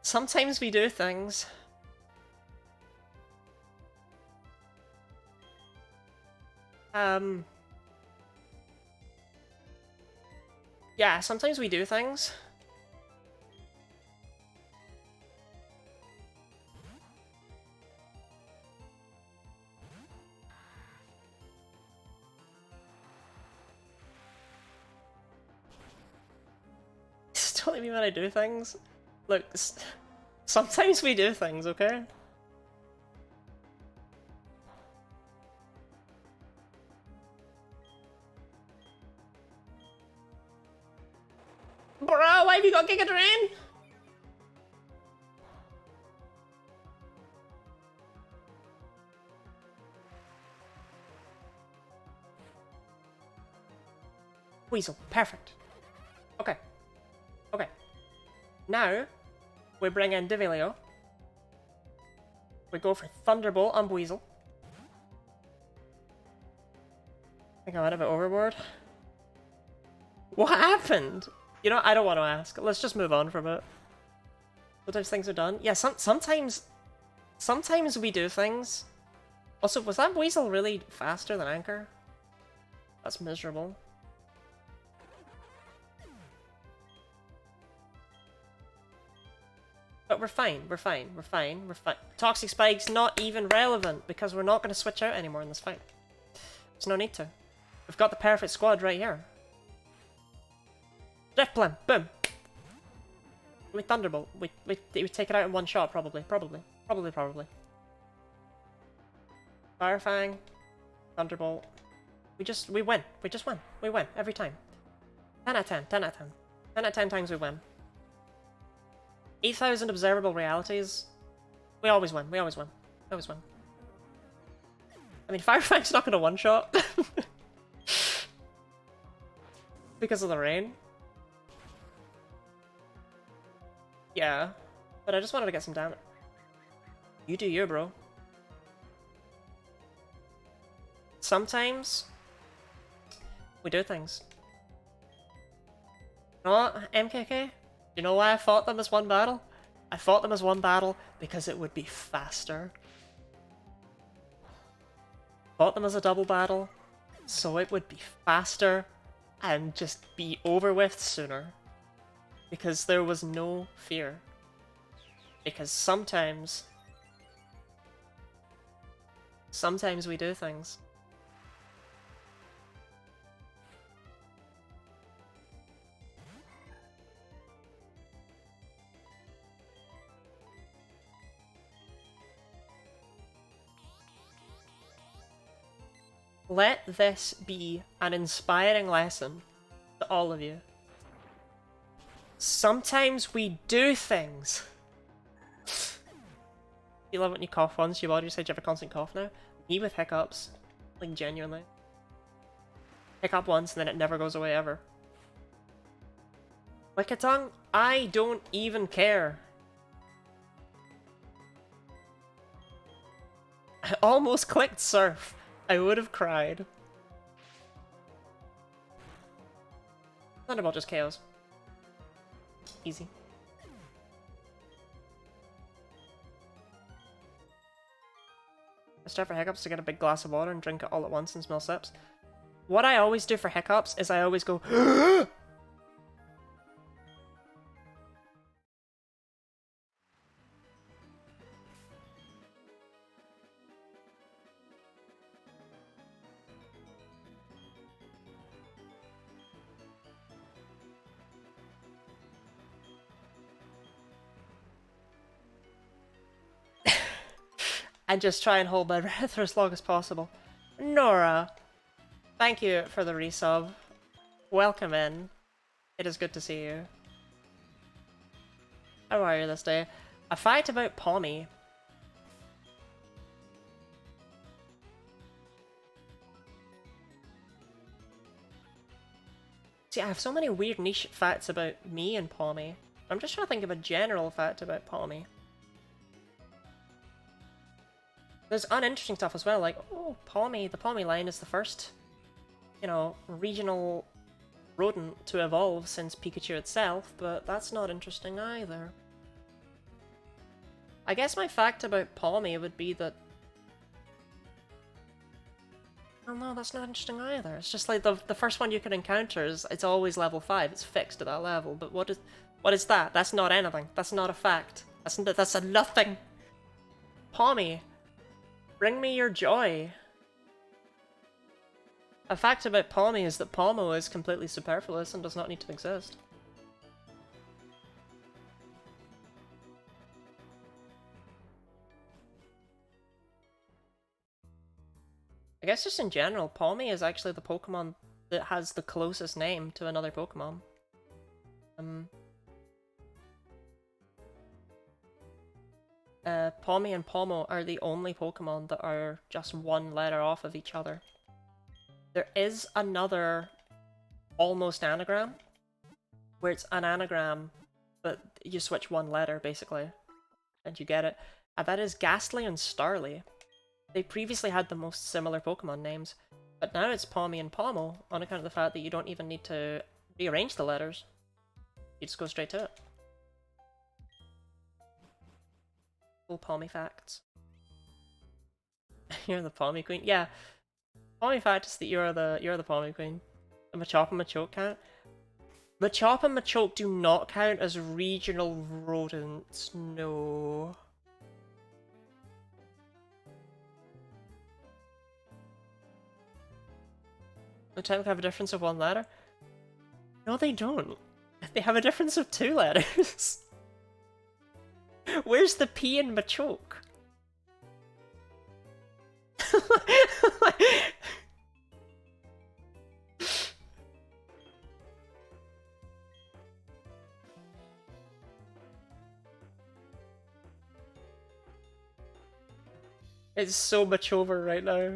Sometimes we do things. Yeah, sometimes we do things. Don't let me when I do things. Look, Sometimes we do things, okay? Bro, why have you got Giga Drain? Weasel, perfect. Okay. Okay. Now, we bring in Divilio. We go for Thunderbolt on Weasel. I think I went a bit overboard. What happened? You know, I don't want to ask. Let's just move on from it. Sometimes things are done. Yeah, sometimes we do things. Also, was that Weasel really faster than Anchor? That's miserable. But we're fine, we're fine, we're fine, we're fine. Toxic Spike's not even relevant because we're not going to switch out anymore in this fight. There's no need to. We've got the perfect squad right here. Drift Plan, boom! We Thunderbolt. We take it out in one shot, probably. Probably. Firefang. Thunderbolt. We win. We just win. We win, every time. 10 out of 10, 10 out of 10. 10 out of 10 times we win. 8,000 observable realities. We always win. We always win. Always win. I mean, Firefang's not gonna one-shot. Because of the rain. Yeah. But I just wanted to get some damage. You do you, bro. Sometimes we do things. You know what, MKK? You know why I fought them as one battle? I fought them as one battle because it would be faster. Fought them as a double battle so it would be faster and just be over with sooner. Because there was no fear. Because sometimes we do things. Let this be an inspiring lesson to all of you. Sometimes we do things. You love it when you cough once, your body said you have a constant cough now. Me with hiccups. Like, genuinely. Hiccup once and then it never goes away ever. Wicked Tongue? I don't even care. I almost clicked Surf. I would have cried. Thunderbolt just KOs. Easy. I start for hiccups to get a big glass of water and drink it all at once and smell sips. What I always do for hiccups is I always go and just try and hold my breath for as long as possible. Nora, thank you for the resub. Welcome in. It is good to see you. How are you this day? A fight about Pommy. See, I have so many weird niche facts about me and Pommy. I'm just trying to think of a general fact about Pommy. There's uninteresting stuff as well, like, oh, Pommy, the Pommy line is the first, you know, regional rodent to evolve since Pikachu itself, but that's not interesting either. I guess my fact about Pommy would be that... Oh no, that's not interesting either. It's just like the first one you can encounter is, it's always level 5, it's fixed at that level, but what is that? That's not anything. That's not a fact. That's a nothing. Pommy. Bring me your joy. A fact about Pommy is that Pomo is completely superfluous and does not need to exist. I guess just in general, Pawmi is actually the Pokemon that has the closest name to another Pokemon. Pawmi and Pomo are the only Pokemon that are just one letter off of each other. There is another almost anagram, where it's an anagram, but you switch one letter, basically, and you get it. And that is Ghastly and Starly. They previously had the most similar Pokemon names, but now it's Pawmi and Pomo, on account of the fact that you don't even need to rearrange the letters. You just go straight to it. Full Pawmi facts. You're the Pawmi Queen? Yeah. Pawmi fact is that you're the Pawmi Queen. The Machop and Machoke count? Machop and Machoke do not count as regional rodents, no. They technically have a difference of one letter? No, they don't. They have a difference of 2 letters. Where's the P in Machoke? It's so much over right now.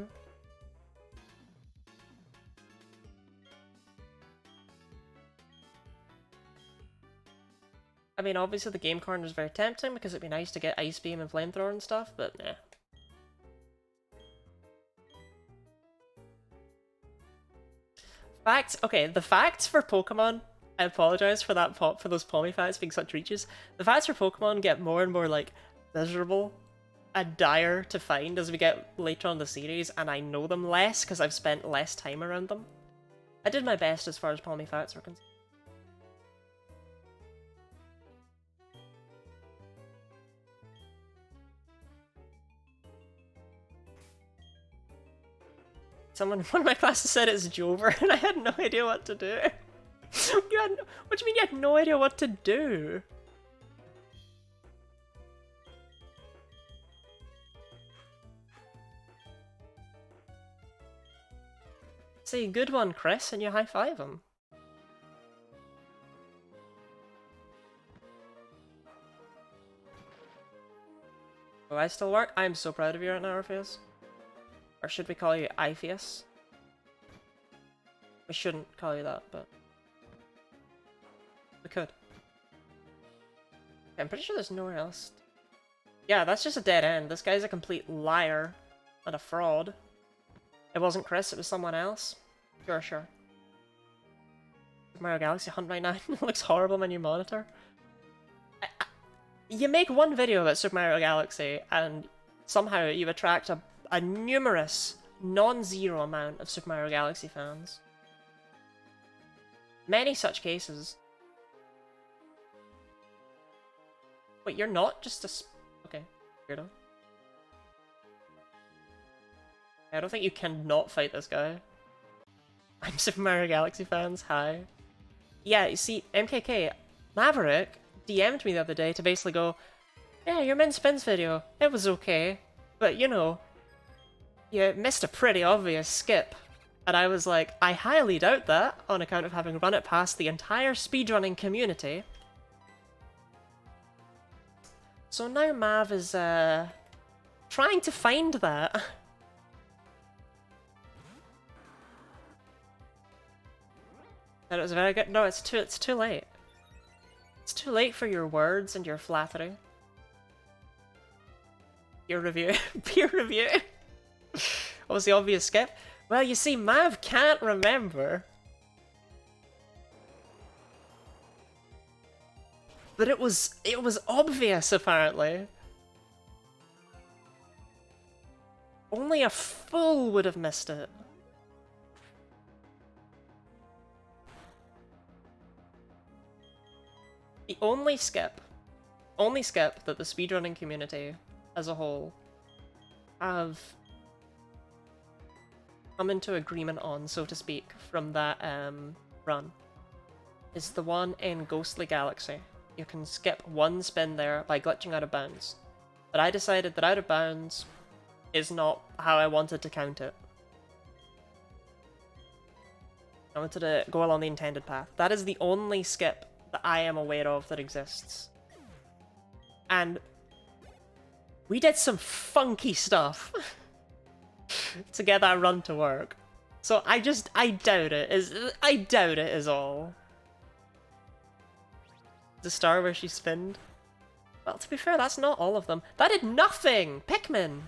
I mean, obviously the game corner is very tempting because it'd be nice to get Ice Beam and Flamethrower and stuff, but nah. Facts? Okay, the facts for Pokemon, I apologize for that for those Pawmi facts being such reaches. The facts for Pokemon get more and more, like, miserable and dire to find as we get later on in the series, and I know them less because I've spent less time around them. I did my best as far as Pawmi facts were concerned. One of my classes said it's Jover, and I had no idea what to do. What do you mean you had no idea what to do? Say, good one, Chris, and you high-five him. Do I still work? I'm so proud of you right now, Orpheus. Or should we call you Ipheus? We shouldn't call you that, but we could. Okay, I'm pretty sure there's nowhere else. Yeah, that's just a dead end. This guy's a complete liar and a fraud. It wasn't Chris, it was someone else. Sure, sure. Mario Galaxy Hunt 99 looks horrible on my new monitor. You make one video about Super Mario Galaxy and somehow you attract a numerous, non-zero amount of Super Mario Galaxy fans. Many such cases. Wait, you're not just a... Okay, weirdo. I don't think you can not fight this guy. I'm Super Mario Galaxy fans, hi. Yeah, you see, MKK, Maverick DM'd me the other day to basically go, yeah, your Min Spins video, it was okay, but you know, you missed a pretty obvious skip. And I was like, I highly doubt that, on account of having run it past the entire speedrunning community. So now Mav is, trying to find that. That it was very good. No, it's too late. It's too late for your words and your flattery. Peer review. Peer review. What was the obvious skip? Well, you see, Mav can't remember. But it was obvious, apparently. Only a fool would have missed it. The only skip that the speedrunning community as a whole have come into agreement on, so to speak, from that run is the one in Ghostly Galaxy. You can skip one spin there by glitching out of bounds. But I decided that out of bounds is not how I wanted to count it. I wanted to go along the intended path. That is the only skip that I am aware of that exists. And we did some funky stuff to get that run to work. So I doubt it. I doubt it is all. The star where she spinned. Well, to be fair, that's not all of them. That did nothing! Pikmin!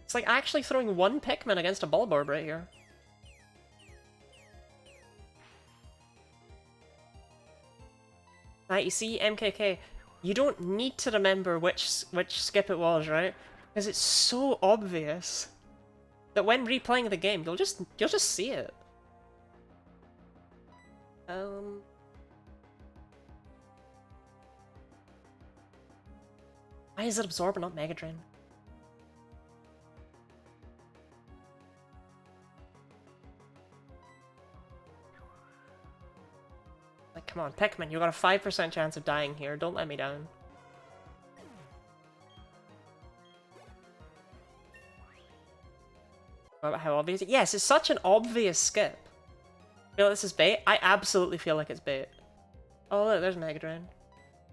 It's like actually throwing one Pikmin against a Bulborb right here. Right, you see, MKK, you don't need to remember which skip it was, right? Because it's so obvious that when replaying the game, you'll just see it. Why is it Absorb and not Mega Drain? Like, come on, Pikmin, you got a 5% chance of dying here. Don't let me down. How obvious? Yes, it's such an obvious skip. Feel like this is bait? I absolutely feel like it's bait. Oh look, there's Mega Drain.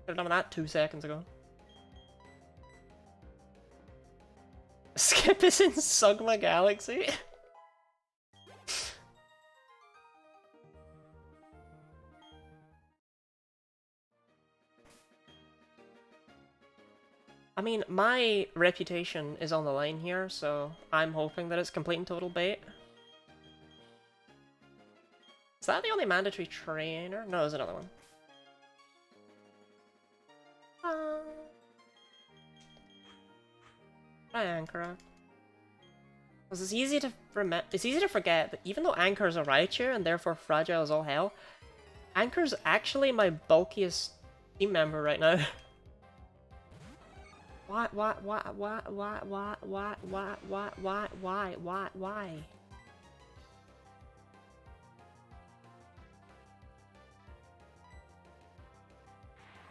Could have done that 2 seconds ago. Skip is in Sugma Galaxy. I mean, my reputation is on the line here, so I'm hoping that it's complete and total bait. Is that the only mandatory trainer? No, there's another one. Hi, Ankara. Because it's easy to forget that even though Anchor is a Raichu and therefore fragile as all hell, Anchor's actually my bulkiest team member right now. Why?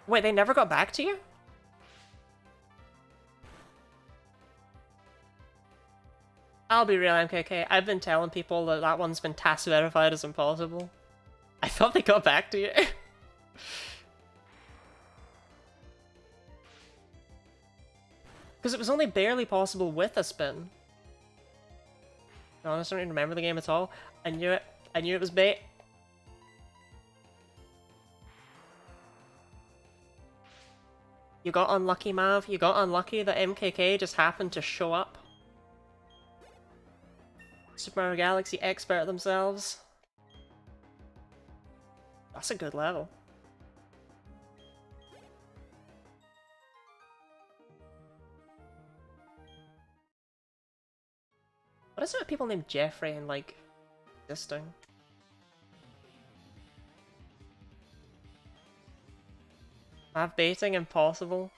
Wait, they never got back to you? I'll be real, MKK. I've been telling people that that one's been task verified as impossible. I thought they got back to you. Because it was only barely possible with a spin. To be honest, I don't even remember the game at all. I knew it. I knew it was bait. You got unlucky, Mav. You got unlucky that MKK just happened to show up. Super Mario Galaxy expert themselves. That's a good level. What is it with people named Jeffrey and, like, existing? Mav baiting impossible.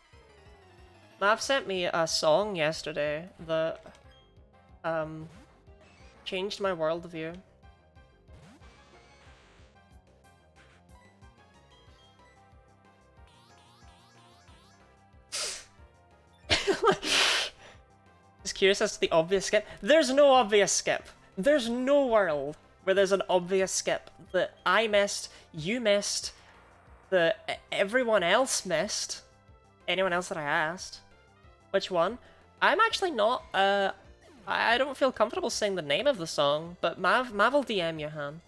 Mav sent me a song yesterday that, changed my worldview. Just curious as to the obvious skip. There's no obvious skip. There's no world where there's an obvious skip that I missed, you missed, that everyone else missed. Anyone else that I asked. Which one? I'm actually not, I don't feel comfortable saying the name of the song, but Mav will DM you, Han.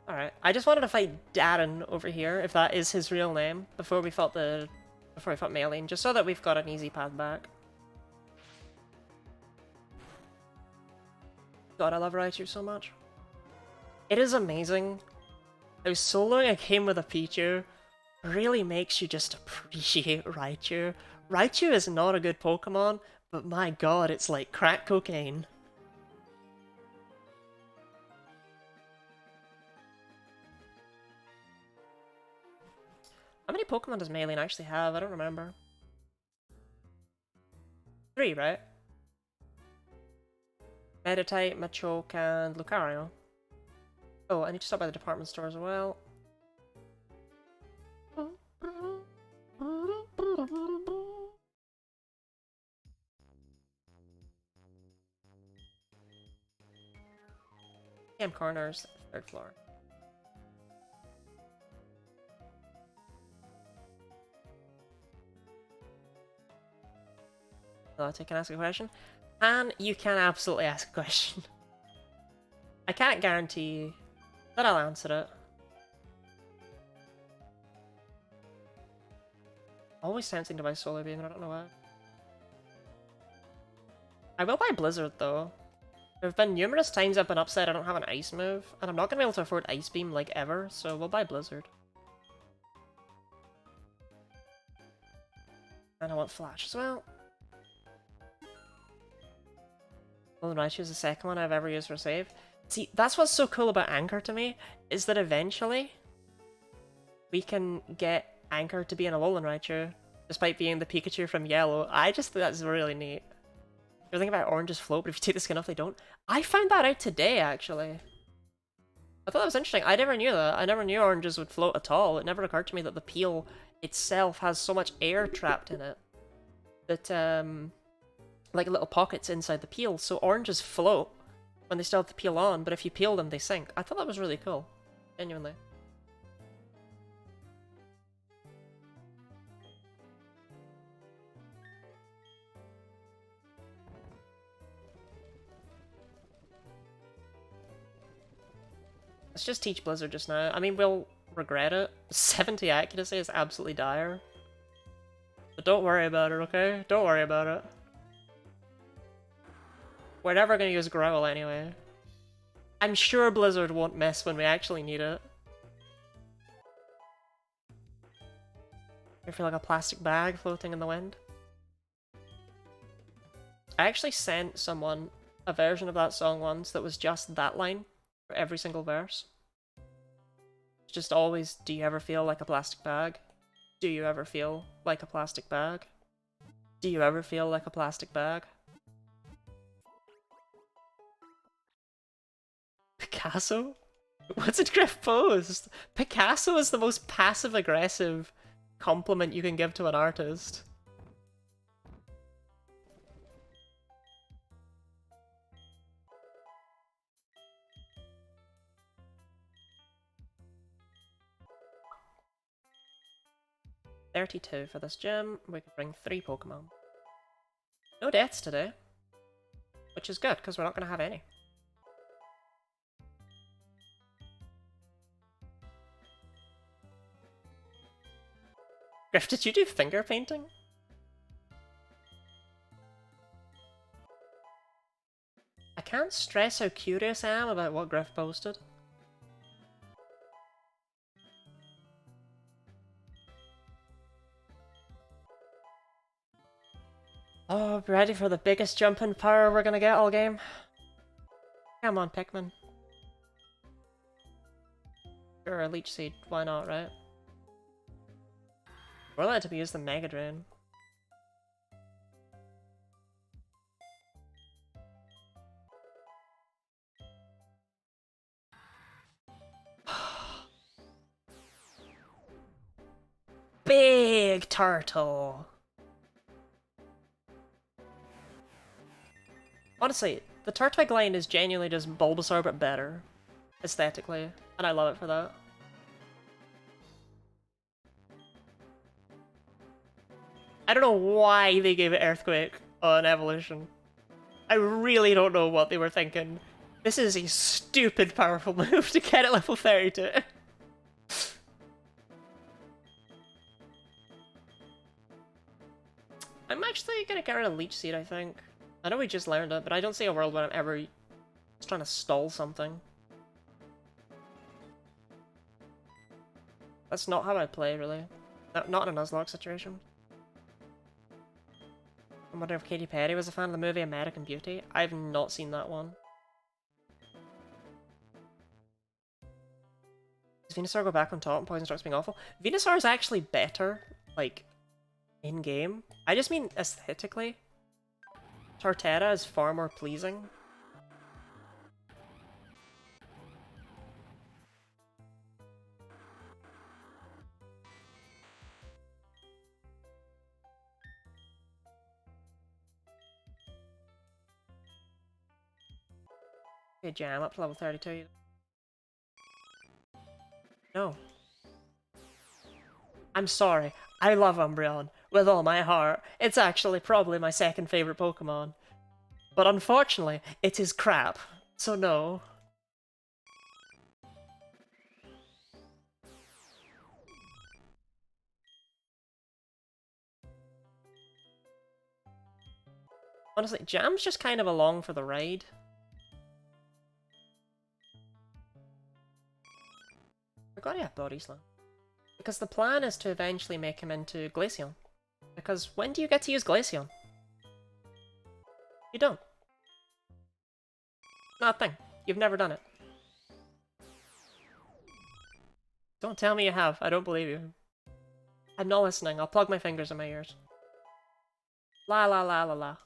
Alright, I just wanted to fight Darren over here, if that is his real name, before we fought Maylene, just so that we've got an easy path back. God, I love Raichu so much. It is amazing how soloing a game with a Pichu really makes you just appreciate Raichu. Raichu is not a good Pokemon, but my god, it's like crack cocaine. many Pokemon does Maylene actually have? I don't remember. 3, right? Meditite, Machoke, and Lucario. Oh, I need to stop by the department store as well. Camp Corners, 3rd floor. Hello, I can ask a question. And you can absolutely ask a question. I can't guarantee that I'll answer it. Always tempting to buy Solar Beam, and I don't know why. I will buy Blizzard though. There have been numerous times I've been upset I don't have an Ice move, and I'm not going to be able to afford Ice Beam like ever, so we'll buy Blizzard. And I want Flash as well. Golden Raichu is the second one I've ever used for save. See, that's what's so cool about Anchor to me, is that eventually we can get Anchor to be an Alolan Raichu, despite being the Pikachu from Yellow. I just think that's really neat. You're thinking about oranges float, but if you take the skin off, they don't. I found that out today, actually. I thought that was interesting. I never knew that. I never knew oranges would float at all. It never occurred to me that the peel itself has so much air trapped in it that, like little pockets inside the peel, so oranges float when they still have the peel on, but if you peel them, they sink. I thought that was really cool. Genuinely. Let's just teach Blizzard just now. I mean, we'll regret it. 70 accuracy is absolutely dire. But don't worry about it, okay? Don't worry about it. We're never going to use Growl anyway. I'm sure Blizzard won't miss when we actually need it. I feel like a plastic bag floating in the wind. I actually sent someone a version of that song once that was just that line for every single verse. It's just always, do you ever feel like a plastic bag? Do you ever feel like a plastic bag? Do you ever feel like a plastic bag? Picasso? What's it Griff posed? Picasso is the most passive-aggressive compliment you can give to an artist. $32 for this gym. We could bring 3 Pokemon. No deaths today. Which is good, because we're not going to have any. Griff, did you do finger painting? I can't stress how curious I am about what Griff posted. Oh, ready for the biggest jump in power we're gonna get all game? Come on, Pikmin. Sure, a Leech Seed, why not, right? We're allowed to use the Mega Drain. Big turtle! Honestly, the Turtwig line is genuinely just Bulbasaur but better, aesthetically, and I love it for that. I don't know why they gave it Earthquake on Evolution. I really don't know what they were thinking. This is a stupid powerful move to get at level 32. I'm actually gonna get rid of Leech Seed, I think. I know we just learned it, but I don't see a world where I'm ever just trying to stall something. That's not how I play, really. Not in a Nuzlocke situation. I wonder if Katy Perry was a fan of the movie American Beauty. I've not seen that one. Is Venusaur go back on top and Poison Stalk's being awful? Venusaur is actually better, like, in-game. I just mean aesthetically. Torterra is far more pleasing. Okay, Jam up to level 32. No. I'm sorry. I love Umbreon with all my heart. It's actually probably my second favorite Pokemon. But unfortunately, it is crap. So no. Honestly, Jam's just kind of along for the ride. I gotta have Body Slam. Because the plan is to eventually make him into Glaceon. Because when do you get to use Glaceon? You don't. Not a thing. You've never done it. Don't tell me you have. I don't believe you. I'm not listening. I'll plug my fingers in my ears. La la la la la.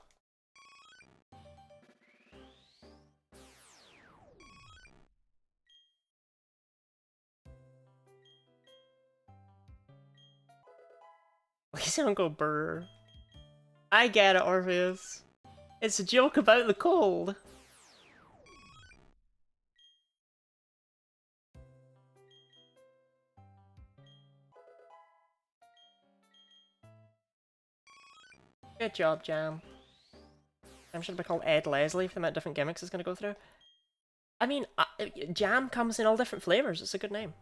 Please don't go brr. I get it, Orpheus. It's a joke about the cold. Good job, Jam. Jam should be called Ed Leslie for the amount of different gimmicks it's going to go through. I mean, Jam comes in all different flavors. It's a good name.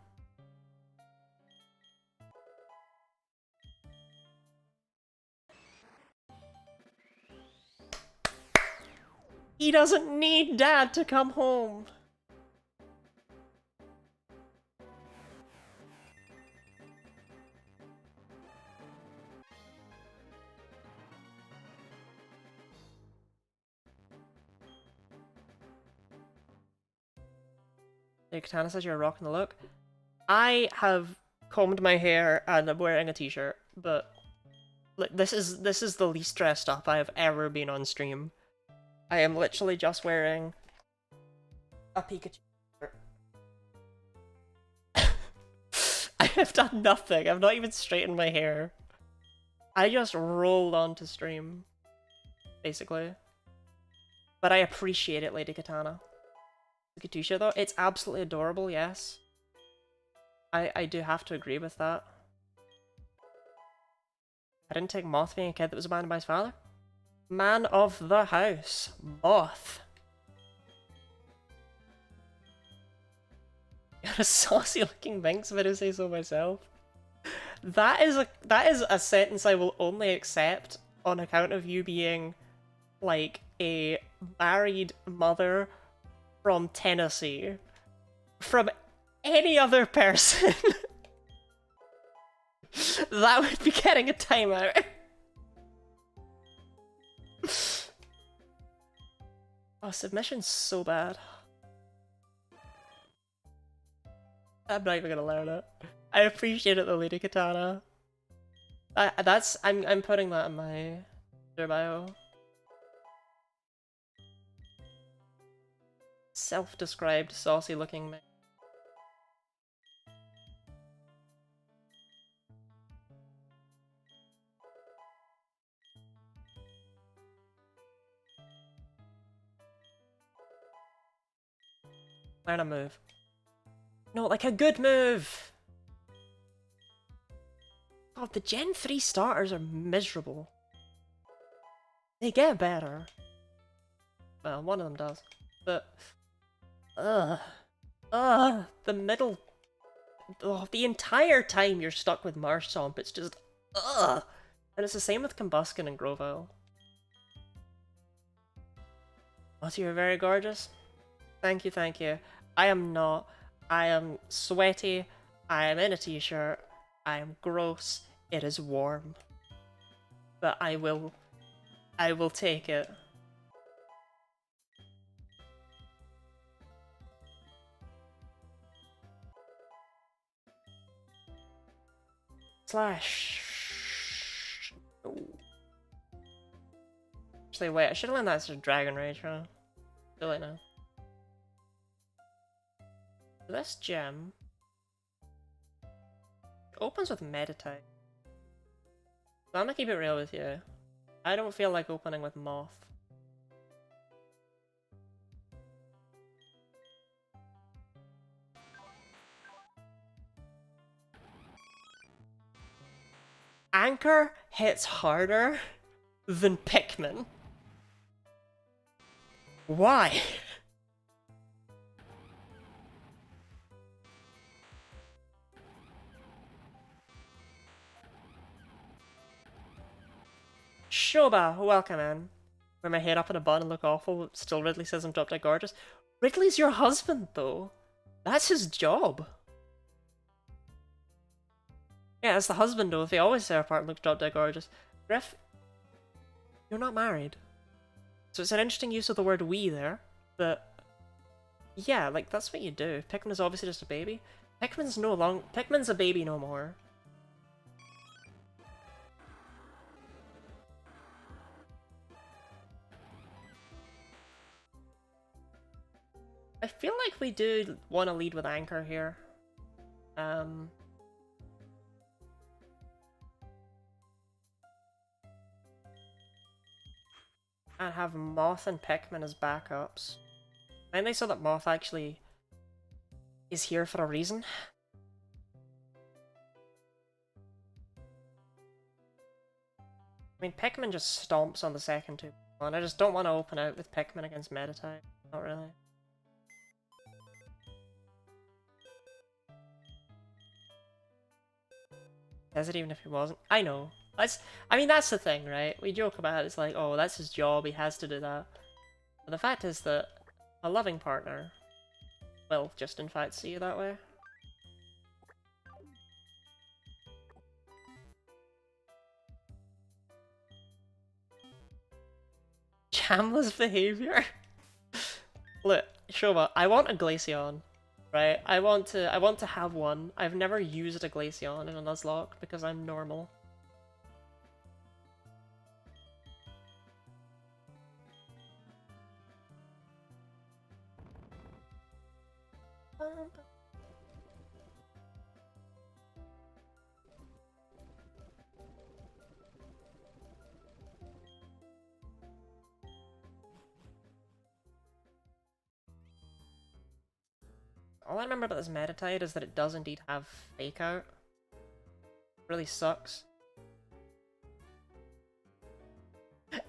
He doesn't need Dad to come home. Katana says you're rocking the look. I have combed my hair and I'm wearing a t-shirt, but this is the least dressed up I have ever been on stream. I am literally just wearing a Pikachu shirt. I have done nothing. I've not even straightened my hair. I just rolled onto stream, basically. But I appreciate it, Lady Katana. Katusha though, it's absolutely adorable, yes. I do have to agree with that. I didn't take Moth being a kid that was abandoned by his father. Man of the house, Moth. You're a saucy looking Minx, if I do say so myself. That is a sentence I will only accept on account of you being like a married mother from Tennessee. From any other person, that would be getting a timeout. Oh, submission's so bad. I'm not even gonna learn it. I appreciate it though, Lady Katana. I'm putting that in my bio. Self-described saucy looking man. Learn a move. No, like a good move! God, the Gen 3 starters are miserable. They get better. Well, one of them does. But... the middle... Oh, the entire time you're stuck with Marshtomp, it's just... And it's the same with Combuskin and Grovyle. Oh, you're very gorgeous. Thank you, thank you. I am not. I am sweaty. I am in a t-shirt. I am gross. It is warm. But I will take it. Slash. Ooh. Actually, wait, I should have learned that as a Dragon Rage, huh? Too late now. This gem opens with Meditate. So I'm gonna keep it real with you. I don't feel like opening with Moth. Anchor hits harder than Pikmin. Why? Shoba, welcome in. Wear my head up in a bun and look awful, still Ridley says I'm drop dead gorgeous. Ridley's your husband, though. That's his job. Yeah, as the husband, though, if they always tear apart and look drop dead gorgeous. Griff, you're not married. So it's an interesting use of the word we there, but yeah, like, that's what you do. Pikmin is obviously just a baby. Pikmin's a baby no more. I feel like we do want to lead with Anchor here. And have Moth and Pikmin as backups. And they saw that Moth actually is here for a reason. I mean, Pikmin just stomps on the second two, and I just don't want to open out with Pikmin against Meditate. Not really. Does it even if he wasn't? I know. I mean, that's the thing, right? We joke about it, it's like, oh, that's his job, he has to do that. But the fact is that a loving partner will just in fact see you that way. Chamla's behavior? Look, Shoba, I want a Glaceon, right? I want to have one. I've never used a Glaceon in a Nuzlocke because I'm normal. All I remember about this Meditite is that it does indeed have Fake Out. Really sucks.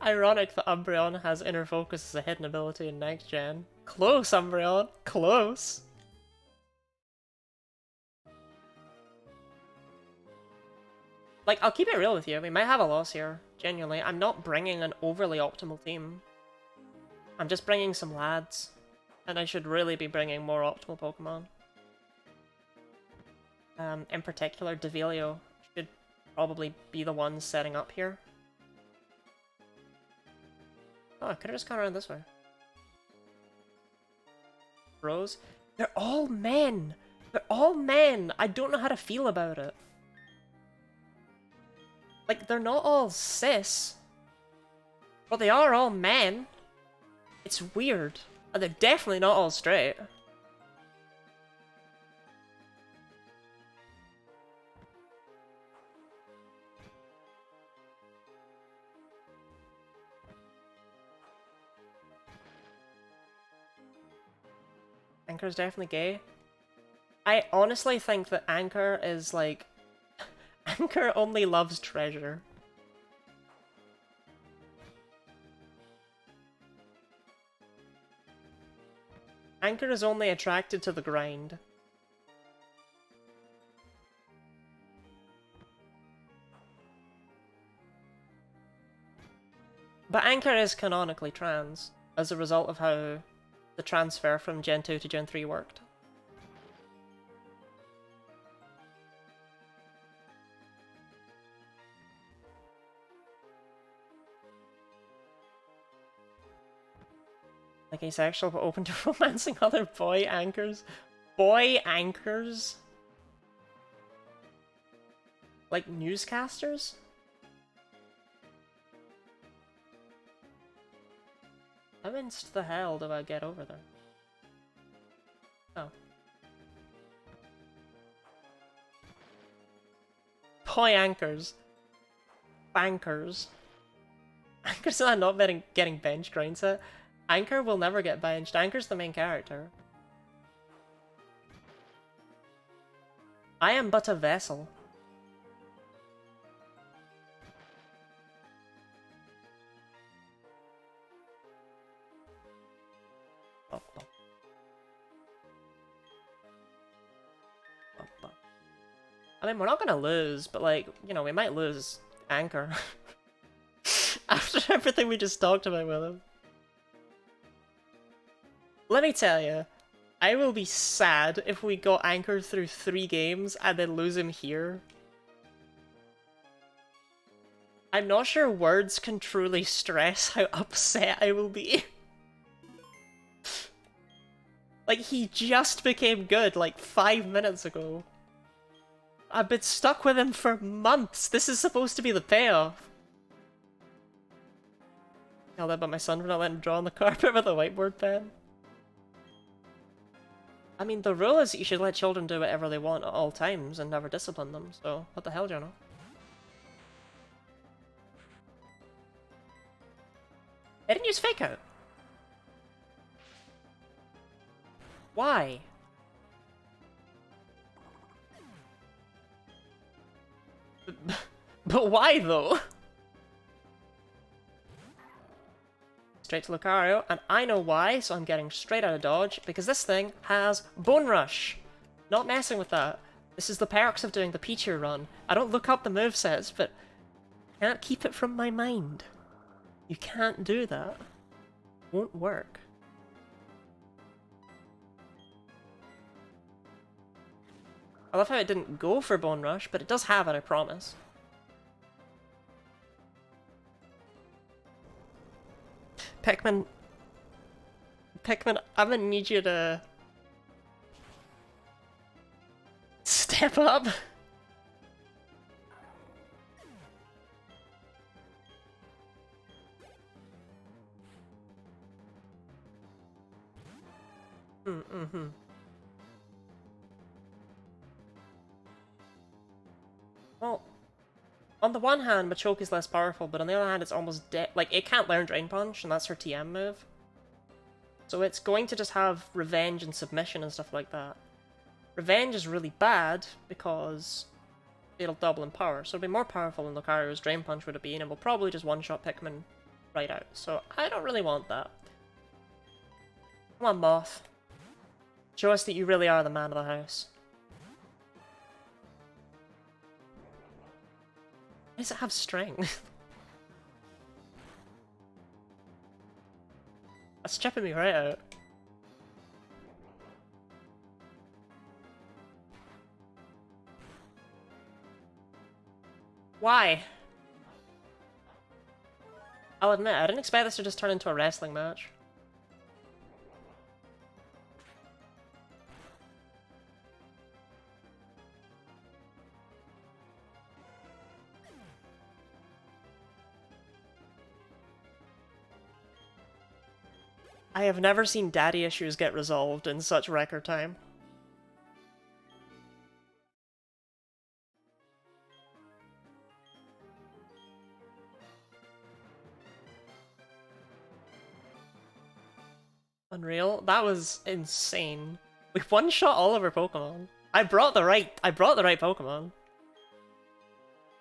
Ironic that Umbreon has Inner Focus as a hidden ability in next gen. Close, Umbreon! Close! Like, I'll keep it real with you, we might have a loss here. Genuinely, I'm not bringing an overly optimal team. I'm just bringing some lads. And I should really be bringing more optimal Pokemon. In particular, Devilio should probably be the one setting up here. Oh, I could've just gone around this way. Bros? They're all men! They're all men! I don't know how to feel about it. Like, they're not all cis. But they are all men. It's weird. And they're definitely not all straight. Anchor's definitely gay. I honestly think that Anchor is like... Anchor only loves treasure. Anchor is only attracted to the grind. But Anchor is canonically trans, as a result of how the transfer from Gen 2 to Gen 3 worked. Like asexual but open to romancing other boy anchors. Boy anchors? Like newscasters? How inst the hell do I get over there? Oh. Boy anchors. Bankers. Anchor's not getting benched, Grindset. Anchor will never get benched. Anchor's the main character. I am but a vessel. I mean, we're not gonna lose, but like, you know, we might lose Anchor. After everything we just talked about with him. Let me tell you, I will be sad if we got Anchor through 3 games and then lose him here. I'm not sure words can truly stress how upset I will be. Like, he just became good, like, 5 minutes ago. I've been stuck with him for months. This is supposed to be the payoff. Yelled about my son for not letting him draw on the carpet with a whiteboard pen. I mean, the rule is you should let children do whatever they want at all times and never discipline them, so what the hell, Jono? I didn't use Fake Out. Why? But why, though? Straight to Lucario, and I know why, so I'm getting straight out of dodge, because this thing has Bone Rush! Not messing with that. This is the perks of doing the Pichu run. I don't look up the movesets, but I can't keep it from my mind. You can't do that. Won't work. I love how it didn't go for Bone Rush, but it does have it, I promise. Pikmin, I'm gonna need you to step up. Mm-hmm. Well, on the one hand, Machoke is less powerful, but on the other hand, it's almost dead. Like, it can't learn Drain Punch, and that's her TM move. So it's going to just have Revenge and Submission and stuff like that. Revenge is really bad, because it'll double in power, so it'll be more powerful than Lucario's Drain Punch would have been, and will probably just one-shot Pikmin right out. So I don't really want that. Come on, Moth. Show us that you really are the man of the house. Why does it have strength? That's chipping me right out. Why? I'll admit, I didn't expect this to just turn into a wrestling match. I have never seen daddy issues get resolved in such record time. Unreal? That was insane. We one-shot all of our Pokemon. I brought the right Pokemon.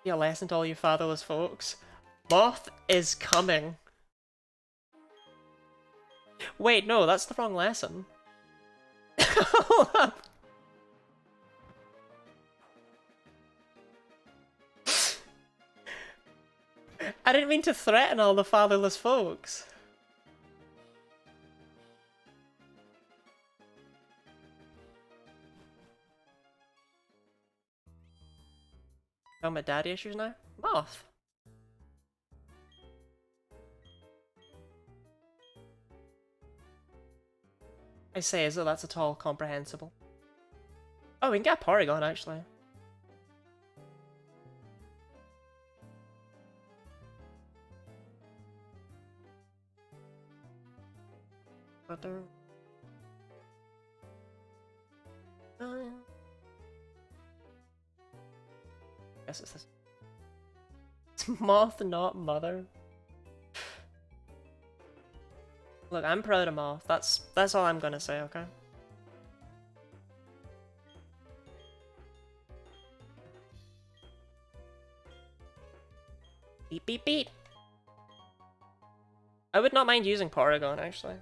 Be a lesson to all you fatherless folks. Moth is coming. Wait, no, that's the wrong lesson. Hold up. I didn't mean to threaten all the fatherless folks. Oh, my daddy issues now? Moth. I say as though that's at all comprehensible. Oh, we can get Porygon, actually. Butter. Guess it's this. It's Moth, not Mother. Look, I'm proud of Moth. That's all I'm gonna say, okay? Beep beep beep. I would not mind using Porygon, actually.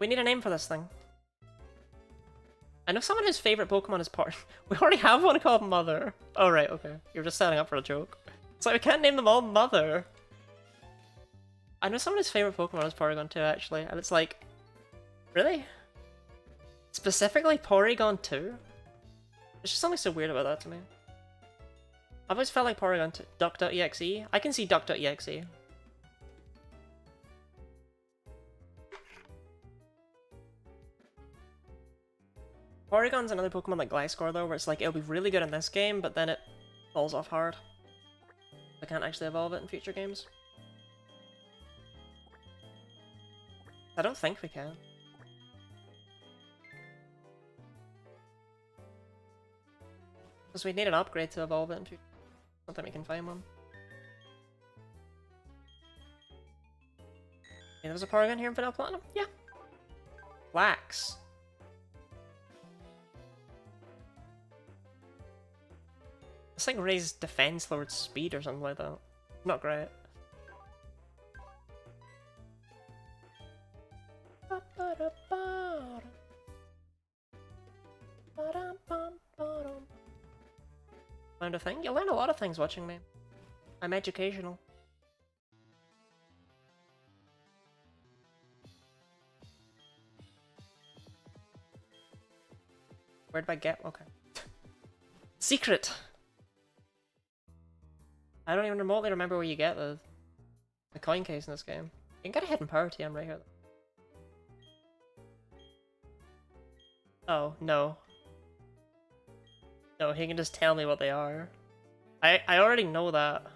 We need a name for this thing. I know someone whose favorite Pokemon is We already have one called Mother. Oh, right, okay. You're just setting up for a joke. It's like, we can't name them all Mother. I know someone whose favorite Pokemon is Porygon too, actually. And it's like, really? Specifically Porygon 2? There's just something so weird about that to me. I've always felt like Porygon 2. Duck.exe? I can see Duck.exe. Porygon's another Pokemon like Gliscor though, where it's like, it'll be really good in this game, but then it falls off hard. I can't actually evolve it in future games. I don't think we can. Because we need an upgrade to evolve it in future. I don't think we can find one. Yeah, there was a Porygon here in Vanilla Platinum? Yeah. Wax. This thing raised defense, lowered speed or something like that. Not great. Learned a thing? You learn a lot of things watching me. I'm educational. Where'd I get? Okay. Secret! I don't even remotely remember where you get the coin case in this game. You can get a hidden power TM right here. Oh, no. No, he can just tell me what they are. I already know that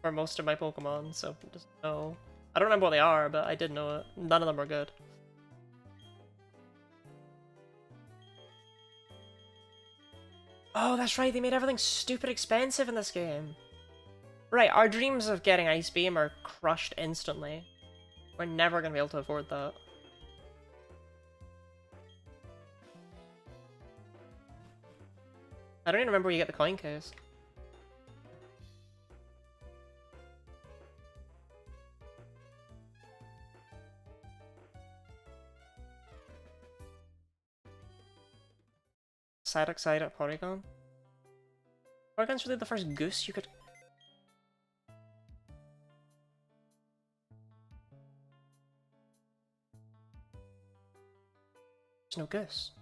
for most of my Pokemon, so just no. I don't remember what they are, but I did know it. None of them were good. Oh, that's right, they made everything stupid expensive in this game. Right, our dreams of getting Ice Beam are crushed instantly. We're never gonna be able to afford that. I don't even remember where you get the coin case. Psyduck, Porygon. Porygon's really the first goose you could... There's no goose.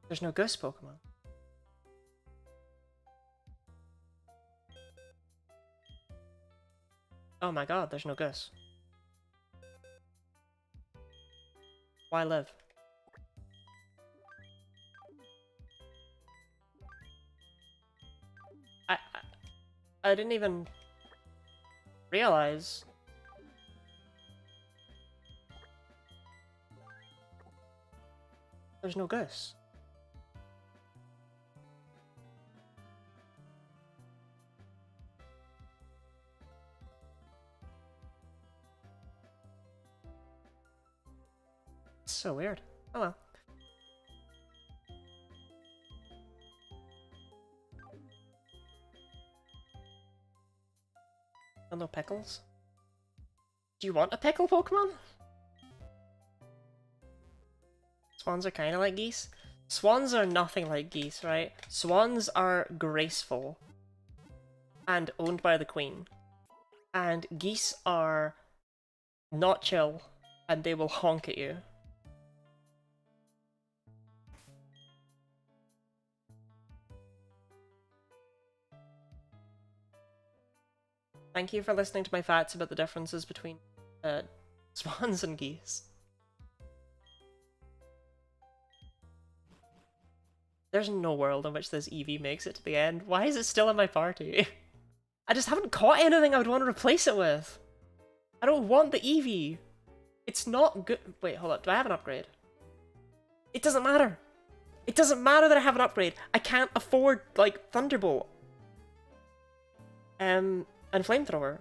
There's no goose Pokemon. Oh my god, there's no goose. Why live? I didn't even realize. There's no goose. It's so weird. Oh well. Hello, Pickles. Do you want a pickle Pokemon? Swans are kind of like geese. Swans are nothing like geese, right? Swans are graceful and owned by the queen. And geese are not chill and they will honk at you. Thank you for listening to my facts about the differences between swans and geese. There's no world in which this Eevee makes it to the end. Why is it still in my party? I just haven't caught anything I would want to replace it with. I don't want the Eevee. It's not good. Wait, hold up. Do I have an upgrade? It doesn't matter. It doesn't matter that I have an upgrade. I can't afford, like, Thunderbolt. And Flamethrower.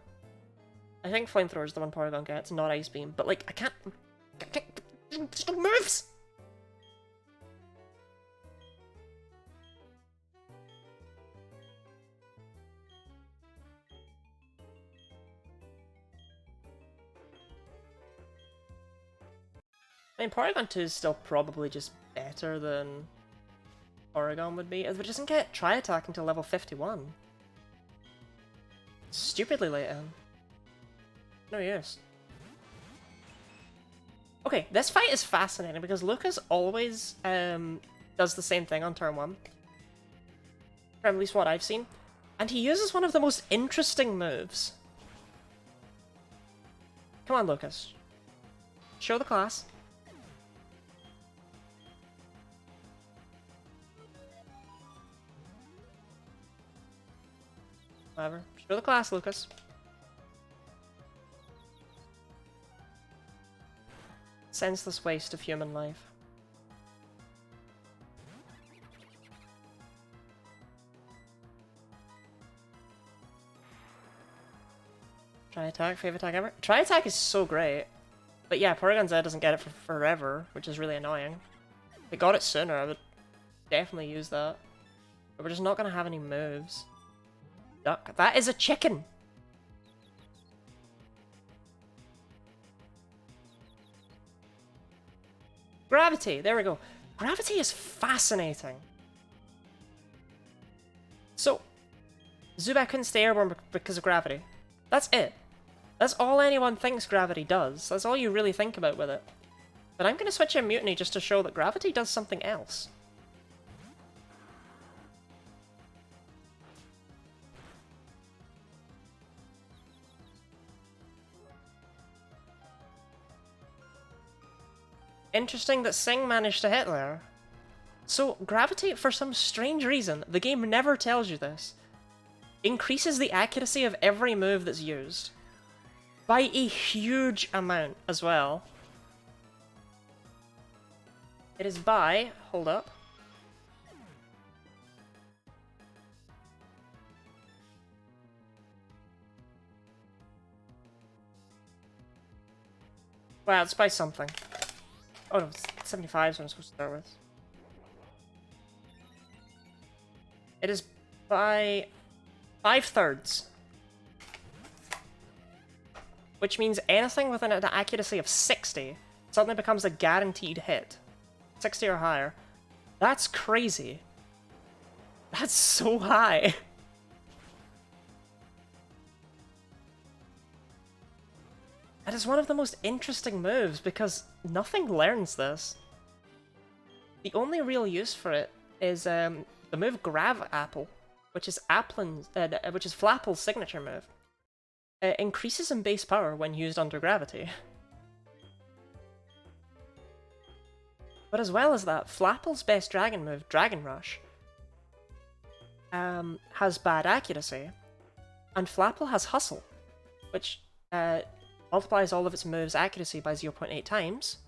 I think Flamethrower is the one Porygon gets, not Ice Beam. But, like, I can't... There's no moves! I mean, Porygon 2 is still probably just better than Porygon would be. It doesn't get Tri-Attack until level 51. Stupidly late in. No use. Okay, this fight is fascinating because Lucas always does the same thing on turn 1. Or at least what I've seen. And he uses one of the most interesting moves. Come on, Lucas. Show the class. Whatever. Show the class, Lucas. Senseless waste of human life. Tri-Attack, favorite attack ever. Tri-Attack is so great. But yeah, Porygon Z doesn't get it for forever, which is really annoying. If it got it sooner, I would definitely use that. But we're just not going to have any moves. Duck. That is a chicken! Gravity! There we go. Gravity is fascinating. So, Zubat couldn't stay airborne because of gravity. That's it. That's all anyone thinks gravity does. That's all you really think about with it. But I'm going to switch in Mutiny just to show that gravity does something else. Interesting that Sing managed to hit there. So, gravity, for some strange reason, the game never tells you this, increases the accuracy of every move that's used. By a huge amount as well. It is by... hold up. Wow, it's by something. Oh no, 75 is what I'm supposed to start with. It is by 5/3. Which means anything with an accuracy of 60 suddenly becomes a guaranteed hit. 60 or higher. That's crazy. That's so high. That is one of the most interesting moves because nothing learns this. The only real use for it is the move Grav Apple, which is Flapple's signature move. It increases in base power when used under gravity. But as well as that, Flapple's best dragon move, Dragon Rush, has bad accuracy, and Flapple has Hustle, which multiplies all of its moves' accuracy by 0.8 times,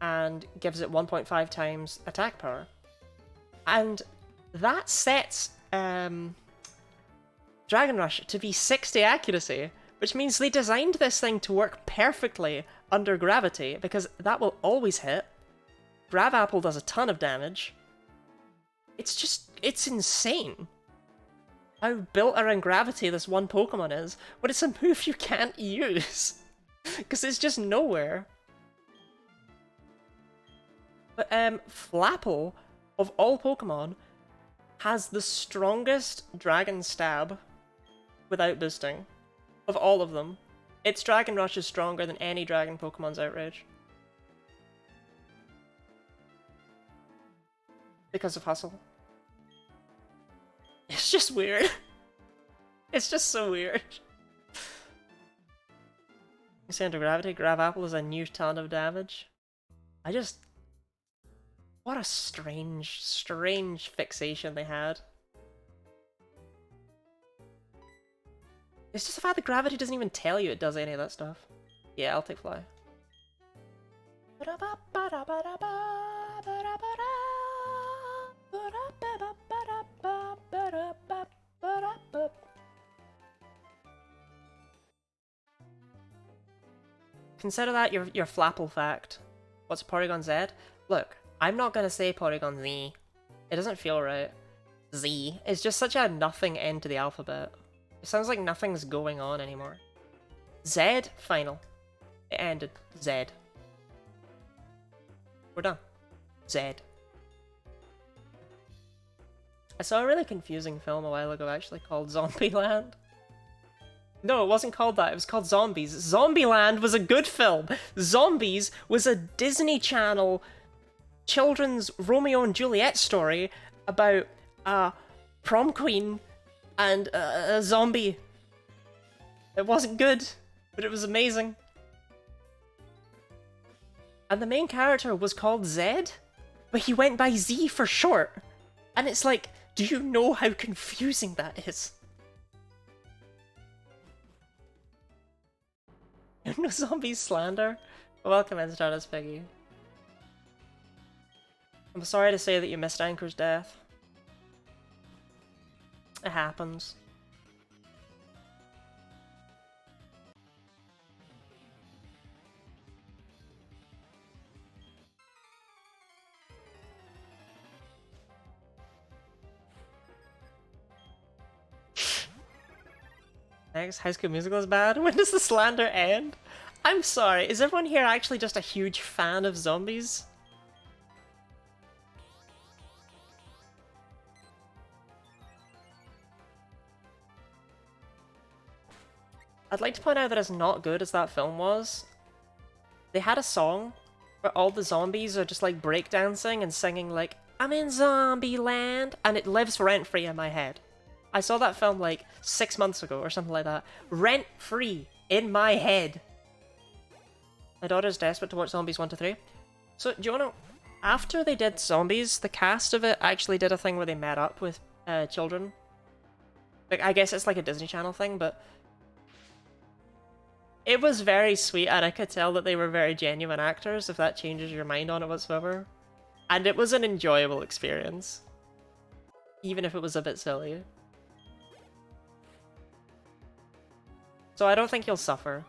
and gives it 1.5 times attack power. And that sets Dragon Rush to be 60 accuracy, which means they designed this thing to work perfectly under gravity, because that will always hit. Grav Apple does a ton of damage. It's insane how built around gravity this one Pokemon is, but it's a move you can't use, because it's just nowhere. But Flapple, of all Pokemon, has the strongest Dragon Stab without boosting of all of them. Its Dragon Rush is stronger than any Dragon Pokemon's Outrage. Because of Hustle. It's just weird. It's just so weird. You say under gravity, Grav Apple is a new ton of damage. What a strange, strange fixation they had. It's just the fact that gravity doesn't even tell you it does any of that stuff. Yeah, I'll take fly. Consider that your Flapple fact. What's Porygon Z? Look, I'm not gonna say Porygon Z. It doesn't feel right. Z is just such a nothing end to the alphabet. It sounds like nothing's going on anymore. Z, final. It ended. Z. We're done. Z. I saw a really confusing film a while ago actually called Zombieland. No, it wasn't called that. It was called Zombies. Zombieland was a good film. Zombies was a Disney Channel children's Romeo and Juliet story about a prom queen and a zombie. It wasn't good, but it was amazing. And the main character was called Zed, but he went by Z for short. And it's like, do you know how confusing that is? No zombies slander? Welcome in, Stardust Piggy. I'm sorry to say that you missed Anchor's death. It happens. Next, High School Musical is bad? When does the slander end? I'm sorry, is everyone here actually just a huge fan of zombies? I'd like to point out that as not good as that film was, they had a song where all the zombies are just like breakdancing and singing like, I'm in zombie land, and it lives rent-free in my head. I saw that film like 6 months ago or something like that. Rent-free in my head. My daughter's desperate to watch Zombies 1 to 3. So, do you want to... After they did Zombies, the cast of it actually did a thing where they met up with children. Like, I guess it's like a Disney Channel thing, but... It was very sweet, and I could tell that they were very genuine actors, if that changes your mind on it whatsoever. And it was an enjoyable experience. Even if it was a bit silly. So I don't think you'll suffer.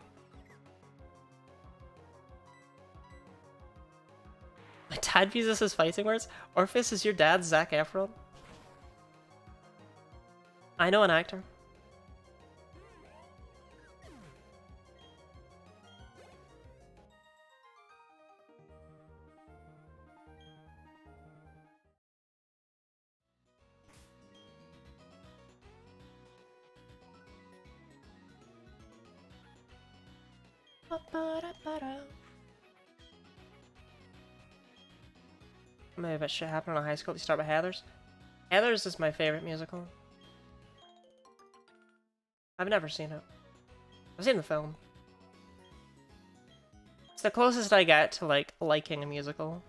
My dad views this as fighting words. Orpheus is your dad, Zac Efron. I know an actor. Maybe a bit shit happened in high school. You start with Heathers. Heathers is my favorite musical. I've never seen it. I've seen the film. It's the closest I get to like liking a musical.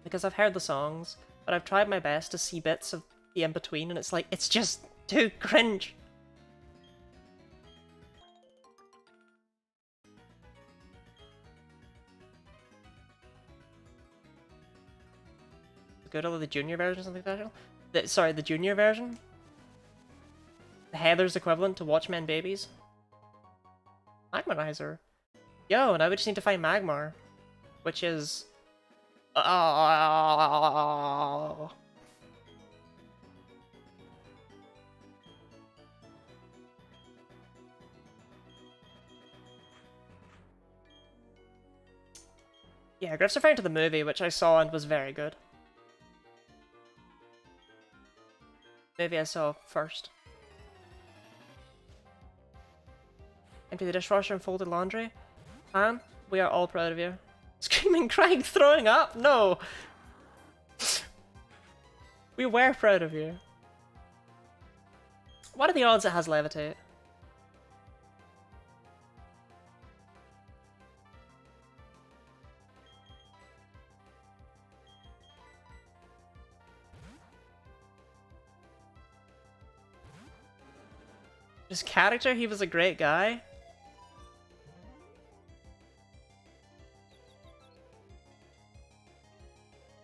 Because I've heard the songs, but I've tried my best to see bits of the in-between, and it's like, it's just too cringe. Good old the junior version or something like that? Sorry, the junior version? The Heather's equivalent to Watchmen Babies? Magmarizer. Yo, now we just need to find Magmar. Which is... Oh. Yeah, Griff's referring to the movie, which I saw and was very good. Movie I saw first. Empty the dishwasher and folded laundry. Man, we are all proud of you. Screaming, crying, throwing up? No! We were proud of you. What are the odds it has levitate? His character, he was a great guy.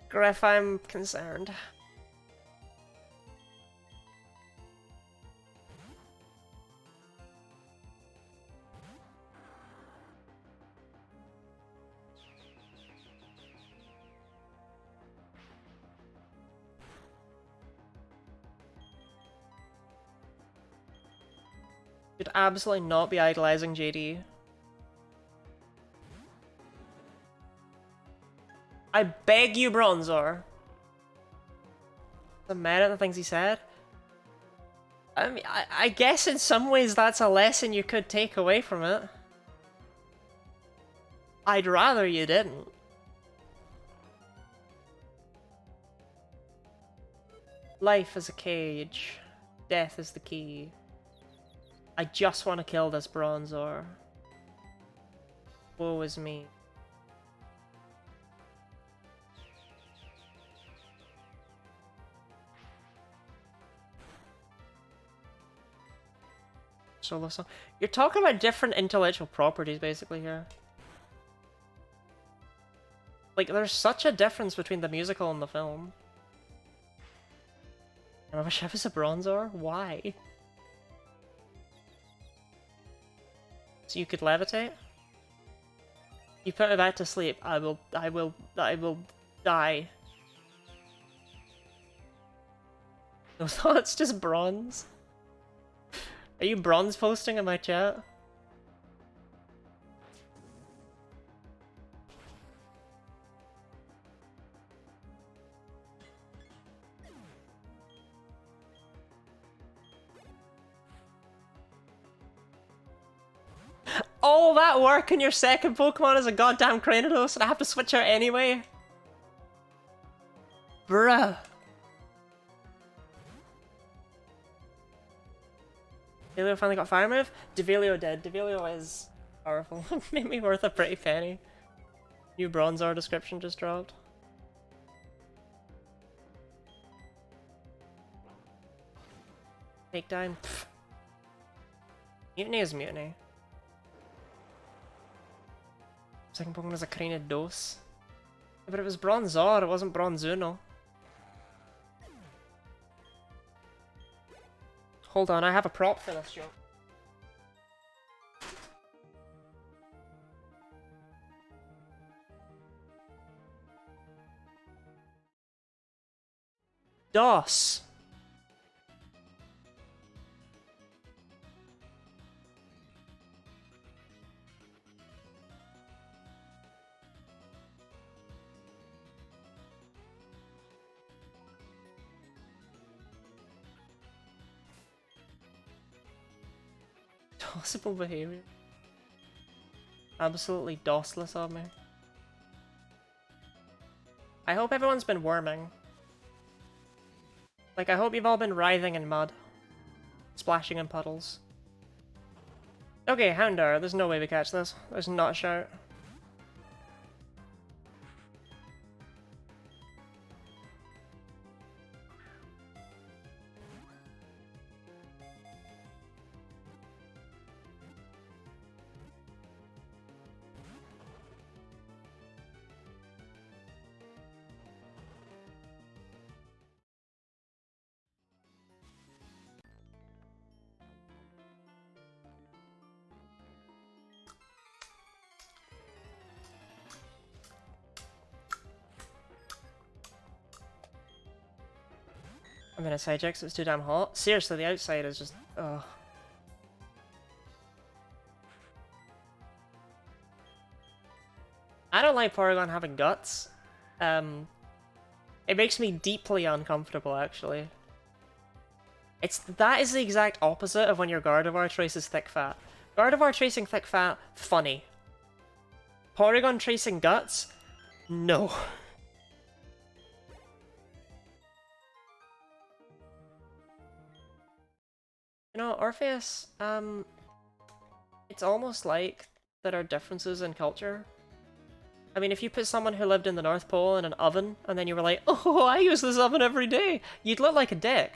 Griff, I'm concerned. Should absolutely not be idolizing JD. I beg you, Bronzor. I'm mad at the things he said. I mean, I guess in some ways that's a lesson you could take away from it. I'd rather you didn't. Life is a cage. Death is the key. I just want to kill this Bronzor. Woe is me. Solo song. You're talking about different intellectual properties basically here. Like, there's such a difference between the musical and the film. And I wish I was a Bronzor. Why? So you could levitate? You put me back to sleep. I will die. No thoughts, just bronze. Are you bronze posting in my chat? All that work in your second Pokemon is a goddamn Cranidos and I have to switch out anyway? Bruh. Devilio finally got Fire Move? Devilio did. Devilio is powerful. Made me worth a pretty penny. New Bronzor description just dropped. Takedown. Pfft. Mutiny is mutiny. Second Pokemon was a Cranidos. Yeah, but it was Bronzor, it wasn't Bronzuno. Hold on, I have a prop for this joke. DOS. Possible behavior. Absolutely DOSless of me. I hope everyone's been worming. Like, I hope you've all been writhing in mud. Splashing in puddles. Okay, Houndour, there's no way we catch this. There's not a shout. I'm gonna side check, so it's too damn hot. Seriously, the outside is just... ugh. I don't like Porygon having guts. It makes me deeply uncomfortable, actually. That is the exact opposite of when your Gardevoir traces thick fat. Gardevoir tracing thick fat, funny. Porygon tracing guts? No. You know, Orpheus, it's almost like there are differences in culture. I mean, if you put someone who lived in the North Pole in an oven, and then you were like, oh, I use this oven every day, you'd look like a dick.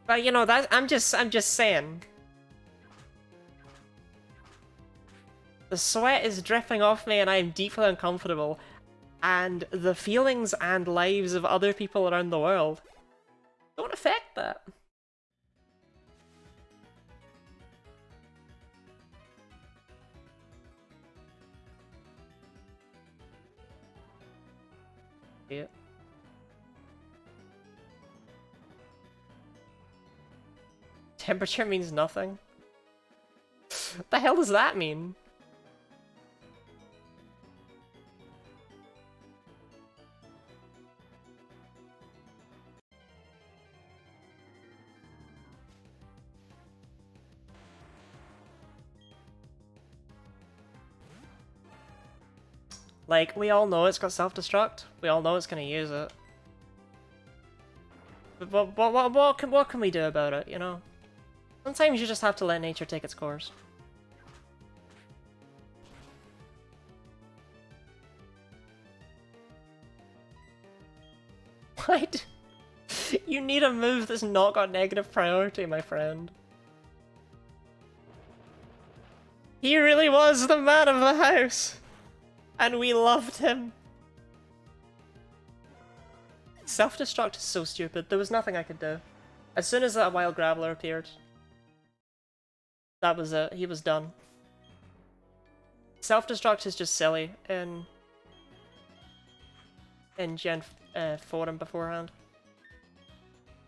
But you know, that I'm just saying. The sweat is dripping off me and I am deeply uncomfortable. And the feelings and lives of other people around the world don't affect that. Yeah. Temperature means nothing. What the hell does that mean? Like, we all know it's got self-destruct. We all know it's gonna use it. But what can we do about it, you know? Sometimes you just have to let nature take its course. What? You need a move that's not got negative priority, my friend. He really was the man of the house! And we loved him. Self-destruct is so stupid. There was nothing I could do. As soon as that wild graveler appeared, that was it. He was done. Self-destruct is just silly in Gen 4 and beforehand.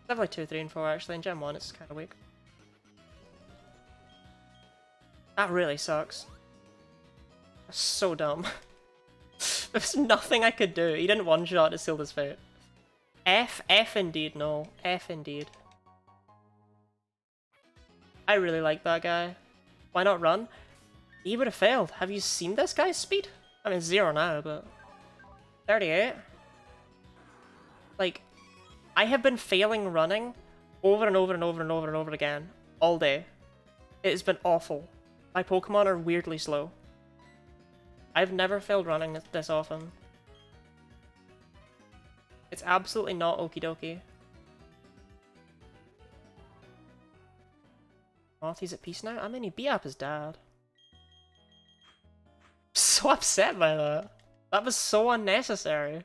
Definitely 2, 3, and 4 actually. In Gen 1 it's kind of weak. That really sucks. That's so dumb. There's nothing I could do. He didn't one-shot to seal his fate. F indeed, no. F indeed. I really like that guy. Why not run? He would have failed. Have you seen this guy's speed? I mean, 0 now, but... 38? Like, I have been failing running over and over and over and over and over again. All day. It has been awful. My Pokemon are weirdly slow. I've never failed running this often. It's absolutely not okie dokie. Marty's at peace now? I mean, he beat up his dad. I'm so upset by that. That was so unnecessary.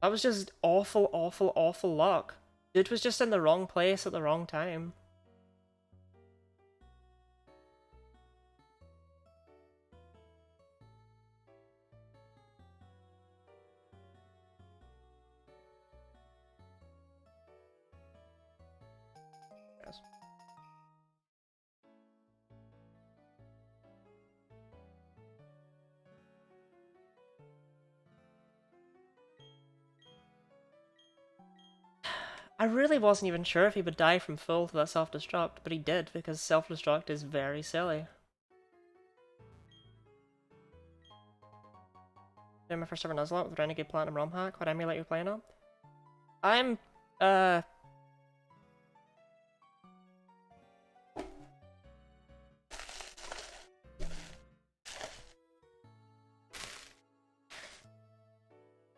That was just awful, awful, awful luck. Dude was just in the wrong place at the wrong time. Yes. I really wasn't even sure if he would die from full to that self-destruct, but he did, because self-destruct is very silly. Doing my first ever Nuzlocke with Renegade Platinum ROM hack. What emulate you're playing on? I'm,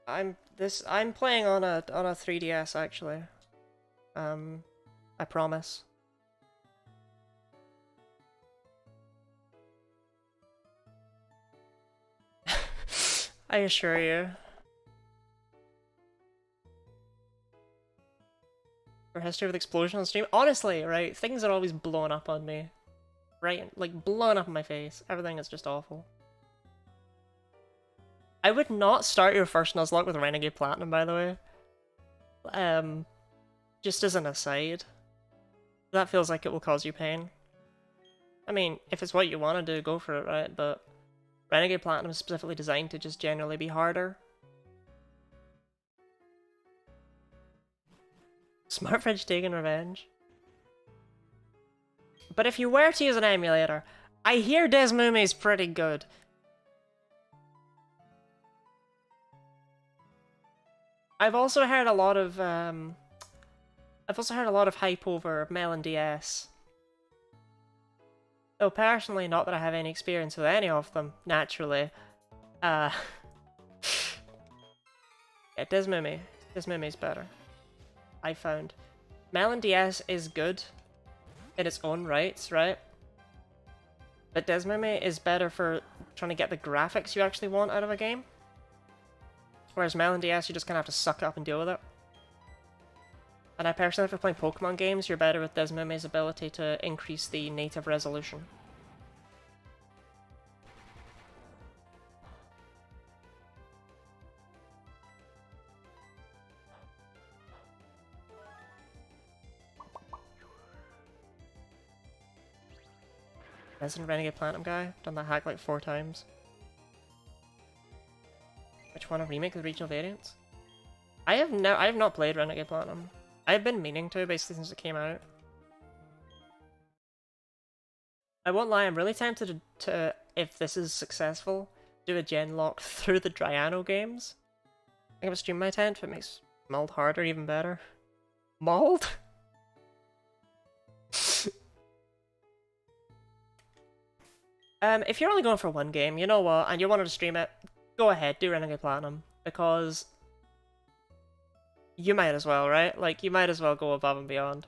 I'm playing on a 3DS actually. I promise. I assure you. For history with explosion on stream? Honestly, right, things are always blowing up on me. Right, like blowing up in my face. Everything is just awful. I would not start your first Nuzlocke with Renegade Platinum, by the way. Just as an aside. That feels like it will cause you pain. I mean, if it's what you want to do, go for it, right? But Renegade Platinum is specifically designed to just generally be harder. Smart Fridge taking revenge. But if you were to use an emulator, I hear Desmumi's pretty good. I've also heard a lot of hype over Melon DS. Though personally, not that I have any experience with any of them, naturally. Yeah, Desmumi's better. I found. Melon DS is good in its own rights, right? But Desmeme is better for trying to get the graphics you actually want out of a game. Whereas Melon DS, you just kind of have to suck up and deal with it. And I personally, if you're playing Pokemon games, you're better with Desmeme's ability to increase the native resolution. Resident Renegade Platinum guy, done that hack like 4 times. Which one? A remake of the regional variants? I have not played Renegade Platinum. I've been meaning to, basically since it came out. I won't lie, I'm really tempted to, if this is successful, do a Genlocke through the Draiano games. I think I'm stream my tent if it makes Mold harder even better. Mold? If you're only going for one game, you know what, and you wanted to stream it, go ahead, do Renegade Platinum, because you might as well, right? Like, you might as well go above and beyond.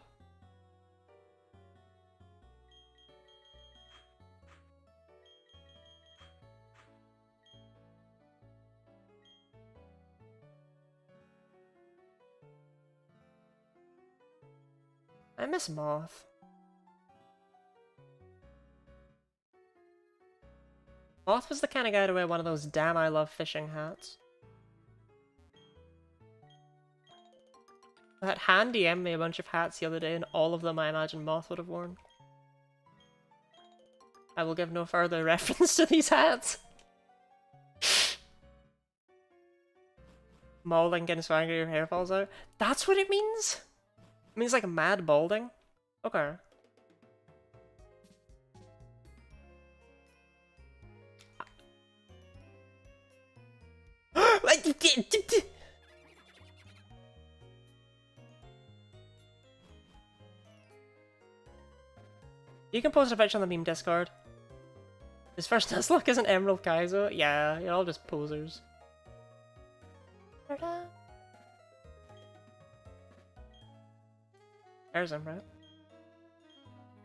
I miss Moth. Moth was the kind of guy to wear one of those damn I love fishing hats. That hand DM'd me a bunch of hats the other day, and all of them I imagine Moth would have worn. I will give no further reference to these hats. Molding, getting so angry your hair falls out. That's what it means? It means like mad balding? Okay. You can post a picture on the meme Discord. His first Nuzlocke isn't Emerald Kaizo? Yeah, you're all just posers. There's him, right?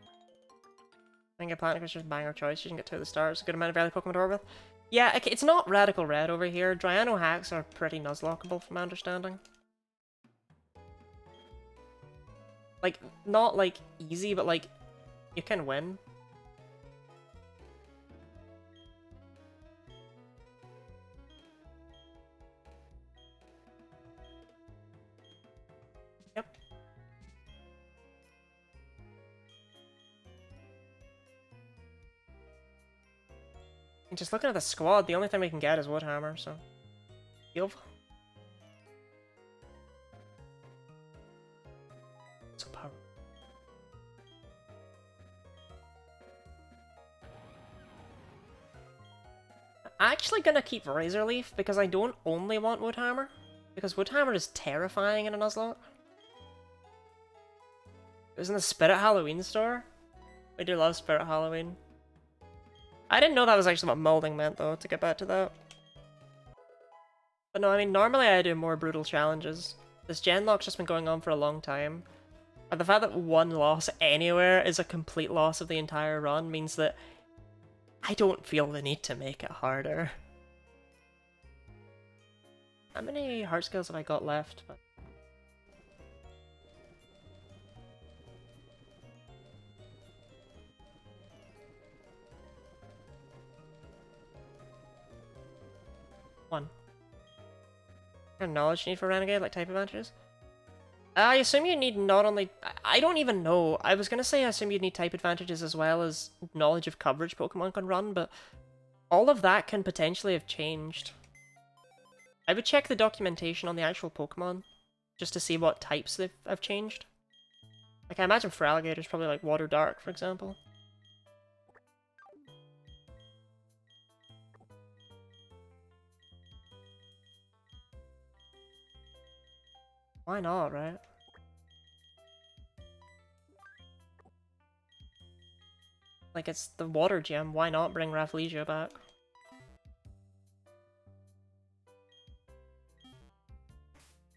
I think a Planet is just banger choice. You can get 2 of the stars. A good amount of value Pokemon to work with. Yeah, okay, it's not Radical Red over here. Draiano hacks are pretty Nuzlockable from my understanding. Like, not like easy, but like, you can win. Yep. And just looking at the squad, the only thing we can get is Woodhammer, so... Heal. So powerful. I'm actually gonna keep Razor Leaf because I don't only want Woodhammer. Because Woodhammer is terrifying in a Nuzlocke. It was in the Spirit Halloween store. I do love Spirit Halloween. I didn't know that was actually what molding meant though, to get back to that. But no, I mean, normally I do more brutal challenges. This Genlocke's just been going on for a long time. And the fact that one loss anywhere is a complete loss of the entire run means that I don't feel the need to make it harder. How many heart skills have I got left? One. And knowledge you need for Renegade, like type advantages? I assume you need not only... I don't even know. I was gonna say I assume you'd need type advantages as well as knowledge of coverage Pokemon can run, but all of that can potentially have changed. I would check the documentation on the actual Pokemon, just to see what types have changed. Like, I imagine for Alligator's probably like Water Dark, for example. Why not, right? Like, it's the water gem, why not bring Rafflesia back?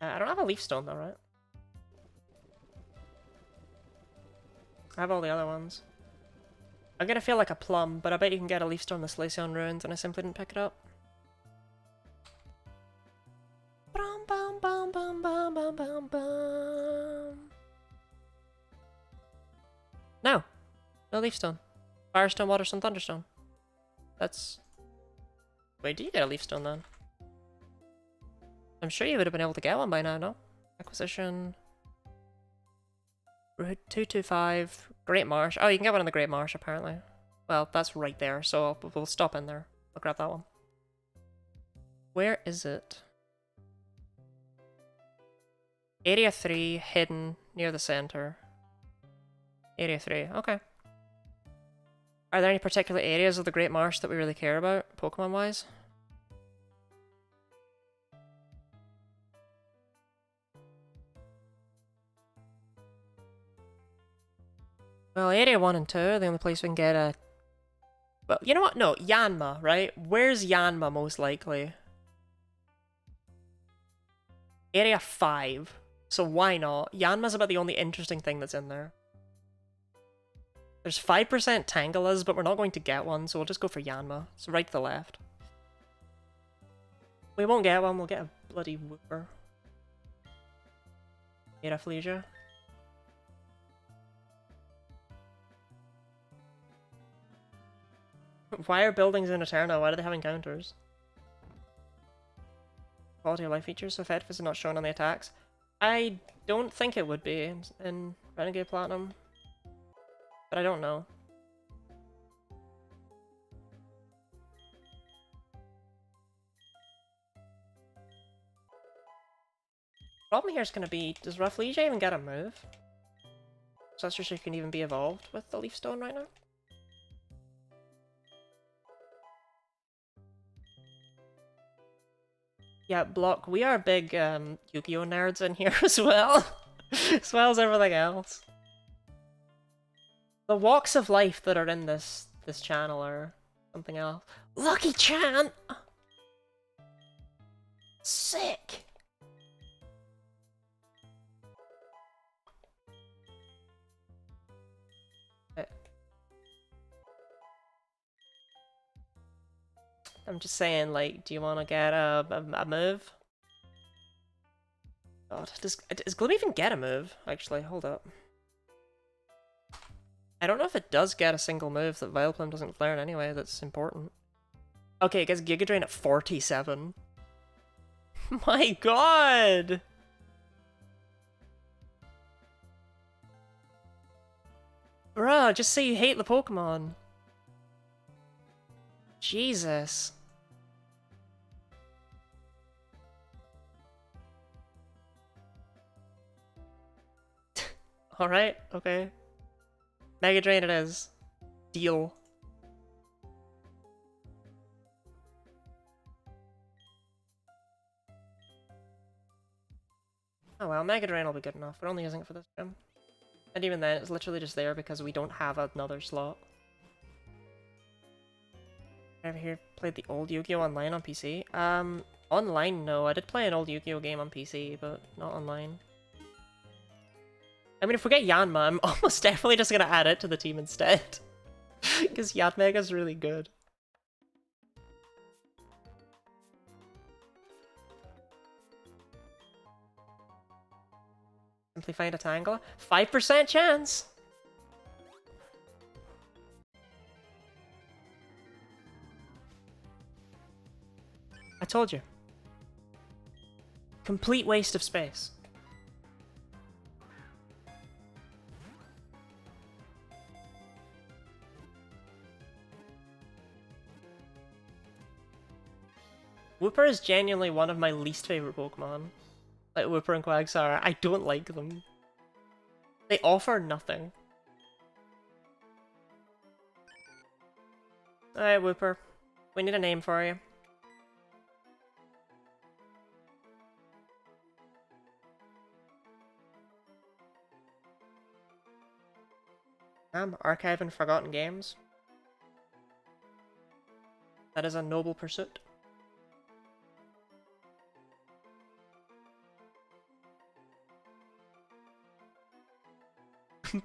I don't have a Leaf Stone though, right? I have all the other ones. I'm gonna feel like a plum, but I bet you can get a Leaf Storm the Slaceon Ruins, and I simply didn't pick it up. Bum, bum, bum, bum, bum, bum, bum, bum. No. No Leaf Stone. Firestone, Waterstone, Thunderstone. That's... Wait, did you get a Leaf Stone then? I'm sure you would have been able to get one by now, no? Acquisition... Route 225, Great Marsh. Oh, you can get one in the Great Marsh, apparently. Well, that's right there, so we'll stop in there. I'll grab that one. Where is it? Area 3, hidden, near the center. Area 3, okay. Are there any particular areas of the Great Marsh that we really care about, Pokemon-wise? Well, Area 1 and 2 are the only place we can get a... Well, you know what? No, Yanma, right? Where's Yanma most likely? Area 5. So why not? Yanma's about the only interesting thing that's in there. There's 5% Tangalas, but we're not going to get one, so we'll just go for Yanma. So right to the left. We won't get one, we'll get a bloody Wooper. Airaflesia. Why are buildings in Eterna? Why do they have encounters? Quality of life features, so effective is not shown on the attacks. I don't think it would be in Renegade Platinum. But I don't know. Problem here is going to be, does Rafflesia even get a move? So that's just she can even be evolved with the Leaf Stone right now. Yeah, Block, we are big Yu-Gi-Oh nerds in here as well. As well as everything else. The walks of life that are in this channel are something else. Lucky Chan! Sick! I'm just saying, like, do you want to get a move? God, does Gloom even get a move? Actually, hold up. I don't know if it does get a single move that Vileplume doesn't learn anyway that's important. Okay, it gets Giga Drain at 47. My god! Bruh, just say you hate the Pokemon. Jesus. Alright, okay. Mega Drain it is. Deal. Oh well, Mega Drain will be good enough. We're only using it for this gym. And even then, it's literally just there because we don't have another slot. Ever here played the old Yu-Gi-Oh! Online on PC? Online, no. I did play an old Yu-Gi-Oh! Game on PC, but not online. I mean, if we get Yanma, I'm almost definitely just gonna add it to the team instead. Because Yanmega's really good. Simply find a Tangela. 5% chance! I told you. Complete waste of space. Wooper is genuinely one of my least favorite Pokemon. Like Wooper and Quagsire, I don't like them. They offer nothing. Alright, Wooper. We need a name for you. Archiving Forgotten Games. That is a noble pursuit.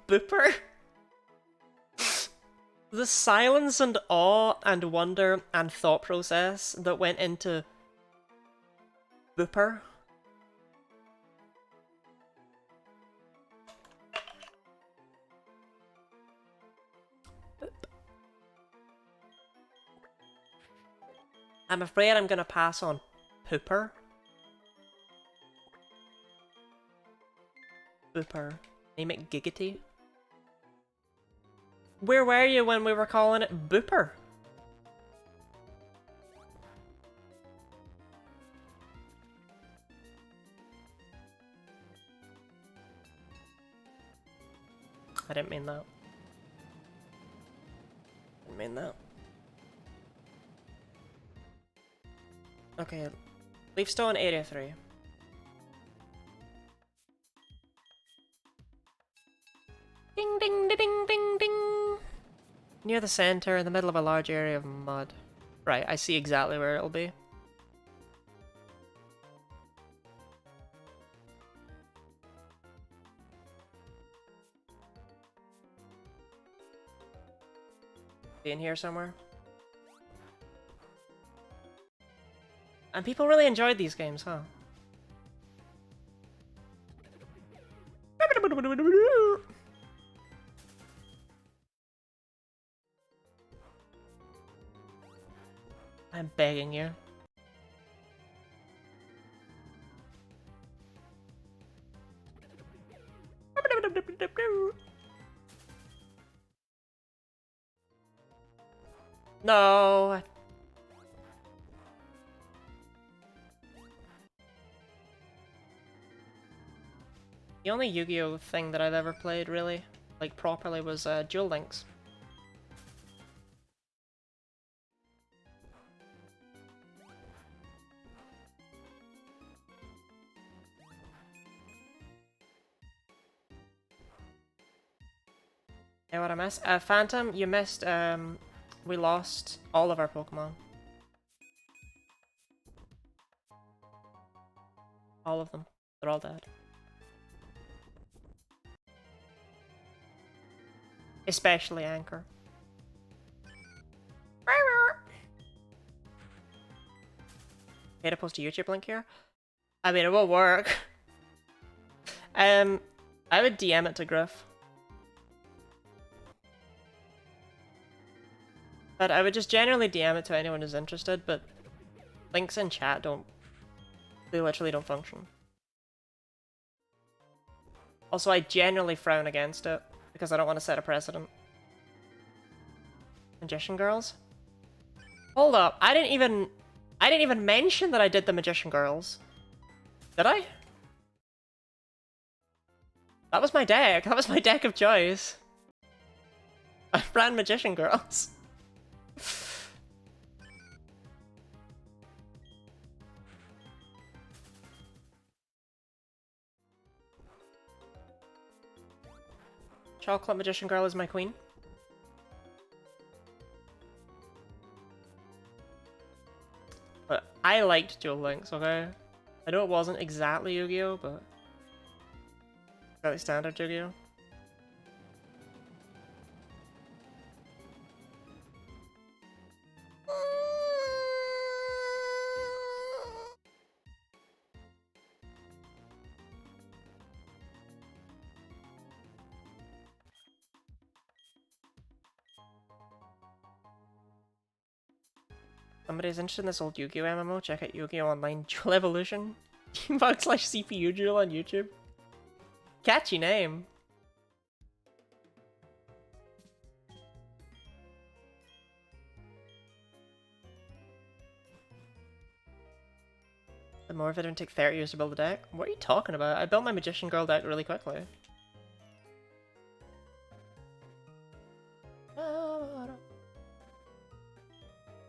Booper? The silence and awe and wonder and thought process that went into Booper. I'm afraid I'm gonna pass on Pooper. Booper. Name it Giggity. Where were you when we were calling it Booper? I didn't mean that. Didn't mean that. Okay, Leafstone 83. Ding ding ding ding ding! Near the center, in the middle of a large area of mud. Right, I see exactly where it'll be. Be in here somewhere. And people really enjoyed these games, huh? I'm begging you. No. The only Yu-Gi-Oh thing that I've ever played, really, like properly, was Duel Links. Yeah, what I missed? Phantom, you missed, we lost all of our Pokemon. All of them. They're all dead. Especially Anchor. Okay, to post a YouTube link here? I mean, it will work. I would DM it to Griff. But I would just generally DM it to anyone who's interested, but links in chat don't... They literally don't function. Also, I generally frown against it, because I don't want to set a precedent. Magician Girls? Hold up, I didn't even mention that I did the Magician Girls. Did I? That was my deck. That was my deck of choice. I ran Magician Girls. Chocolate Magician Girl is my queen. But I liked Duel Links, okay? I know it wasn't exactly Yu-Gi-Oh, but... fairly standard Yu-Gi-Oh. Somebody's interested in this old Yu-Gi-Oh MMO? Check out Yu-Gi-Oh! Online Duel Evolution. /CPU Duel on YouTube. Catchy name. The more of it would take 30 years to build a deck? What are you talking about? I built my Magician Girl deck really quickly.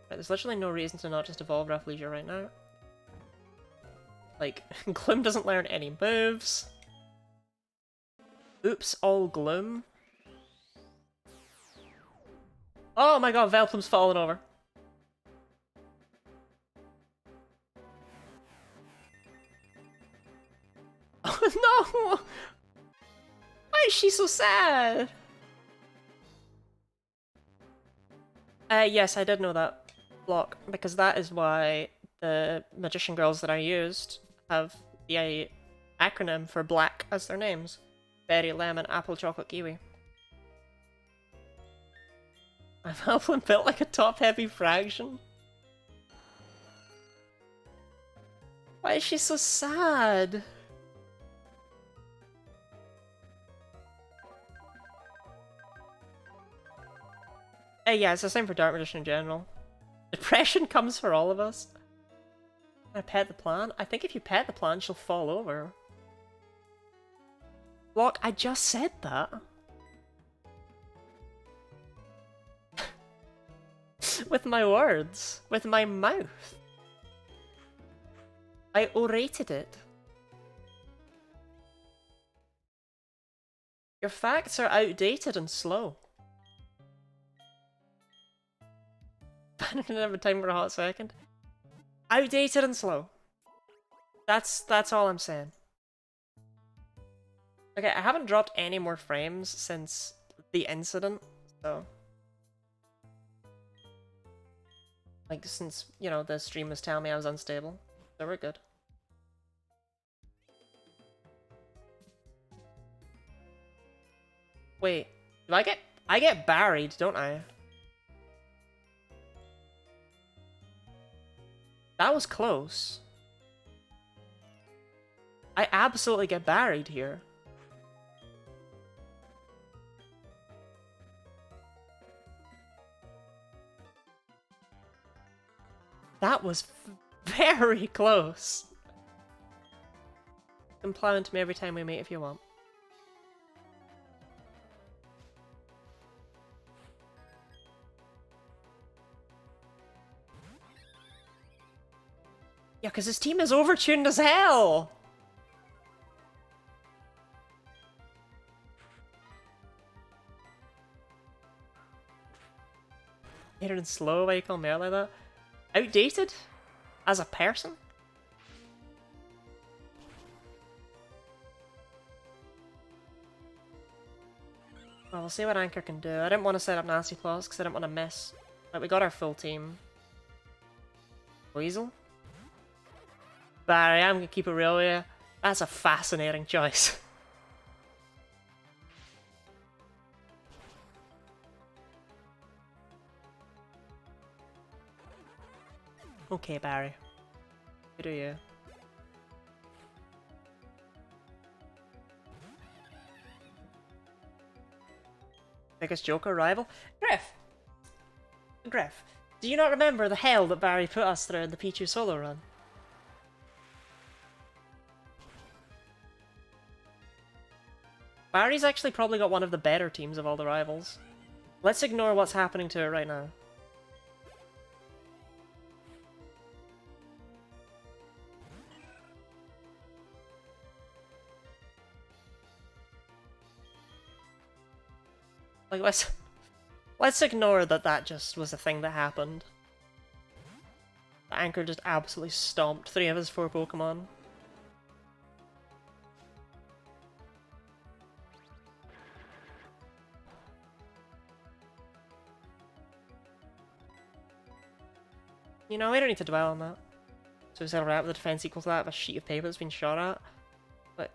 There's literally no reason to not just evolve Rafflesia right now. Like, Gloom doesn't learn any moves. Oops, all Gloom. Oh my god, Velplum's fallen over. Oh no! Why is she so sad? Yes, I did know that block, because that is why the magician girls that I used have the acronym for black as their names. Berry, lemon, apple, chocolate, kiwi. I've helped built like a top-heavy fraction. Why is she so sad? Yeah, it's the same for Dark Magician in general. Depression comes for all of us. Can I pet the plant? I think if you pet the plant, she'll fall over. Block, I just said that. With my words. With my mouth. I orated it. Your facts are outdated and slow. I didn't have a time for a hot second. Outdated and slow. That's all I'm saying. Okay, I haven't dropped any more frames since the incident, so... Like, since, you know, the stream was telling me I was unstable. So we're good. Wait, do I get buried, don't I? That was close. I absolutely get buried here. That was very close. Compliment to me every time we meet if you want. Yeah, because his team is overtuned as hell! Hit it in slow, why you call me out like that? Outdated? As a person? Well, we'll see what Anchor can do. I didn't want to set up nasty plots because I didn't want to miss. Like, we got our full team. Weasel? Barry, I'm gonna keep it real with you. That's a fascinating choice. Okay, Barry. You do you. Biggest Joker rival? Griff, do you not remember the hell that Barry put us through in the Pichu solo run? Barry's actually probably got one of the better teams of all the rivals. Let's ignore what's happening to it right now. Like, let's ignore that just was a thing that happened. The Anchor just absolutely stomped 3 of his 4 Pokemon. You know, we don't need to dwell on that. So is that right with the defense equal to that of a sheet of paper that's been shot at? But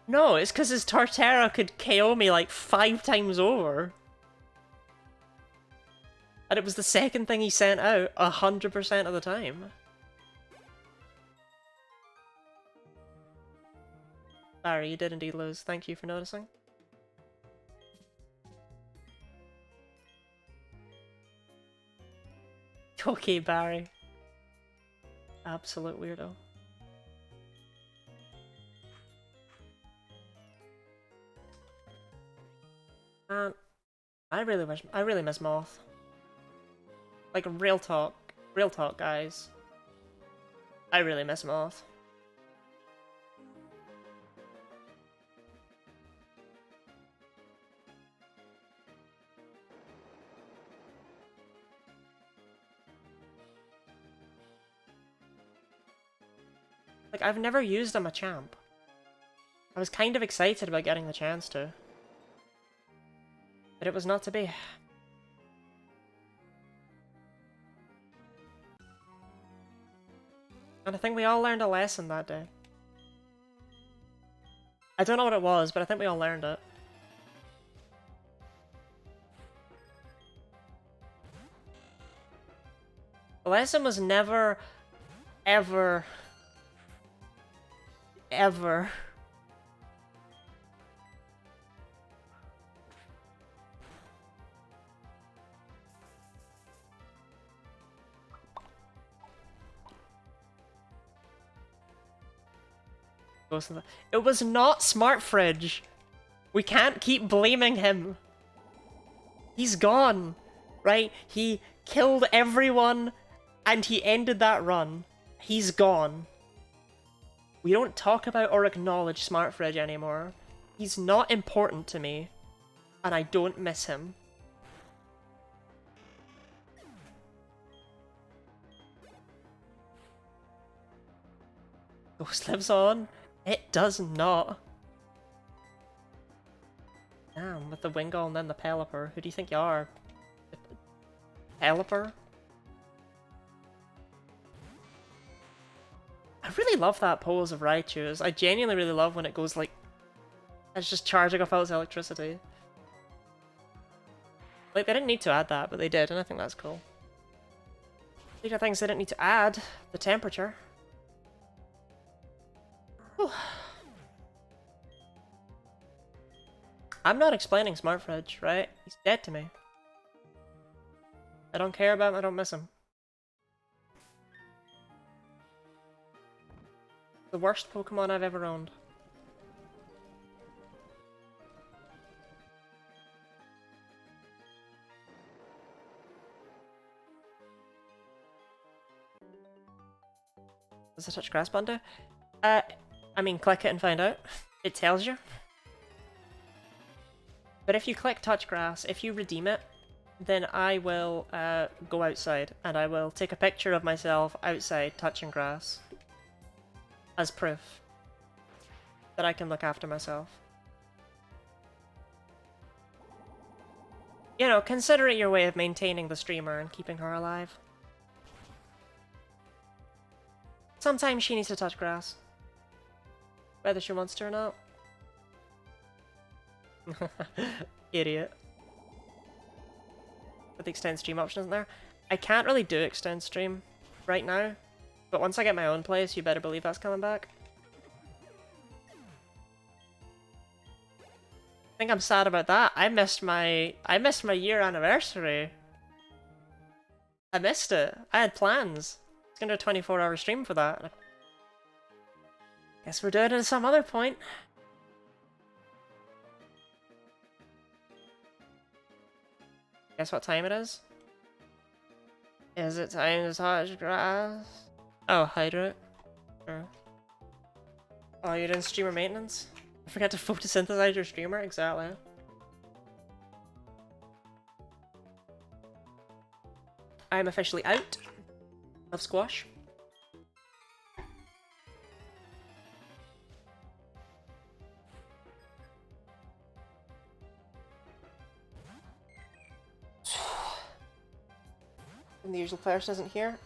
no, it's because his Torterra could KO me like 5 times over. And it was the second thing he sent out 100% of the time. Barry, you did indeed lose. Thank you for noticing. Okay, Barry. Absolute weirdo. Man, I really miss Moth. Like, real talk, guys. I really miss Moth. Like, I've never used him a champ. I was kind of excited about getting the chance to. But it was not to be. And I think we all learned a lesson that day. I don't know what it was, but I think we all learned it. The lesson was never, ever, ever it was not Smart Fridge. We can't keep blaming him. He's gone, right? He killed everyone and he ended that run. He's gone. We don't talk about or acknowledge Smart Fridge anymore. He's not important to me, and I don't miss him. Ghost lives on? It does not. Damn, with the Wingull and then the Pelipper. Who do you think you are? Pelipper? I really love that pose of Raichu's. I genuinely really love when it goes like... It's just charging off all its electricity. Like, they didn't need to add that, but they did, and I think that's cool. These are things they didn't need to add. The temperature. Whew. I'm not explaining Smart Fridge, right? He's dead to me. I don't care about him, I don't miss him. The worst Pokemon I've ever owned. Does the touch grass button do? I mean, click it and find out. It tells you. But if you click touch grass, if you redeem it, then I will go outside and I will take a picture of myself outside touching grass as proof that I can look after myself. You know, consider it your way of maintaining the streamer and keeping her alive. Sometimes she needs to touch grass. Whether she wants to or not. Idiot. But the extend stream option isn't there. I can't really do extend stream right now. But once I get my own place, you better believe that's coming back. I think I'm sad about that. I missed my year anniversary. I missed it. I had plans. I was gonna do a 24-hour stream for that. Guess we're doing it at some other point. Guess what time it is? Is it time to touch grass? Oh, hydrate. Sure. Oh, you're doing streamer maintenance? I forgot to photosynthesize your streamer? Exactly. I am officially out of squash. And the usual person isn't here.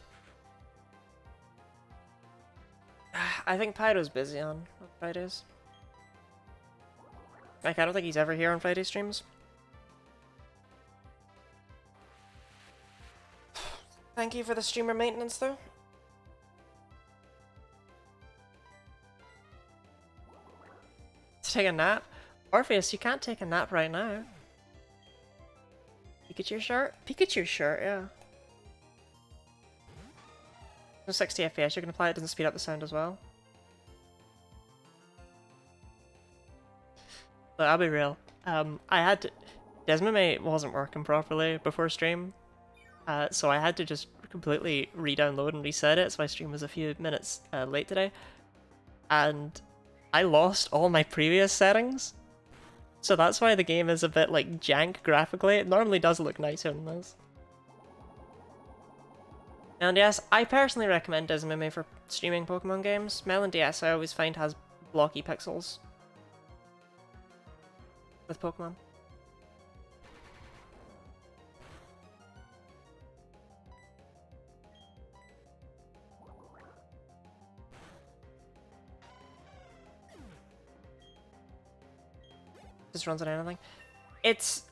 I think Pyro's busy on Fridays. Like, I don't think he's ever here on Friday streams. Thank you for the streamer maintenance, though. To take a nap? Orpheus, you can't take a nap right now. Pikachu shirt? Pikachu shirt, yeah. No 60 FPS, you can apply it, doesn't speed up the sound as well. But I'll be real. I had to... Desmame wasn't working properly before stream. So I had to just completely re-download and reset it, so my stream was a few minutes late today. And I lost all my previous settings. So that's why the game is a bit like jank graphically. It normally does look nicer than this. And yes, I personally recommend Desmame for streaming Pokemon games. Melon DS I always find has blocky pixels with Pokemon. Just runs on anything. It's...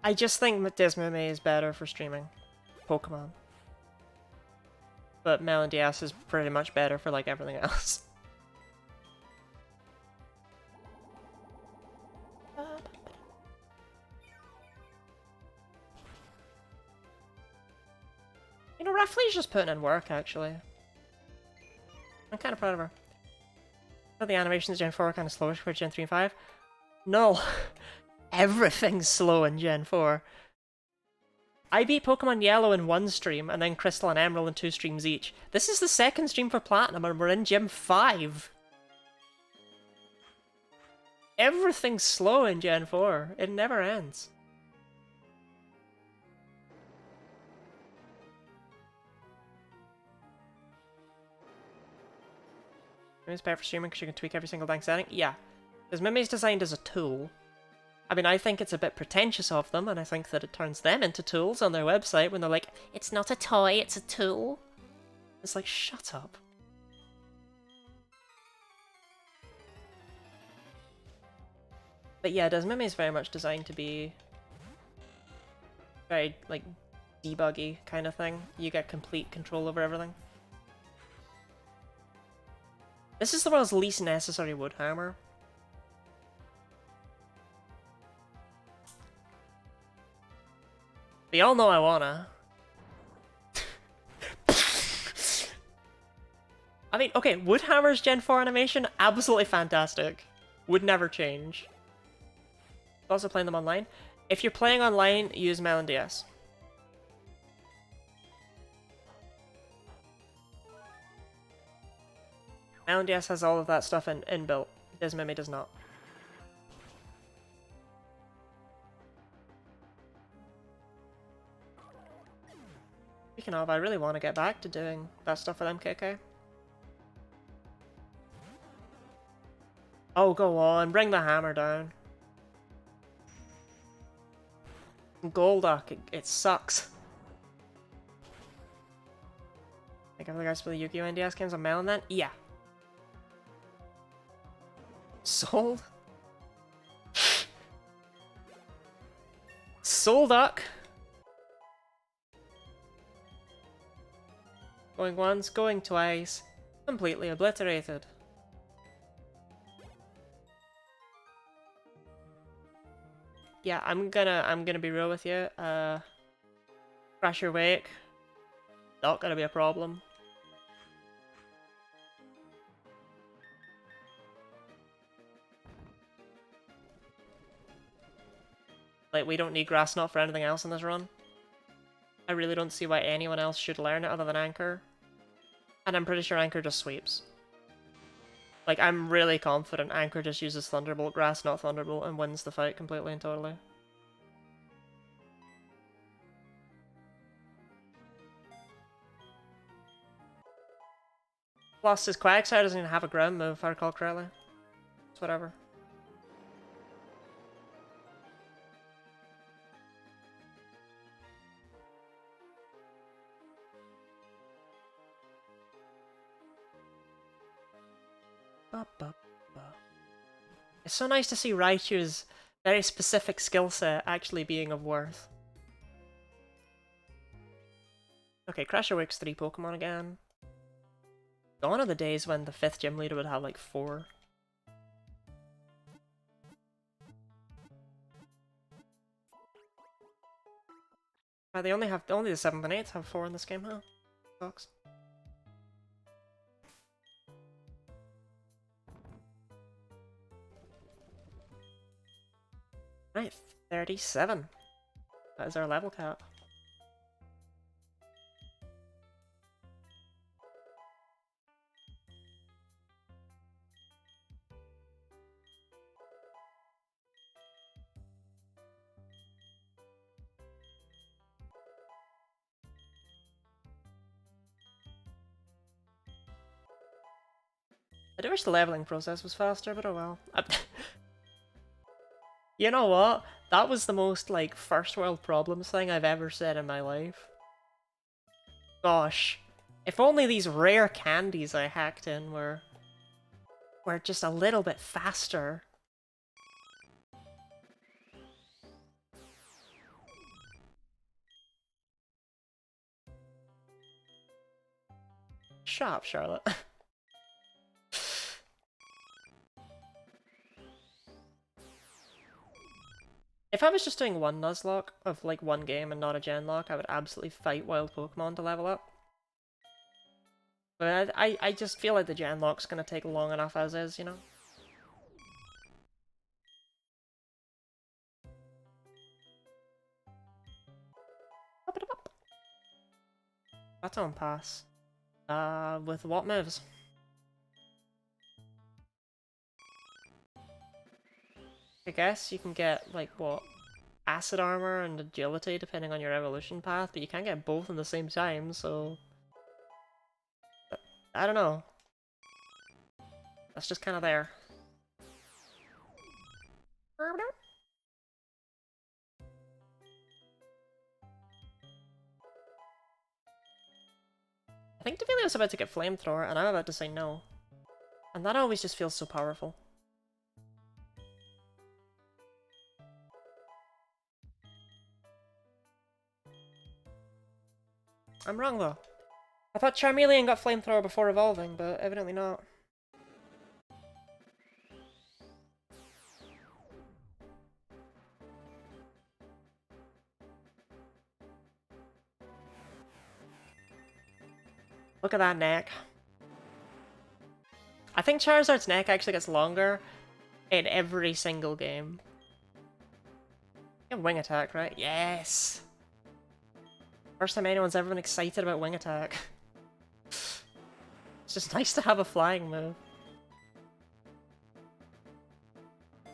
I just think Dismeme is better for streaming Pokemon. But Melon DS is pretty much better for, like, everything else. You know, Raffley's just putting in work, actually. I'm kind of proud of her. But the animations Gen 4 are kind of slowish for Gen 3 and 5. No! Everything's slow in Gen 4. I beat Pokemon Yellow in one stream, and then Crystal and Emerald in 2 streams each. This is the second stream for Platinum, and we're in Gym 5! Everything's slow in Gen 4. It never ends. Mimi's better for streaming because you can tweak every single dang setting? Yeah. Because Mimi's designed as a tool. I mean, I think it's a bit pretentious of them, and I think that it turns them into tools on their website when they're like, it's not a toy, it's a tool. It's like, shut up. But yeah, Mimi is very much designed to be very, like, debuggy kind of thing. You get complete control over everything. This is the world's least necessary wood hammer. But y'all know I wanna. I mean, okay, wood hammer's Gen 4 animation, absolutely fantastic. Would never change. Also playing them online. If you're playing online, use Melon DS. Melon DS has all of that stuff inbuilt. Dismeme does not. Speaking of, I really want to get back to doing that stuff with MKK. Oh, go on, bring the hammer down. Golduck, it sucks. Like other guys play the Yu-Gi-Oh! NDS games on Melon then? Yeah. Sold? Solduck! Going once, going twice. Completely obliterated. Yeah, I'm gonna be real with you. Crash your wake. Not gonna be a problem. Like, we don't need Grass Knot for anything else in this run. I really don't see why anyone else should learn it other than Anchor. And I'm pretty sure Anchor just sweeps. Like, I'm really confident Anchor just uses Thunderbolt, Grass Knot Thunderbolt, and wins the fight completely and totally. Plus, his Quagsire doesn't even have a ground move, if I recall correctly. It's whatever. It's so nice to see Raichu's very specific skill set actually being of worth. Okay, Crasher Wake's 3 Pokemon again. Gone are the days when the 5th gym leader would have like 4. They only the 7th and 8th have 4 in this game, huh? Sucks. Right, 37. That is our level cap. I do wish the leveling process was faster, but oh well. You know what? That was the most, like, first world problems thing I've ever said in my life. Gosh. If only these rare candies I hacked in were just a little bit faster. Shut up, Charlotte. If I was just doing one Nuzlocke of like one game and not a Genlocke, I would absolutely fight wild Pokemon to level up. But I just feel like the Genlocke's gonna take long enough as is, you know? Baton Pass. With what moves? I guess you can get, like, what? Acid armor and agility depending on your evolution path, but you can't get both at the same time, so... I don't know. That's just kind of there. I think Devilio's about to get Flamethrower, and I'm about to say no. And that always just feels so powerful. I'm wrong though. I thought Charmeleon got Flamethrower before evolving, but evidently not. Look at that neck. I think Charizard's neck actually gets longer in every single game. You have Wing Attack, right? Yes! First time anyone's ever been excited about Wing Attack. It's just nice to have a flying move. I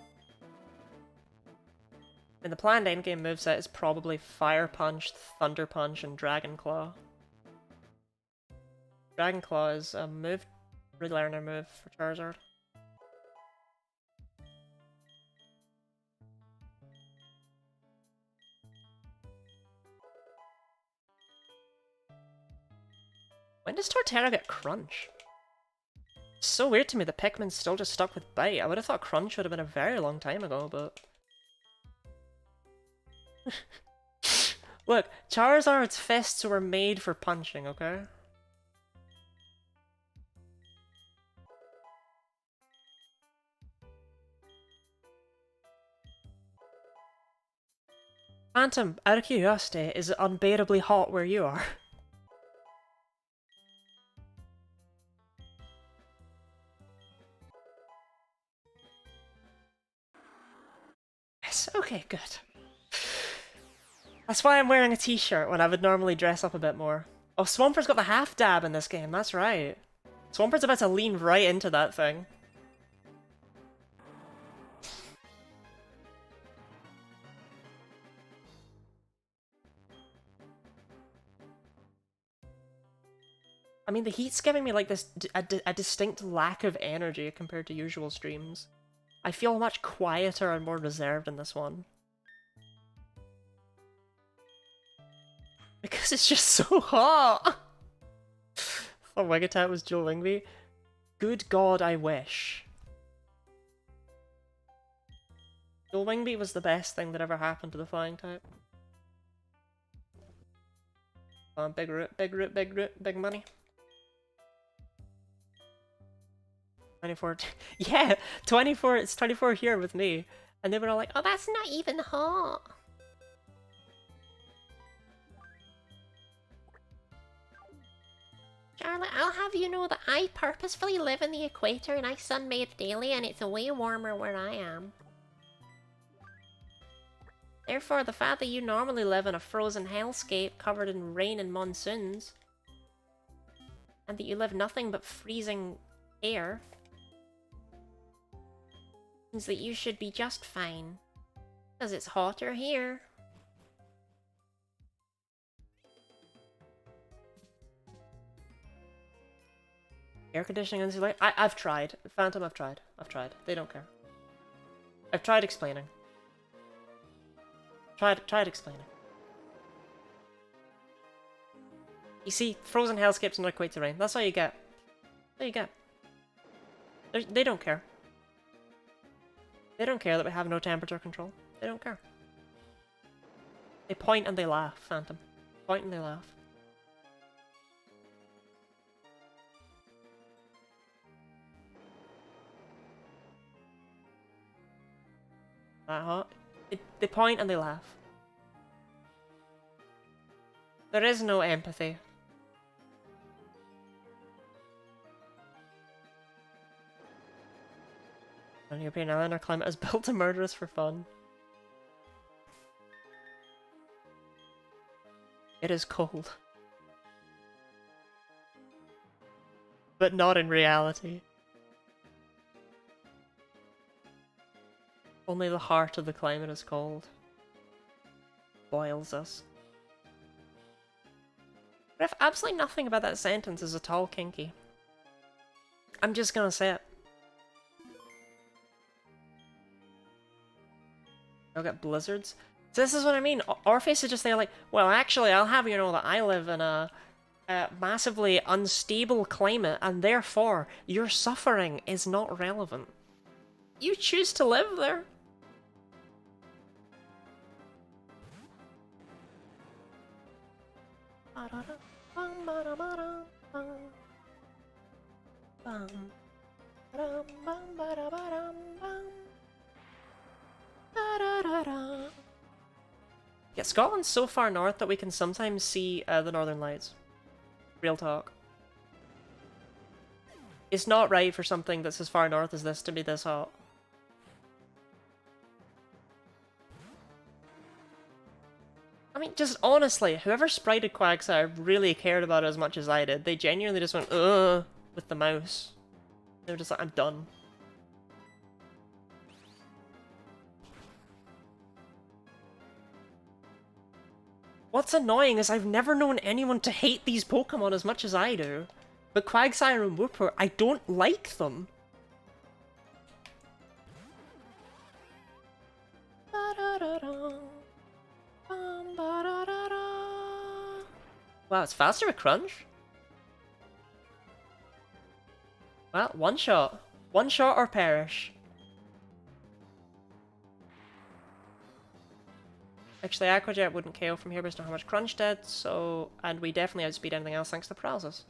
mean, the planned endgame moveset is probably Fire Punch, Thunder Punch, and Dragon Claw. Dragon Claw is a move, relearner move for Charizard. When does Torterra get Crunch? It's so weird to me that Pikmin's still just stuck with Bite. I would have thought Crunch would have been a very long time ago, but... Look, Charizard's fists were made for punching, okay? Phantom, out of curiosity, is it unbearably hot where you are? Yes, okay, good. That's why I'm wearing a t-shirt when I would normally dress up a bit more. Oh, Swampert got the half dab in this game, that's right. Swampert's about to lean right into that thing. I mean, the heat's giving me like this a distinct lack of energy compared to usual streams. I feel much quieter and more reserved in this one. Because it's just so hot! Oh, Wing Attack was Joe Wingby. Good God, I wish. Joe Wingby was the best thing that ever happened to the flying type. Big root, big root, big root, big money. 24. Yeah, 24. It's 24 here with me. And they were all like, oh, that's not even hot. Charlotte, I'll have you know that I purposefully live in the equator and I sunbathe daily and it's way warmer where I am. Therefore, the fact that you normally live in a frozen hellscape covered in rain and monsoons, and that you live nothing but freezing air, means that you should be just fine. Because it's hotter here. Air conditioning insulation? I've tried. Phantom, I've tried. They don't care. I've tried explaining. Tried explaining. You see, frozen hellscapes and earthquake terrain. That's all you get. There you go. They don't care. They don't care that we have no temperature control. They don't care. They point and they laugh, Phantom. Point and they laugh. that hot. They point and they laugh. There is no empathy. The European island, our climate is built to murder us for fun. It is cold. But not in reality. Only the heart of the climate is cold. Boils us. But if absolutely nothing about that sentence is at all kinky, I'm just gonna say it. I'll get blizzards. So this is what I mean. Orpheus is just there like, well, actually, I'll have you know that I live in a massively unstable climate, and therefore your suffering is not relevant. You choose to live there. Yeah, Scotland's so far north that we can sometimes see the Northern Lights. Real talk. It's not right for something that's as far north as this to be this hot. I mean, just honestly, whoever sprited Quagsire really cared about it as much as I did. They genuinely just went, ugh, with the mouse. They were just like, I'm done. What's annoying is I've never known anyone to hate these Pokemon as much as I do. But Quagsire and Wooper, I don't like them. Wow, it's faster with Crunch? Well, one shot. One shot or perish. Actually, Aqua Jet wouldn't KO from here based on how much Crunch did, so... And we definitely outspeed anything else thanks to paralysis.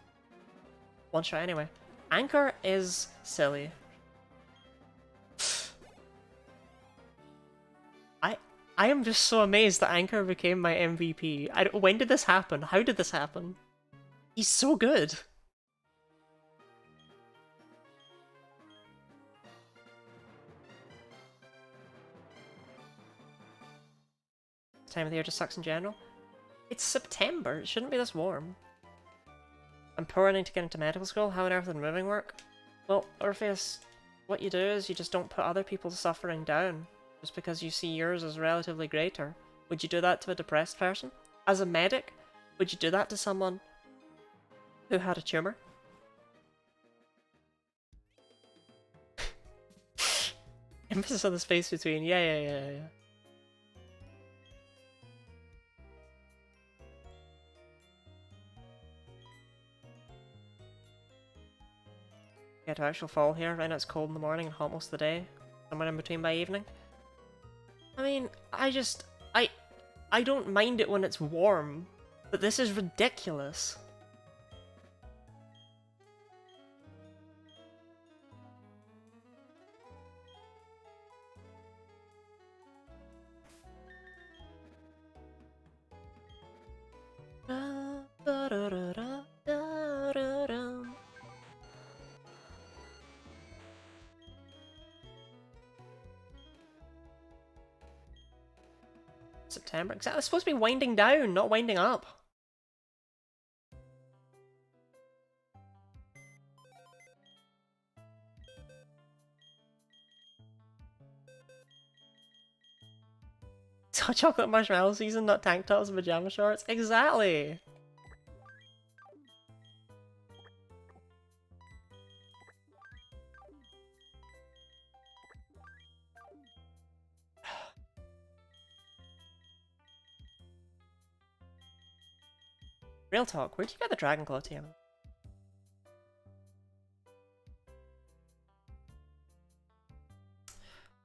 One shot anyway. Anchor is silly. I am just so amazed that Anchor became my MVP. When did this happen? How did this happen? He's so good. Time of the year just sucks in general. It's September, it shouldn't be this warm. I'm pouring to get into medical school, how on earth would moving work? Well, Orpheus, what you do is you just don't put other people's suffering down, just because you see yours as relatively greater. Would you do that to a depressed person? As a medic, would you do that to someone who had a tumour? Emphasis on the space between, yeah. Get to actual fall here. Right now it's cold in the morning and hot most of the day. Somewhere in between by evening. I mean, I don't mind it when it's warm, but this is ridiculous. September. Exactly. It's supposed to be winding down, not winding up. It's hot chocolate marshmallow season, not tank tops and pajama shorts. Exactly. Real talk, where'd you get the Dragon Claw TM?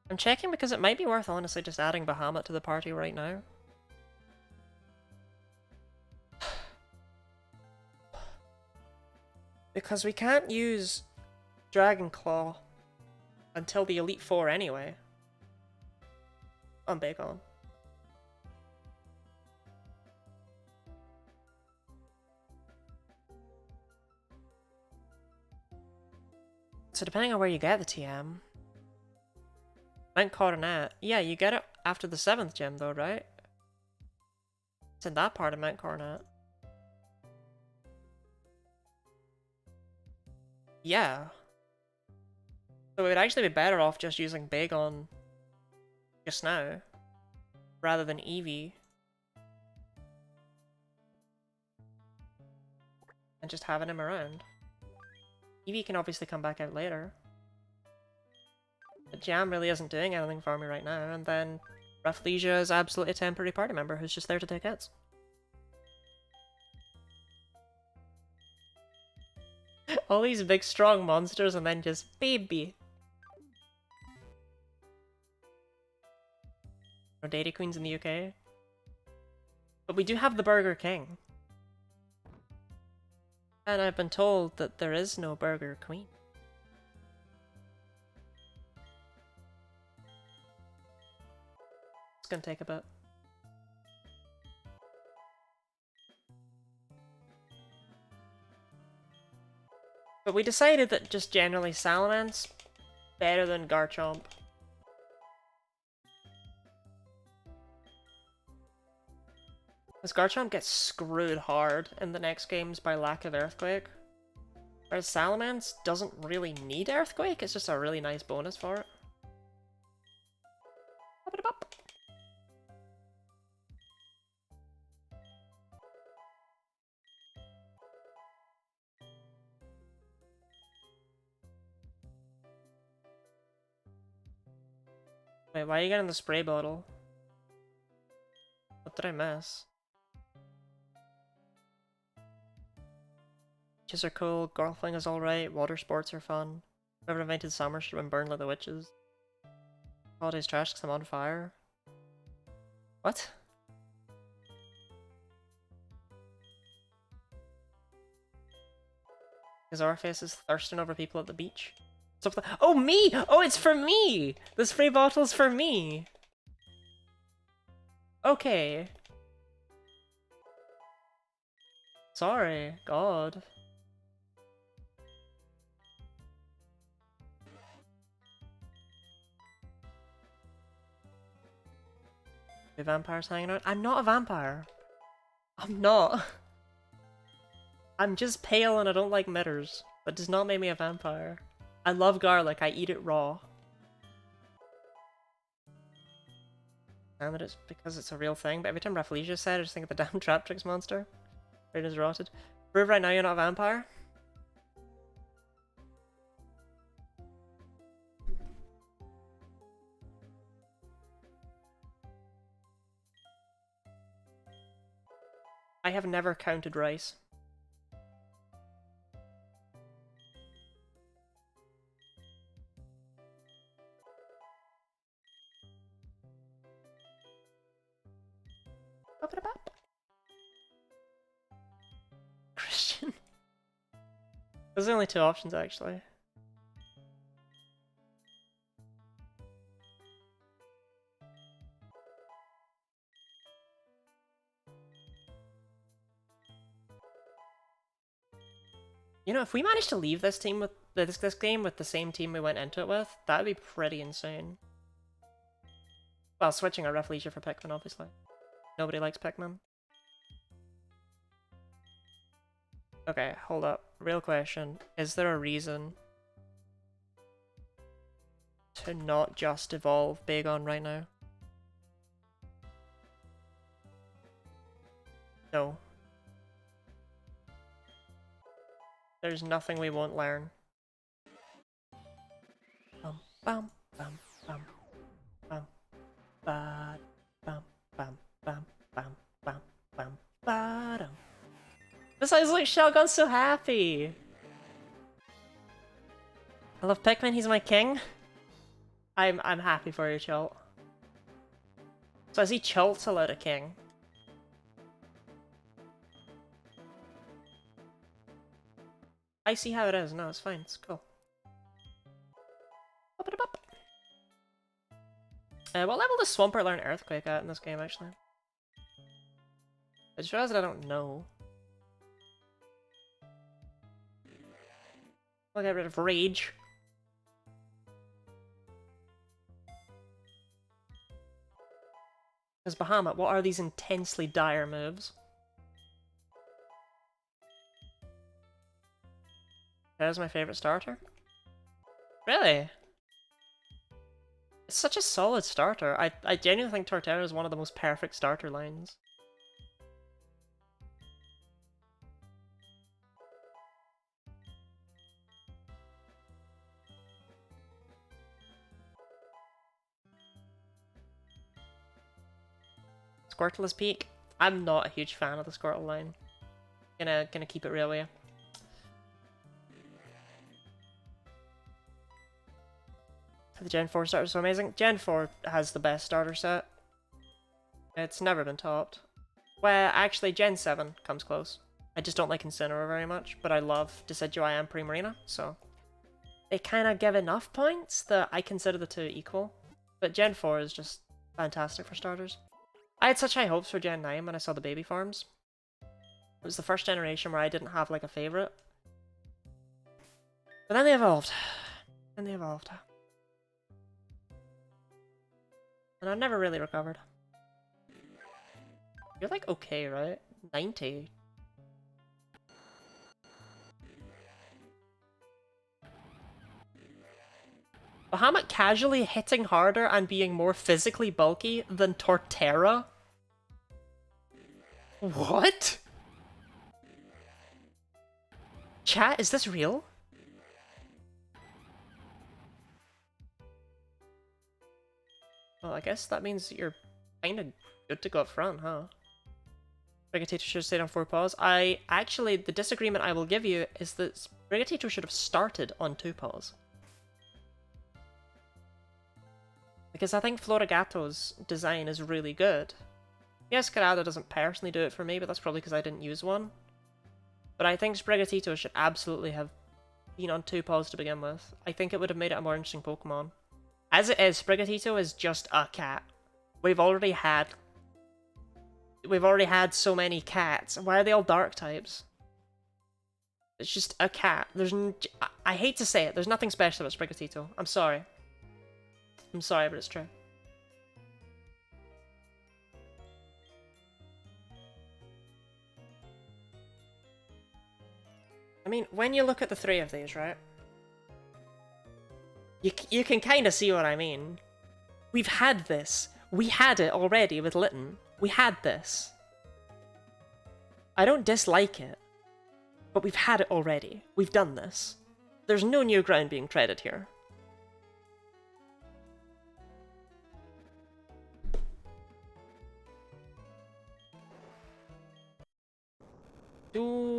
I'm checking because it might be worth honestly just adding Bahamut to the party right now. Because we can't use Dragon Claw until the Elite Four anyway. on bacon. So depending on where you get the TM... Mount Coronet. Yeah, you get it after the 7th gym though, right? It's in that part of Mount Coronet. Yeah. So it would actually be better off just using Bagon just now, rather than Eevee. And just having him around. Eevee can obviously come back out later. But Jam really isn't doing anything for me right now, and then Rafflesia is absolutely a temporary party member who's just there to take hits. All these big strong monsters and then just baby. No Dairy Queens in the UK. But we do have the Burger King. And I've been told that there is no Burger Queen. It's gonna take a bit. But we decided that just generally Salamence better than Garchomp. Because Garchomp gets screwed hard in the next games by lack of Earthquake. Whereas Salamence doesn't really need Earthquake, it's just a really nice bonus for it. Wait, why are you getting the spray bottle? What did I miss? Witches are cool, golfing is alright, water sports are fun. Whoever invented summer should have been burned like the witches. Holiday's trash because I'm on fire. What? Because our face is thirsting over people at the beach. Oh, me! Oh, it's for me! The spray bottle's for me! Okay. Sorry, God. The vampires hanging out? I'm not a vampire. I'm not. I'm just pale and I don't like mirrors. That does not make me a vampire. I love garlic, I eat it raw. And that it's because it's a real thing, but every time Rafflesia said, I just think of the damn Traptrix monster. It is rotted. Prove right now you're not a vampire? I have never counted rice. Christian. There's only 2 options actually. You know, if we managed to leave this team with this game with the same team we went into it with, that'd be pretty insane. Well, switching our Rafflesia for Pikmin, obviously. Nobody likes Pikmin. Okay, hold up. Real question. Is there a reason to not just evolve Bagon right now? No. There's nothing we won't learn. Bum bum bum bum bum ba bum bum bum bum bum bum ba dum. Besides, look, Shotgun's so happy! I love Pikmin, he's my king. I'm happy for you, Chult. So is he Chult's allowed a king? I see how it is. No, it's fine. It's cool. What level does Swampert learn Earthquake at in this game, actually? I just realized that I don't know. I'll get rid of Rage. Because Bahamut, what are these intensely dire moves? That is my favorite starter. Really? It's such a solid starter. I genuinely think Torterra is one of the most perfect starter lines. Squirtle's Peak. I'm not a huge fan of the Squirtle line. Gonna keep it real with you. The Gen 4 starter is so amazing. Gen 4 has the best starter set. It's never been topped. Well, actually, Gen 7 comes close. I just don't like Incineroar very much, but I love Decidueye and Primarina, so... They kind of give enough points that I consider the two equal. But Gen 4 is just fantastic for starters. I had such high hopes for Gen 9 when I saw the baby farms. It was the first generation where I didn't have, like, a favourite. But then they evolved. And they evolved. And I've never really recovered. You're like okay, right? 90. Bahamut casually hitting harder and being more physically bulky than Torterra? What? Chat, is this real? Well, I guess that means you're kind of good to go up front, huh? Brigatito should have stayed on 4 paws. The disagreement I will give you is that Brigatito should have started on 2 paws. Because I think Florigato's design is really good. Yes, Karada doesn't personally do it for me, but that's probably because I didn't use one. But I think Sprigatito should absolutely have been on 2 paws to begin with. I think it would have made it a more interesting Pokemon. As it is, Sprigatito is just a cat. We've already had so many cats. Why are they all dark types? It's just a cat. I hate to say it, there's nothing special about Sprigatito. I'm sorry. I'm sorry, but it's true. I mean, when you look at the 3 of these, right? You can kind of see what I mean. We've had this. We had it already with Litten. We had this. I don't dislike it, but we've had it already. We've done this. There's no new ground being treaded here. Doom.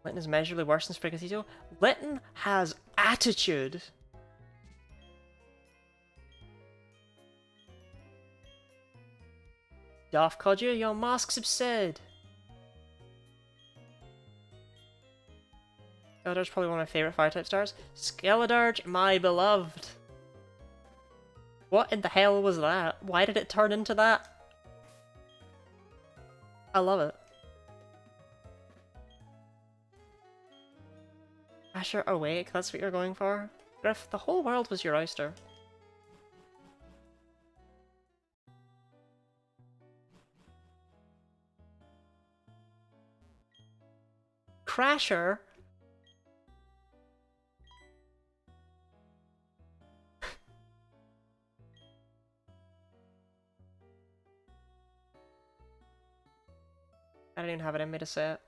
Litten is measurably worse than Sprigatito. Litten has attitude. Daft Kodja, your mask's absurd. Skeletor's probably one of my favourite fire-type stars. Skeletor, my beloved. What in the hell was that? Why did it turn into that? I love it. Asher awake, that's what you're going for? Griff, the whole world was your oyster. Crasher? I don't even have it in me to say it.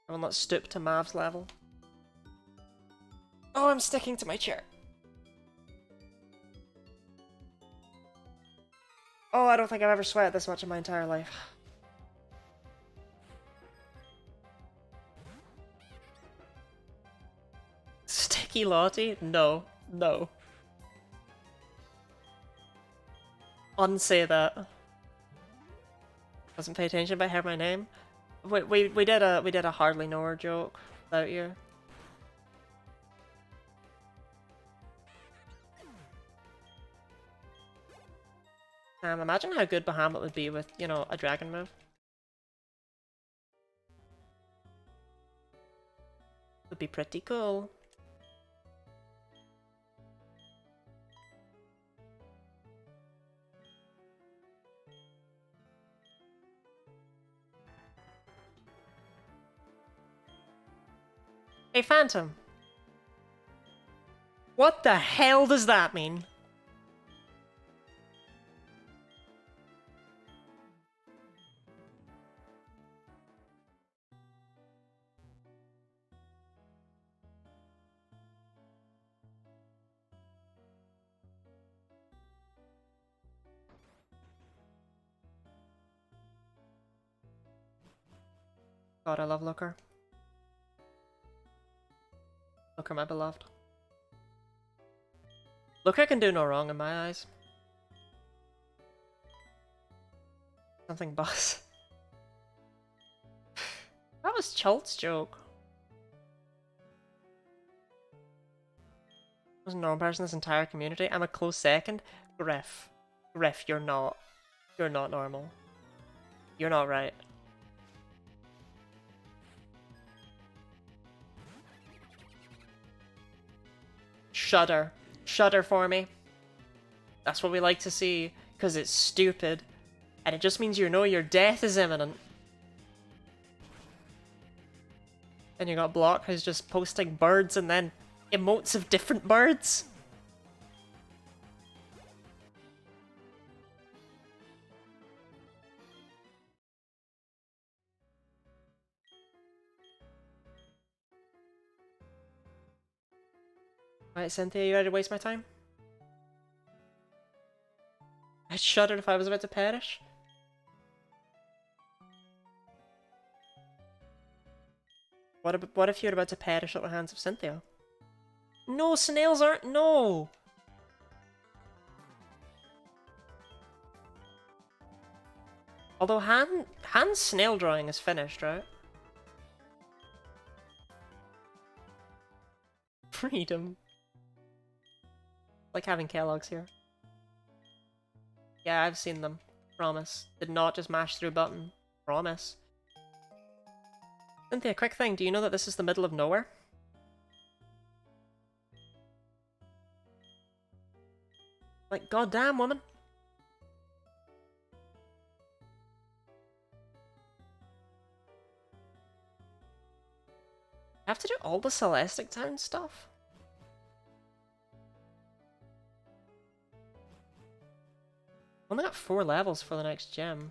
I will not stoop to Mav's level. Oh, I'm sticking to my chair. Oh, I don't think I've ever sweated this much in my entire life. Sticky Lottie? No. No. Unsay that. Doesn't pay attention but I heard my name. We did a hardly know her joke without you. Imagine how good Bahamut would be with, you know, a dragon move. Would be pretty cool. Hey, Phantom. What the hell does that mean? God, I love Looker. Looker, my beloved. Looker can do no wrong in my eyes. Something boss. That was Cholt's joke. I was a normal person in this entire community. I'm a close second. Griff. Griff, you're not. You're not normal. You're not right. Shudder. Shudder for me. That's what we like to see, because it's stupid. And it just means you know your death is imminent. And you got Block who's just posting birds and then emotes of different birds. Right, Cynthia, you ready to waste my time? I'd shudder if I was about to perish. What if you're about to perish at the hands of Cynthia? No, snails aren't- no! Although Han's snail drawing is finished, right? Freedom. Like having Kellogg's here. Yeah, I've seen them. Promise. Did not just mash through button. Promise. Cynthia, quick thing. Do you know that this is the middle of nowhere? Like, goddamn, woman. I have to do all the Celestic Town stuff? Only got 4 levels for the next gem.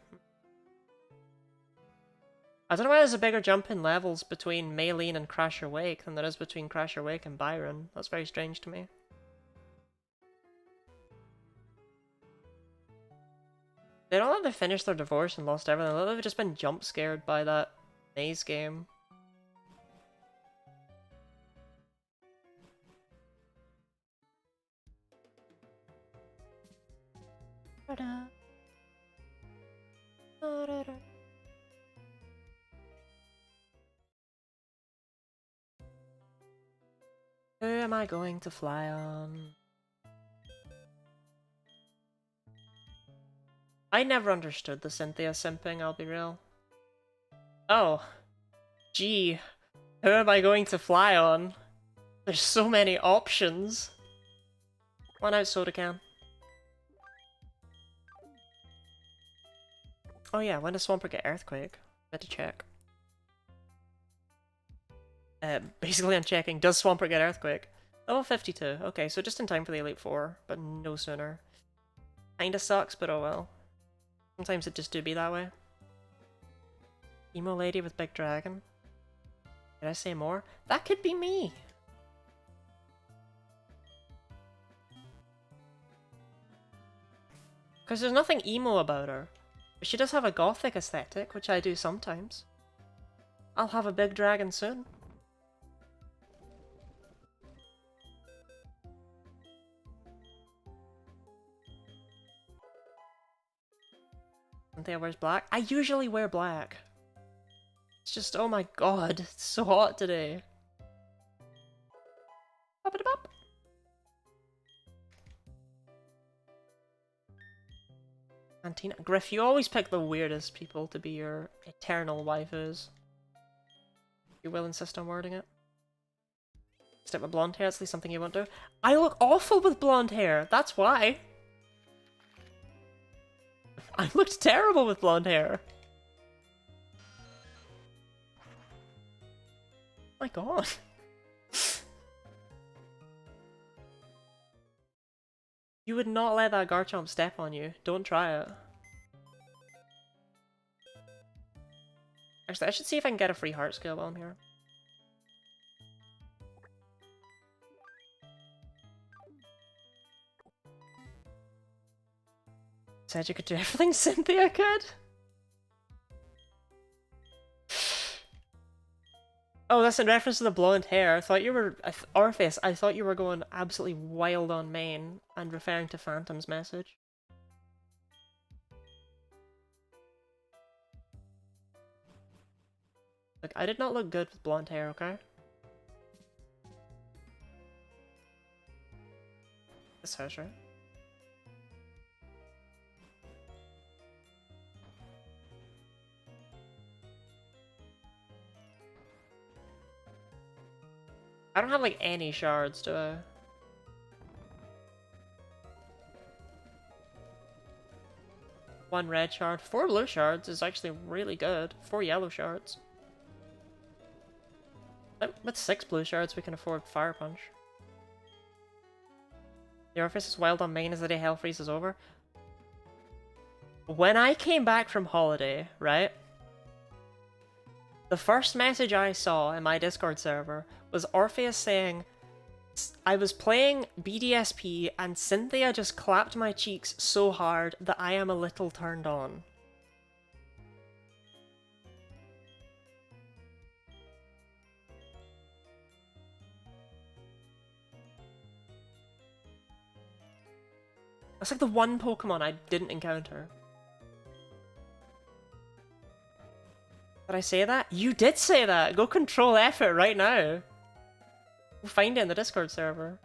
I don't know why there's a bigger jump in levels between Maylene and Crasher Wake than there is between Crasher Wake and Byron. That's very strange to me. They don't know they finished their divorce and lost everything. They've just been jump scared by that maze game. Who am I going to fly on? I never understood the Cynthia simping, I'll be real. Oh. Gee. Who am I going to fly on? There's so many options. One out soda can. Oh yeah, when does Swampert get Earthquake? I had to check. Basically I'm checking, does Swampert get Earthquake? Level 52, okay, so just in time for the Elite Four, but no sooner. Kinda sucks, but oh well. Sometimes it just do be that way. Emo lady with big dragon? Did I say more? That could be me! Because there's nothing emo about her. But she does have a gothic aesthetic, which I do sometimes. I'll have a big dragon soon. Cynthia wears black? I usually wear black. It's just, oh my god, it's so hot today. Bop-a-da-bop. Antina. Griff, you always pick the weirdest people to be your eternal waifus. You will insist on wording it. Stick with blonde hair, that's at least something you won't do. I look awful with blonde hair, that's why. I looked terrible with blonde hair. My god. You would not let that Garchomp step on you. Don't try it. Actually, I should see if I can get a free heart skill while I'm here. Said you could do everything Cynthia could? Oh, that's in reference to the blonde hair. I thought you were... Orpheus, I thought you were going absolutely wild on main and referring to Phantom's message. Look, I did not look good with blonde hair, okay? This house, right? I don't have, like, any shards, do I? One red shard. 4 blue shards is actually really good. 4 yellow shards. With 6 blue shards, we can afford Fire Punch. The Orpheus is wild on main as the day Hell Freeze is over. When I came back from holiday, right? The first message I saw in my Discord server was Orpheus saying, I was playing BDSP and Cynthia just clapped my cheeks so hard that I am a little turned on. That's like the one Pokemon I didn't encounter. Did I say that? You did say that! Go control F it right now! We'll find it in the Discord server.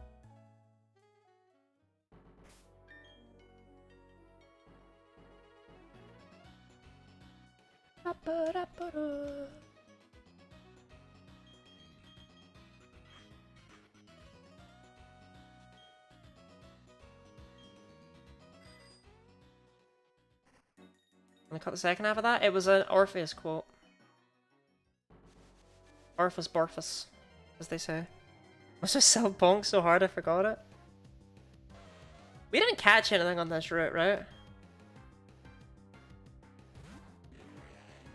I caught the second half of that. It was an Orpheus quote. Orphus Borphus, as they say. I was just self-bonk so hard I forgot it. We didn't catch anything on this route, right?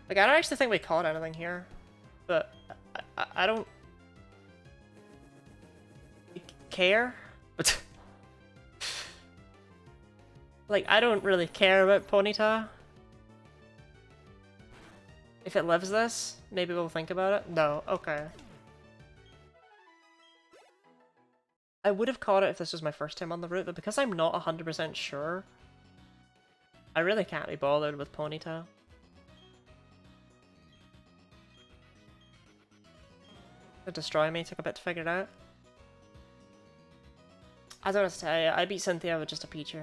Like, I don't actually think we caught anything here. But I don't... care? But... like, I don't really care about Ponyta. If it lives this, maybe we'll think about it. No, okay. I would have caught it if this was my first time on the route, but because I'm not 100% sure, I really can't be bothered with Ponyta. It'd destroy me, took a bit to figure it out. I don't know what to tell you, I beat Cynthia with just a Pichu.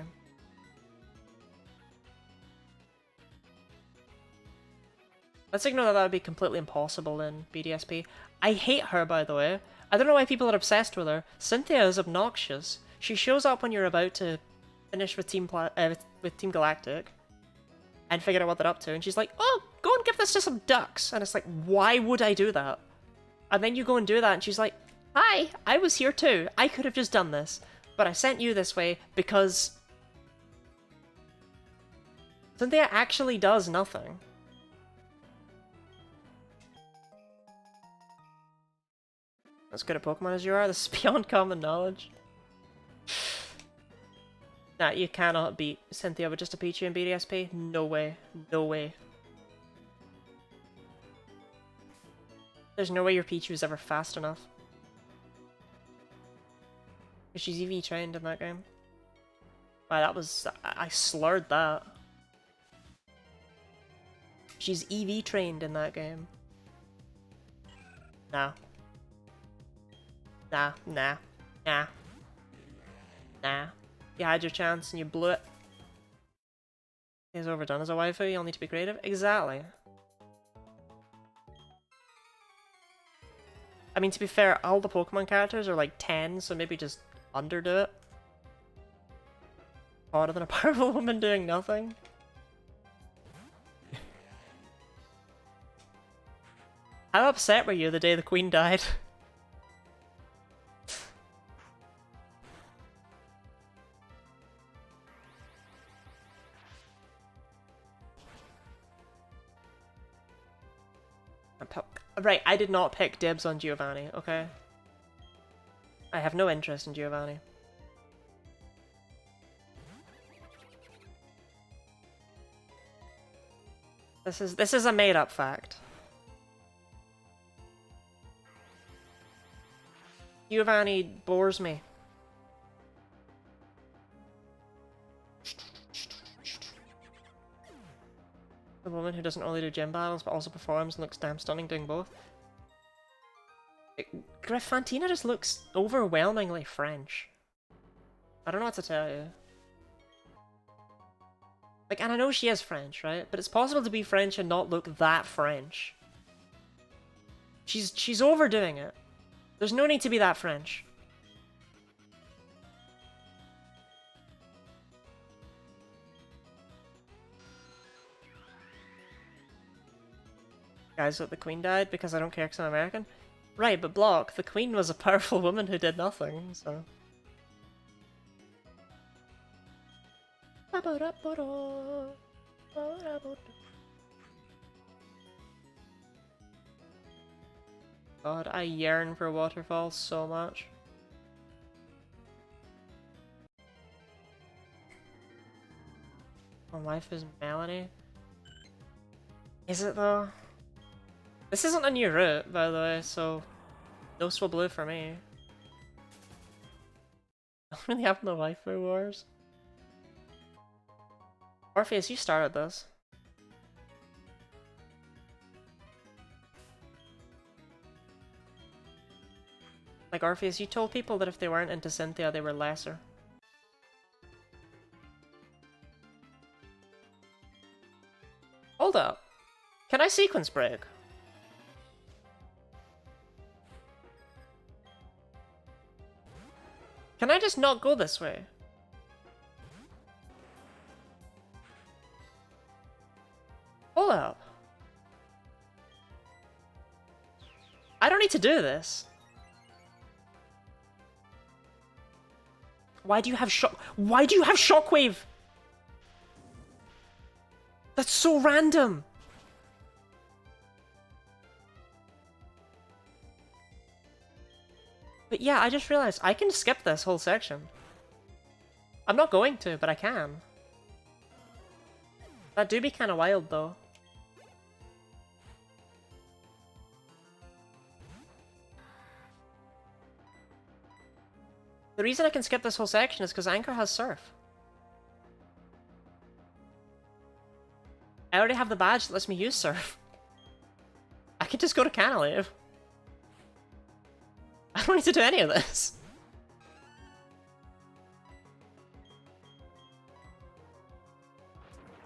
Let's ignore that would be completely impossible in BDSP. I hate her, by the way. I don't know why people are obsessed with her. Cynthia is obnoxious. She shows up when you're about to finish with Team Galactic and figure out what they're up to, and she's like, oh, go and give this to some ducks. And it's like, why would I do that? And then you go and do that, and she's like, hi, I was here too. I could have just done this, but I sent you this way because Cynthia actually does nothing. As good at Pokemon as you are, this is beyond common knowledge. Nah, you cannot beat Cynthia with just a Pichu in BDSP. No way. No way. There's no way your Pichu is ever fast enough. She's EV trained in that game. Wow, that was... I slurred that. She's EV trained in that game. Nah. Nah, nah, nah, nah. You had your chance and you blew it. He's overdone as a waifu, you'll need to be creative. Exactly. I mean, to be fair, all the Pokemon characters are like 10, so maybe just underdo it. Harder than a powerful woman doing nothing. How upset were you the day the queen died? Right, I did not pick dibs on Giovanni, okay? I have no interest in Giovanni. This is a made-up fact. Giovanni bores me. The woman who doesn't only do gym battles but also performs and looks damn stunning doing both. Fantina just looks overwhelmingly French. I don't know what to tell you. Like, and I know she is French, right? But it's possible to be French and not look that French. She's overdoing it. There's no need to be that French. Guys, look, the queen died because I don't care because I'm American? Right, but Block, the queen was a powerful woman who did nothing, so... God, I yearn for waterfalls so much. My wife is Melanie. Is it though? This isn't a new route, by the way, so no Swablu for me. I don't really have no waifu wars. Orpheus, you started this. Like, Orpheus, you told people that if they weren't into Cynthia, they were lesser. Hold up. Can I sequence break? Can I just not go this way? Hold up. I don't need to do this. Why do you have Why do you have Shockwave? That's so random. But yeah, I just realized I can skip this whole section. I'm not going to, but I can. That do be kind of wild, though. The reason I can skip this whole section is because Anchor has Surf. I already have the badge that lets me use Surf. I can just go to Canalave. I don't need to do any of this.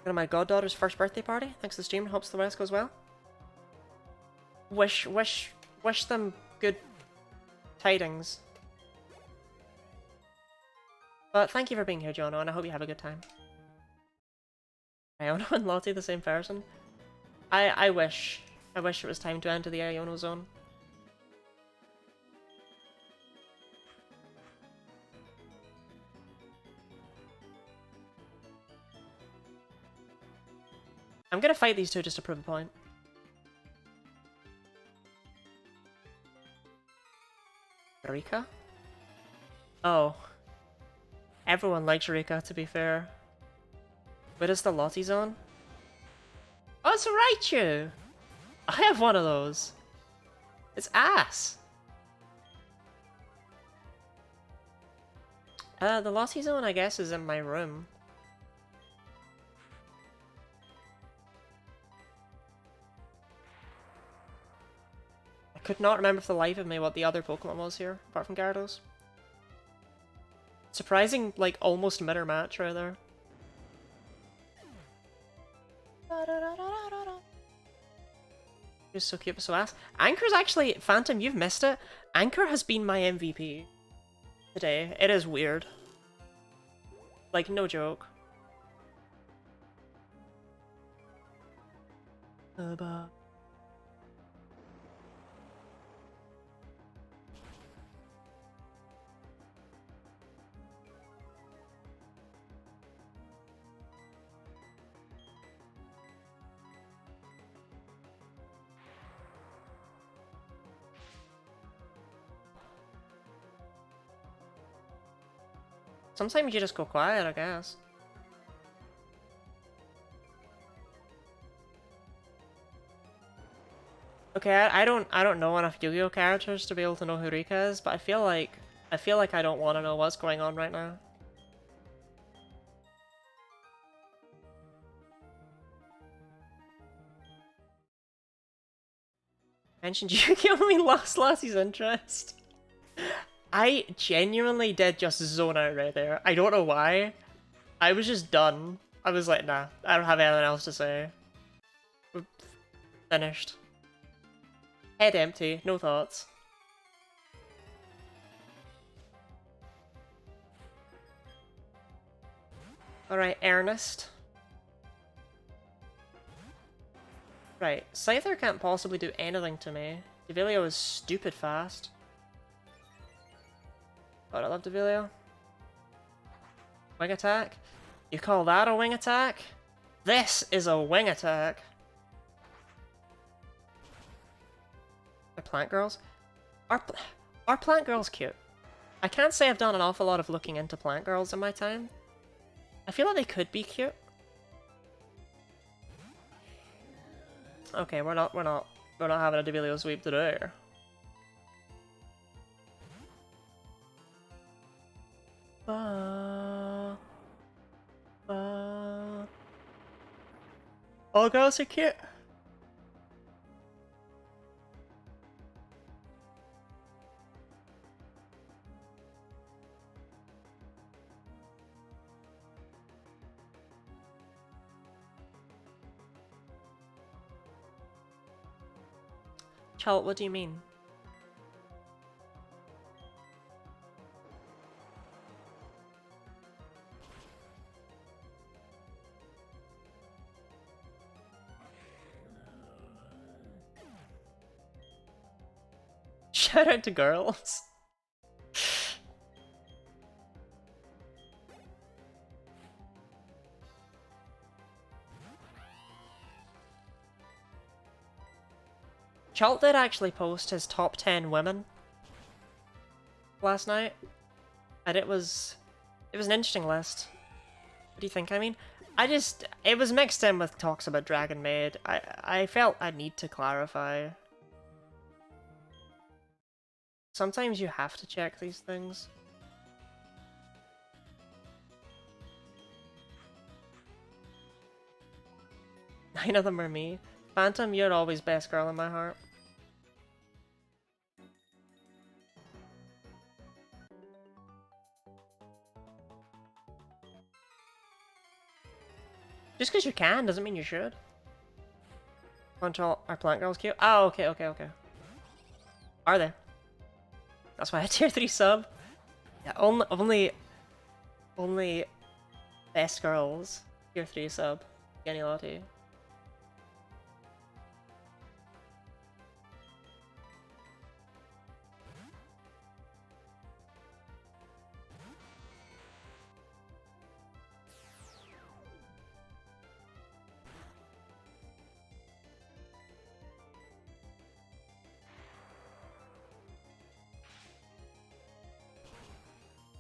Go to my goddaughter's first birthday party. Thanks to the stream. Hopes the rest goes well. Wish them good tidings. But thank you for being here, Jono, and I hope you have a good time. Iono and Lottie the same person? I wish it was time to enter the Iono zone. I'm gonna fight these two just to prove a point. Rika? Oh. Everyone likes Rika, to be fair. Where is the Lottie zone? Oh, it's Raichu! I have one of those. It's ass! The Lottie zone, I guess, is in my room. I could not remember for the life of me what the other Pokemon was here, apart from Gyarados. Surprising, like, almost mirror match right there. Just so cute, so ass. Anchor's actually, Phantom, you've missed it. Anchor has been my MVP today. It is weird. Like, no joke. Sometimes you just go quiet, I guess. Okay, I don't know enough Yu-Gi-Oh characters to be able to know who Rika is, but I feel like I don't want to know what's going on right now. Mentioned Yu-Gi-Oh! We lost Lassie's interest. I genuinely did just zone out right there. I don't know why. I was just done. I was like, nah, I don't have anything else to say. We're finished. Head empty, no thoughts. Alright, Ernest. Right, Scyther can't possibly do anything to me. Devilio is stupid fast. God, I love Devilio. Wing attack? You call that a wing attack? This is a wing attack! The plant girls? Are plant girls cute? I can't say I've done an awful lot of looking into plant girls in my time. I feel like they could be cute. Okay, we're not having a Devilio sweep today. All girls are cute. Chalt, what do you mean? Shout out to girls. Chalt did actually post his top 10 women last night, and it was an interesting list. What do you think? I mean, it was mixed in with talks about Dragon Maid. I felt I need to clarify. Sometimes you have to check these things. Nine of them are me. Phantom, you're always best girl in my heart. Just because you can doesn't mean you should. Control, are plant girls cute? Oh, okay. Are they? That's why I tier 3 sub. Yeah, only best girls tier 3 sub. Genlocke.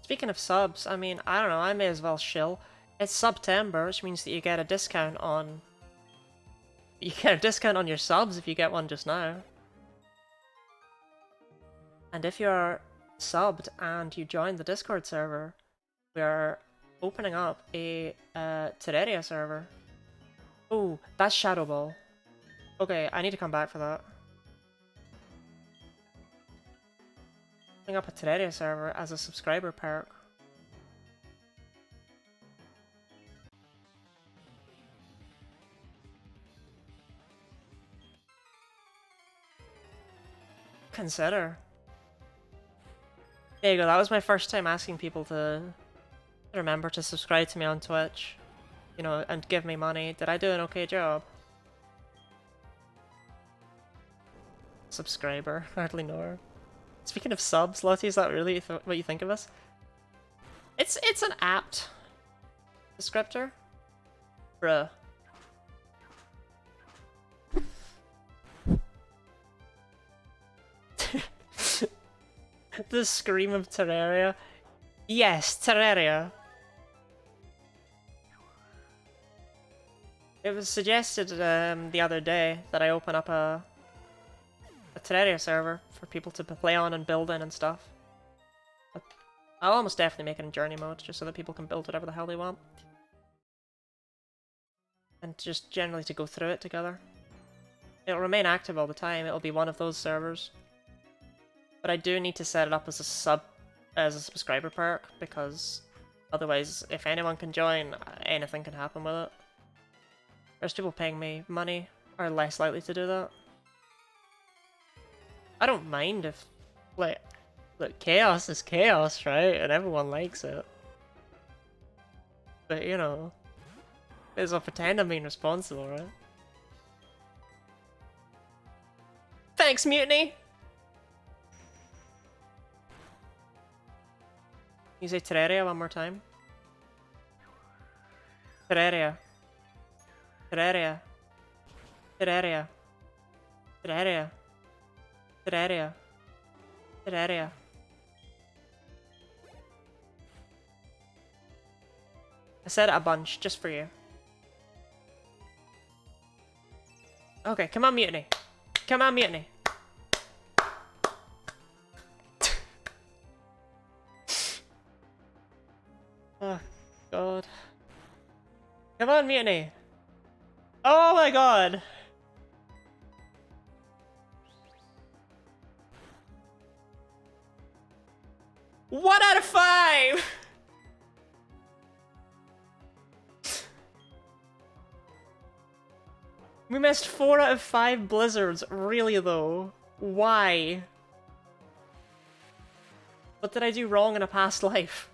Speaking of subs, I mean, I don't know, I may as well shill. It's September, which means that you get a discount on... You get a discount on your subs if you get one just now. And if you're subbed and you join the Discord server, we are opening up a Terraria server. Oh, that's Shadow Ball. Okay, I need to come back for that. opening up a Terraria server as a subscriber perk. Consider. There you go, that was my first time asking people to remember to subscribe to me on Twitch. You know, and give me money. Did I do an okay job? Subscriber, hardly know her. Speaking of subs, Lottie, is that really what you think of us? It's an apt descriptor. Bruh. The scream of Terraria. Yes, Terraria. It was suggested the other day that I open up a Terraria server for people to play on and build in and stuff. But I'll almost definitely make it in journey mode, just so that people can build whatever the hell they want. And just generally to go through it together. It'll remain active all the time, it'll be one of those servers. But I do need to set it up as a subscriber perk, because otherwise, if anyone can join, anything can happen with it. There's people paying me money are less likely to do that. I don't mind if, like, look, chaos is chaos, right? And everyone likes it. But, you know, I'll pretend I'm being responsible, right? Thanks, Mutiny! You say Terraria one more time? Terraria. Terraria. Terraria. Terraria. Terraria. Terraria. I said it a bunch, just for you. Okay, come on, Mutiny. Come on, Mutiny. Oh, God. Come on, Mutiny. Oh my God. 1 out of 5! We missed 4 out of 5 blizzards, really though. Why? What did I do wrong in a past life?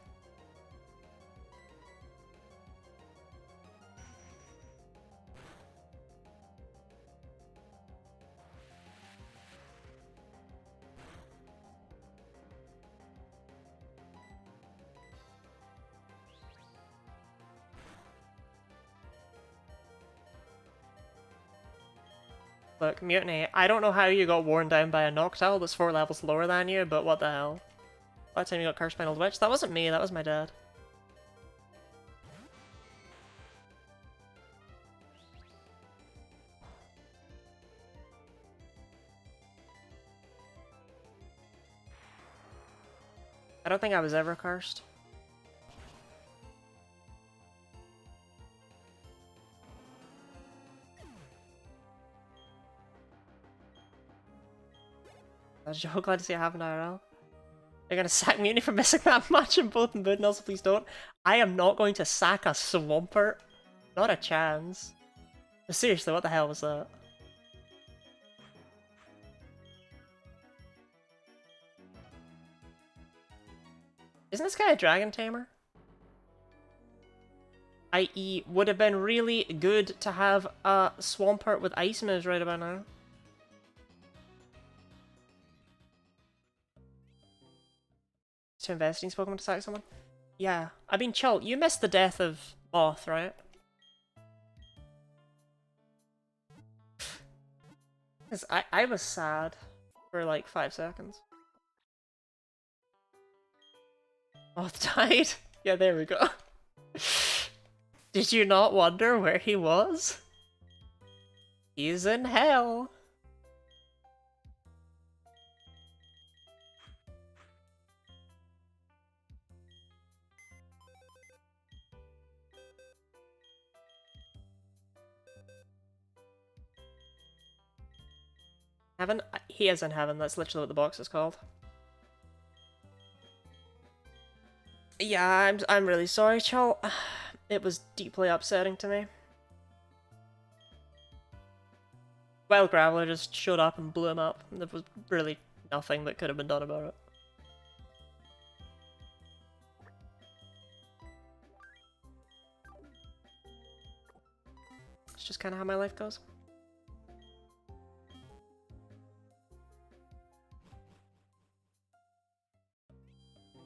Look, Mutiny, I don't know how you got worn down by a Noctowl that's 4 levels lower than you, but what the hell. That time you got cursed by an old witch? That wasn't me, that was my dad. I don't think I was ever cursed. I'm so glad to see it happen IRL. You're gonna sack Mutiny for missing that match in both and Bood, also please don't. I am not going to sack a Swampert. Not a chance. But seriously, what the hell was that? Isn't this guy a Dragon Tamer? I.e., would have been really good to have a Swampert with Ice Moves right about now. To invest in these Pokemon to sack someone? Yeah. I mean, chill, you missed the death of Moth, right? Because I was sad for like 5 seconds. Moth died? Yeah, there we go. Did you not wonder where he was? He's in hell. Heaven? He is in heaven, that's literally what the box is called. Yeah, I'm really sorry, Chol. It was deeply upsetting to me. Wild Graveler just showed up and blew him up. There was really nothing that could have been done about it. It's just kind of how my life goes.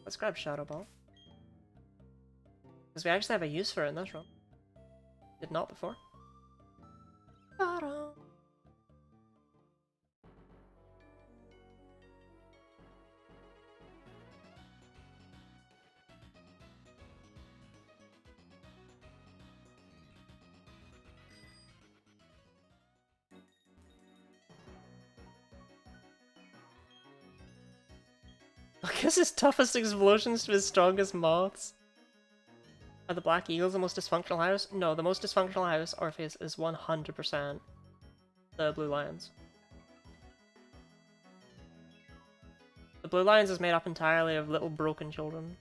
Let's grab Shadow Ball. Because we actually have a use for it in this run. Did not before. Ta-da! I guess his toughest explosions to his strongest moths. Are the Black Eagles the most dysfunctional house? No, the most dysfunctional house, Orpheus, is 100% the Blue Lions. The Blue Lions is made up entirely of little broken children.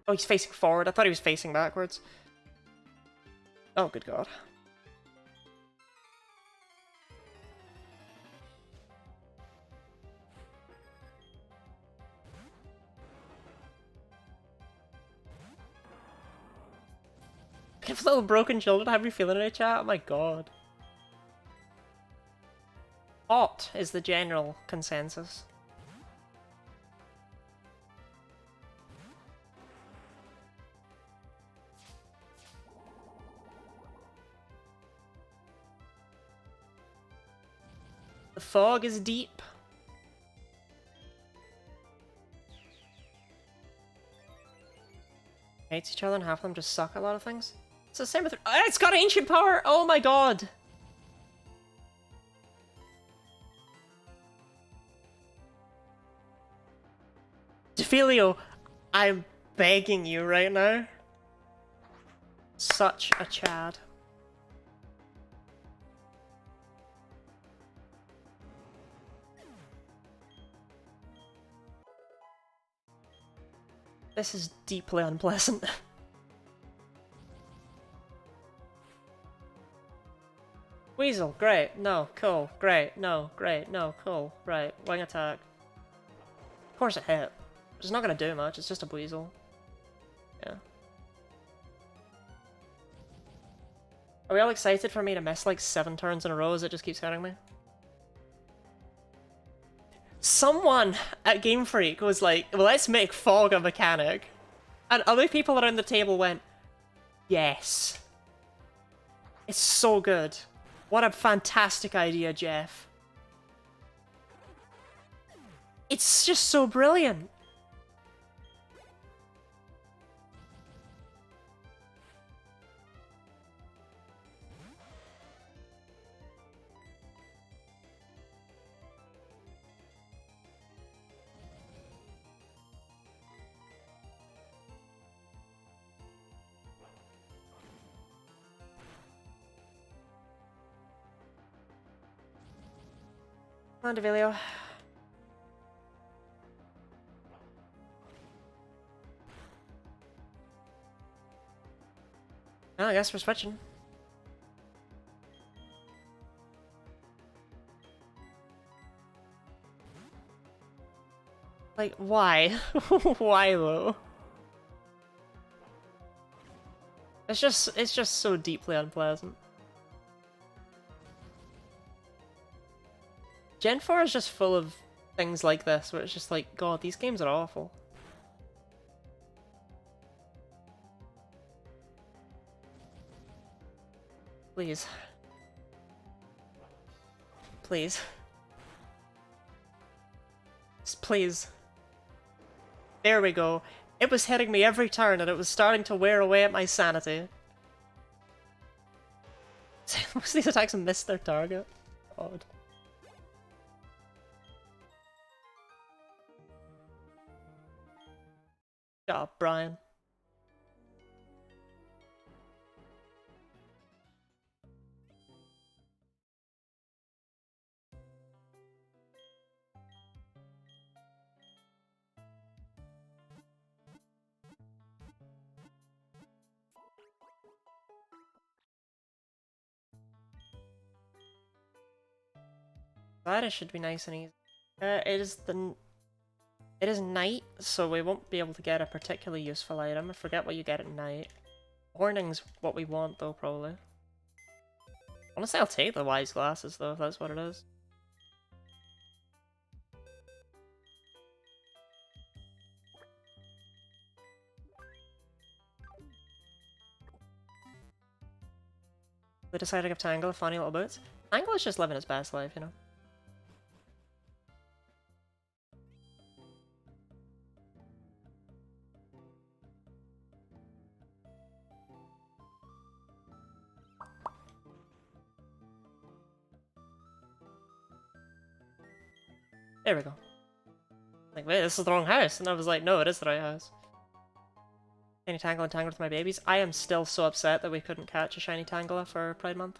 Oh, he's facing forward. I thought he was facing backwards. Oh, good god. Give little broken children, how are you feeling in a chat? Oh my god. Hot is the general consensus. The fog is deep. Hates each other and half of them just suck at a lot of things. It's the same with... it's got ancient power! Oh my god! Defilio, I'm begging you right now. Such a Chad. This is deeply unpleasant. Weasel, great, no, cool, great, no, great, no, cool, right, wing attack. Of course it hit. It's not gonna do much, it's just a weasel. Yeah. Are we all excited for me to miss like 7 turns in a row as it just keeps hitting me? Someone at Game Freak was like, well, let's make fog a mechanic. And other people around the table went, yes. It's so good. What a fantastic idea, Jeff. It's just so brilliant. Come on, Devilio. Oh, I guess we're switching. Like, why? Why though? It's just so deeply unpleasant. Gen 4 is just full of things like this, where it's just like, god, these games are awful. Please. Please. Just please. There we go. It was hitting me every turn and it was starting to wear away at my sanity. Most of these attacks missed their target. God. Shut up, Brian. That it should be nice and easy. It is night, so we won't be able to get a particularly useful item. I forget what you get at night. Warning's what we want, though, probably. Honestly, I'll take the wise glasses, though, if that's what it is. They decided to give Tangle a funny little boots. Tangle is just living his best life, you know? There we go. Like, wait, this is the wrong house. And I was like, no, it is the right house. Shiny Tangle entangled with my babies. I am still so upset that we couldn't catch a shiny Tangela for Pride Month.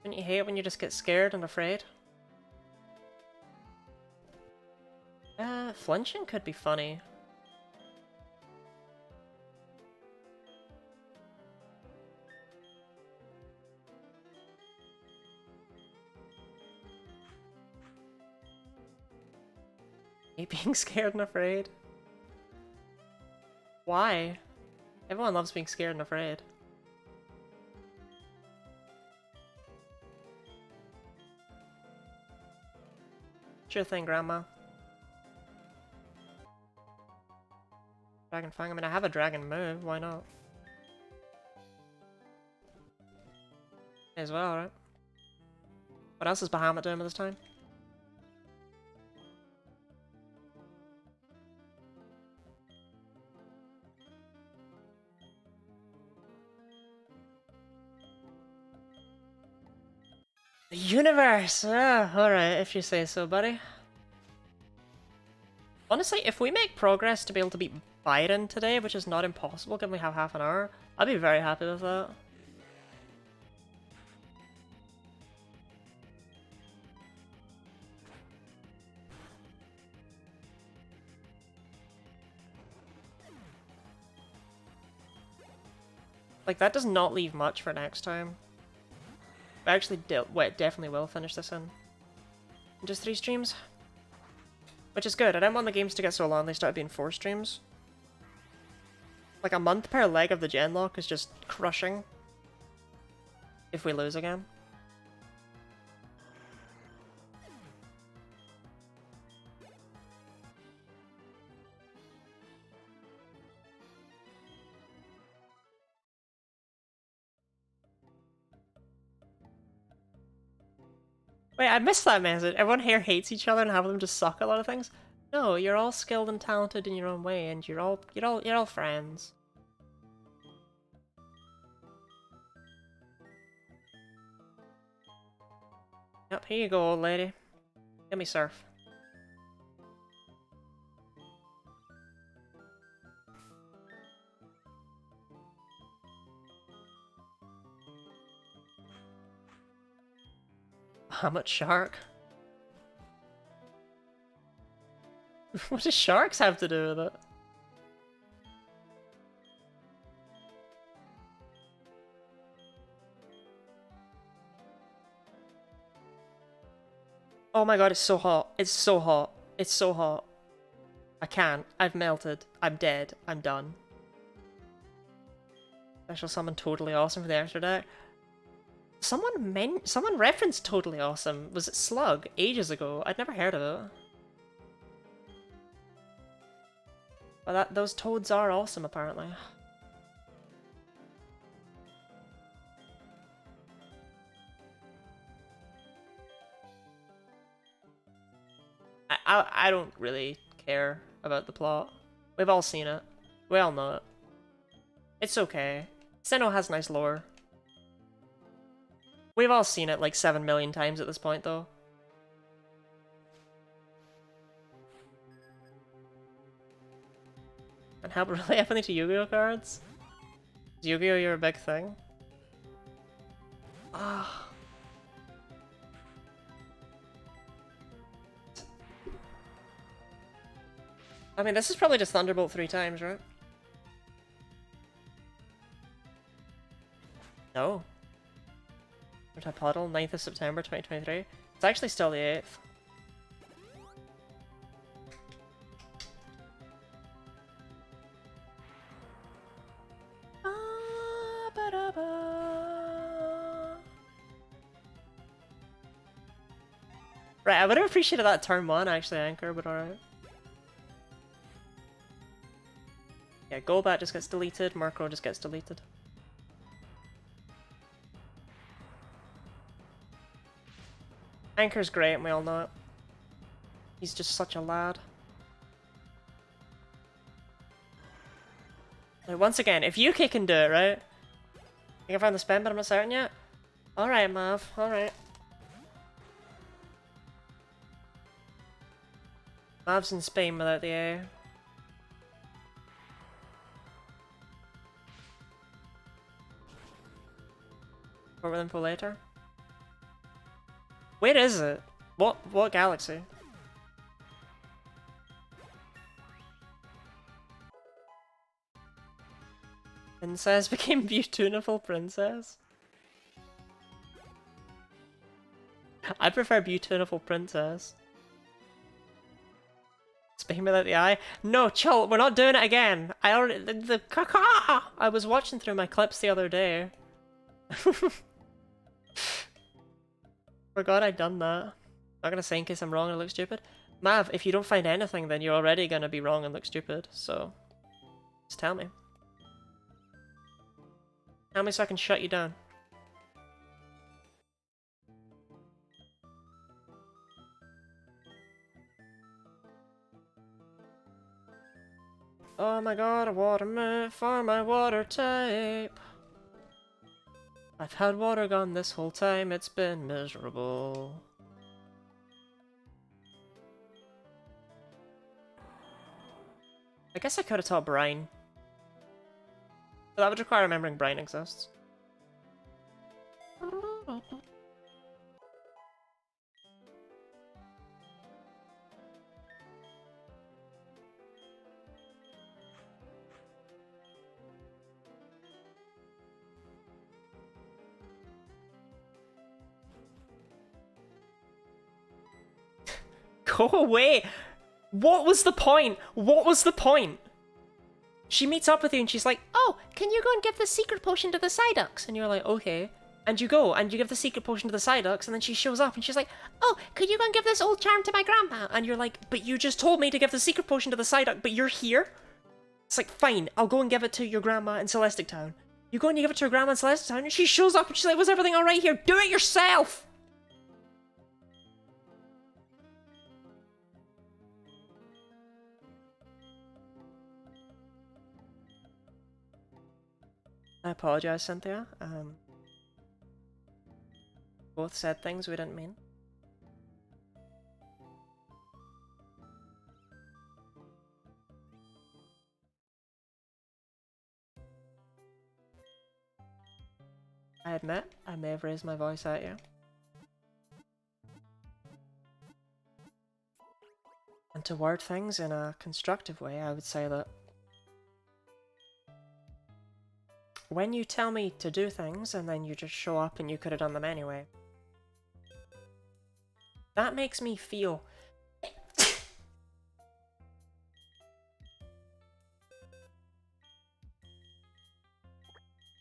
Don't you hate it when you just get scared and afraid? Flinching could be funny. Hate being scared and afraid. Why? Everyone loves being scared and afraid. Sure thing, Grandma. Dragon Fang. I mean, I have a dragon move. Why not? May as well, right? What else is Bahamut doing at this time? The universe! Alright, if you say so, buddy. Honestly, if we make progress to be able to beat Biden today, which is not impossible given we have half an hour, I'd be very happy with that. Like, that does not leave much for next time. We actually definitely will finish this in just 3 streams. Which is good. I didn't want the games to get so long they started being 4 streams. Like, a month per leg of the Genlocke is just crushing if we lose again. Wait, I missed that message. Everyone here hates each other and half of them just suck at a lot of things. No, you're all skilled and talented in your own way, and you're all friends. Yep, here you go, old lady. Let me surf. How much shark? What does sharks have to do with it? Oh my god, it's so hot. It's so hot. It's so hot. I can't. I've melted. I'm dead. I'm done. Special summon totally awesome for the extra deck. Someone referenced totally awesome. Was it Slug? Ages ago. I'd never heard of it. But those toads are awesome, apparently. I don't really care about the plot. We've all seen it. We all know it. It's okay. Sinnoh has nice lore. We've all seen it like 7 million times at this point, though. And how really happening to Yu-Gi-Oh cards? Is Yu-Gi-Oh your big thing? Ah. I mean, this is probably just Thunderbolt 3 times, right? No. Puddle, 9th of September 2023. It's actually still the 8th. Right, I would have appreciated that turn 1 actually, Anchor, but alright. Yeah, Golbat just gets deleted, Murkrow just gets deleted. Anchor's great and we all know it. He's just such a lad. Now, once again, if UK can do it, right? I can find the spin, but I'm not certain yet. Alright, Mav, alright. Mav's in Spain without the A. More info later. Where is it? What galaxy? Princess became beautiful princess. I prefer beautiful princess. Spain without the eye? No, chill, we're not doing it again. I already the caca. I was watching through my clips the other day. Forgot I'd done that. Not gonna say in case I'm wrong and look stupid. Mav, if you don't find anything, then you're already gonna be wrong and look stupid, so just tell me. Tell me so I can shut you down. Oh my god, a water myth for my water type. I've had water gun this whole time, it's been miserable. I guess I could have taught Brine. But that would require remembering Brine exists. Go away! What was the point? What was the point? She meets up with you and she's like, oh, can you go and give the secret potion to the Psyducks? And you're like, okay. And you go and you give the secret potion to the Psyducks and then she shows up and she's like, oh, could you go and give this old charm to my grandma? And you're like, but you just told me to give the secret potion to the Psyduck, but you're here? It's like, fine, I'll go and give it to your grandma in Celestic Town. You go and you give it to her grandma in Celestic Town and she shows up and she's like, was everything alright here? Do it yourself! I apologize, Cynthia. Both said things we didn't mean. I admit, I may have raised my voice at you. And to word things in a constructive way, I would say that when you tell me to do things and then you just show up and you could have done them anyway, that makes me feel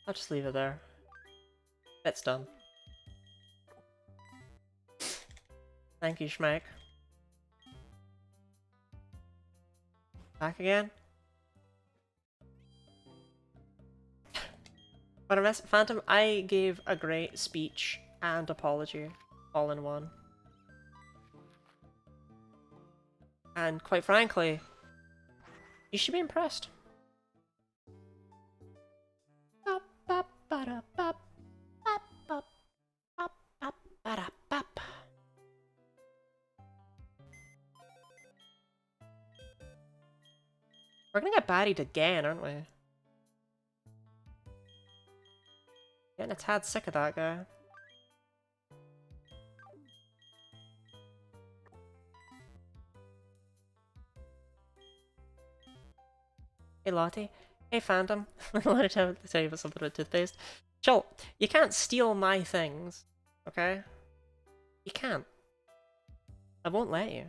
I'll just leave it there. That's done. Thank you, Schmack. Back again? But I miss Phantom, I gave a great speech and apology all in one. And quite frankly, you should be impressed. We're gonna get badied again, aren't we? Getting a tad sick of that guy. Hey Lottie. Hey Phantom. I wanted to tell you about something about toothpaste. Chill. You can't steal my things. Okay? You can't. I won't let you.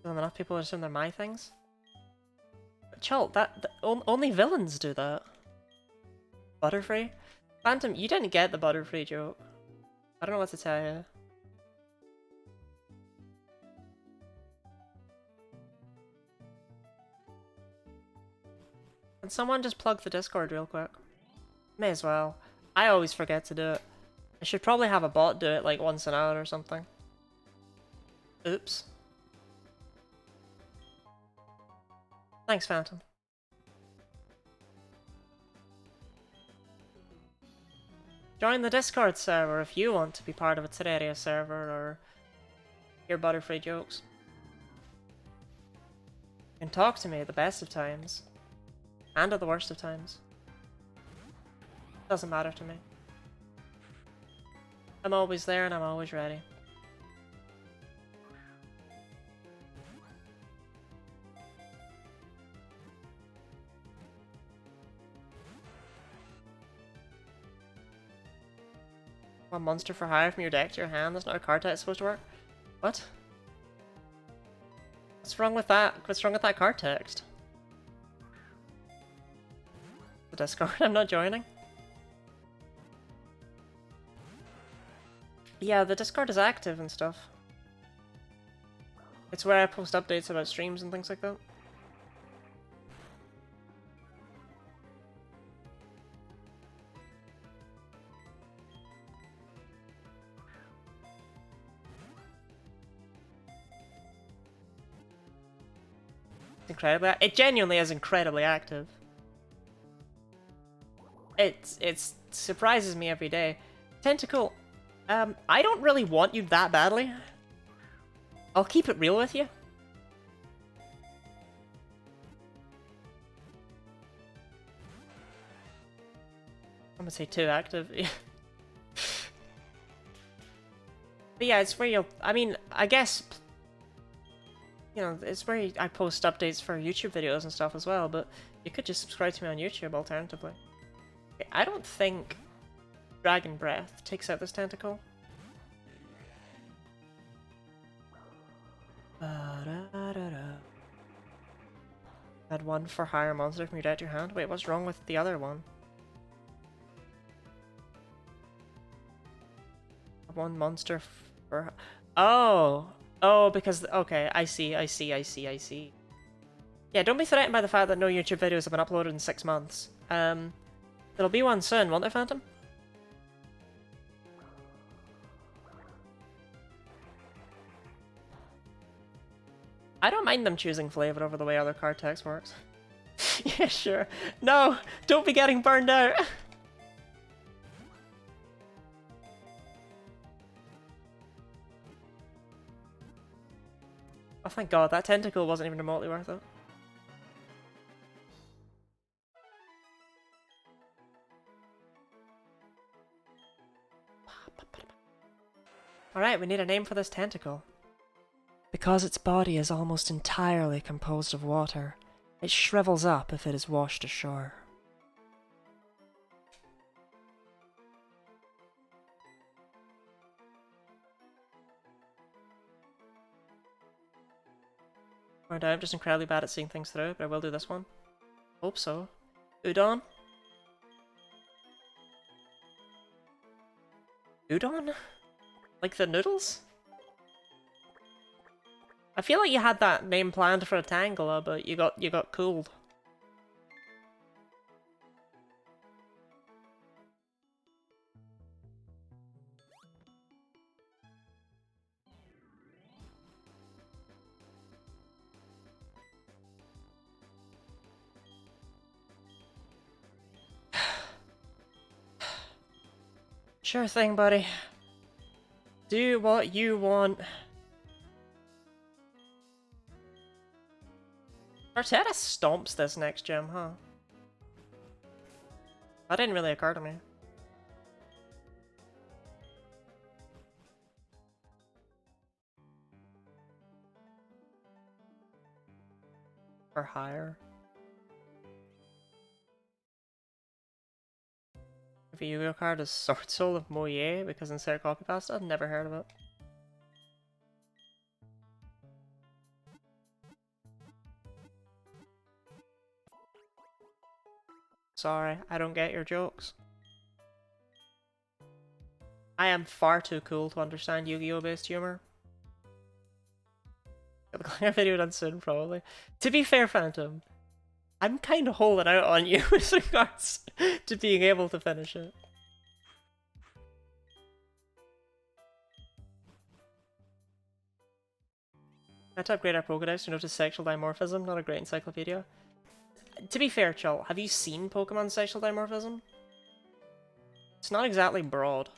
Enough people assume they're my things? Chill, only villains do that. Butterfree? Phantom, you didn't get the Butterfree joke. I don't know what to tell you. Can someone just plug the Discord real quick? May as well. I always forget to do it. I should probably have a bot do it like once an hour or something. Oops. Thanks, Phantom. Join the Discord server if you want to be part of a Terraria server or hear Butterfree jokes. You can talk to me at the best of times. And at the worst of times. Doesn't matter to me. I'm always there and I'm always ready. One monster for hire from your deck to your hand. That's not how card text supposed to work. What? What's wrong with that? What's wrong with that card text? The Discord? I'm not joining. Yeah, the Discord is active and stuff. It's where I post updates about streams and things like that. It genuinely is incredibly active. It surprises me every day. Tentacle, I don't really want you that badly. I'll keep it real with you. I'm gonna say too active. But yeah, it's where you'll. I mean, I guess. You know, it's where I post updates for YouTube videos and stuff as well, but you could just subscribe to me on YouTube alternatively. Okay, I don't think Dragon Breath takes out this tentacle. Add one for higher monster from your deck to your hand. Wait, what's wrong with the other one? One monster for... Oh! Oh, because... Okay, I see. Yeah, don't be threatened by the fact that no YouTube videos have been uploaded in 6 months. There'll be one soon, won't there, Phantom? I don't mind them choosing flavor over the way other card text works. Yeah, sure. No! Don't be getting burned out! Oh, thank god, that tentacle wasn't even remotely worth it. Alright, we need a name for this tentacle. Because its body is almost entirely composed of water, it shrivels up if it is washed ashore. I'm just incredibly bad at seeing things through, but I will do this one. Hope so. Udon? Udon? Like the noodles? I feel like you had that name planned for a Tangela, but you got cooled. Sure thing, buddy. Do what you want. Torterra stomps this next gym, huh? That didn't really occur to me. Or higher. If a Yu-Gi-Oh card is Sword Soul of Moye because insert copy pasta, I've never heard of it. Sorry, I don't get your jokes. I am far too cool to understand Yu-Gi-Oh based humor. Got a video done soon, probably. To be fair, Phantom, I'm kind of holding out on you with regards to being able to finish it. I had to upgrade our Pokédex to notice sexual dimorphism, not a great encyclopedia. To be fair, Chul, have you seen Pokemon sexual dimorphism? It's not exactly broad.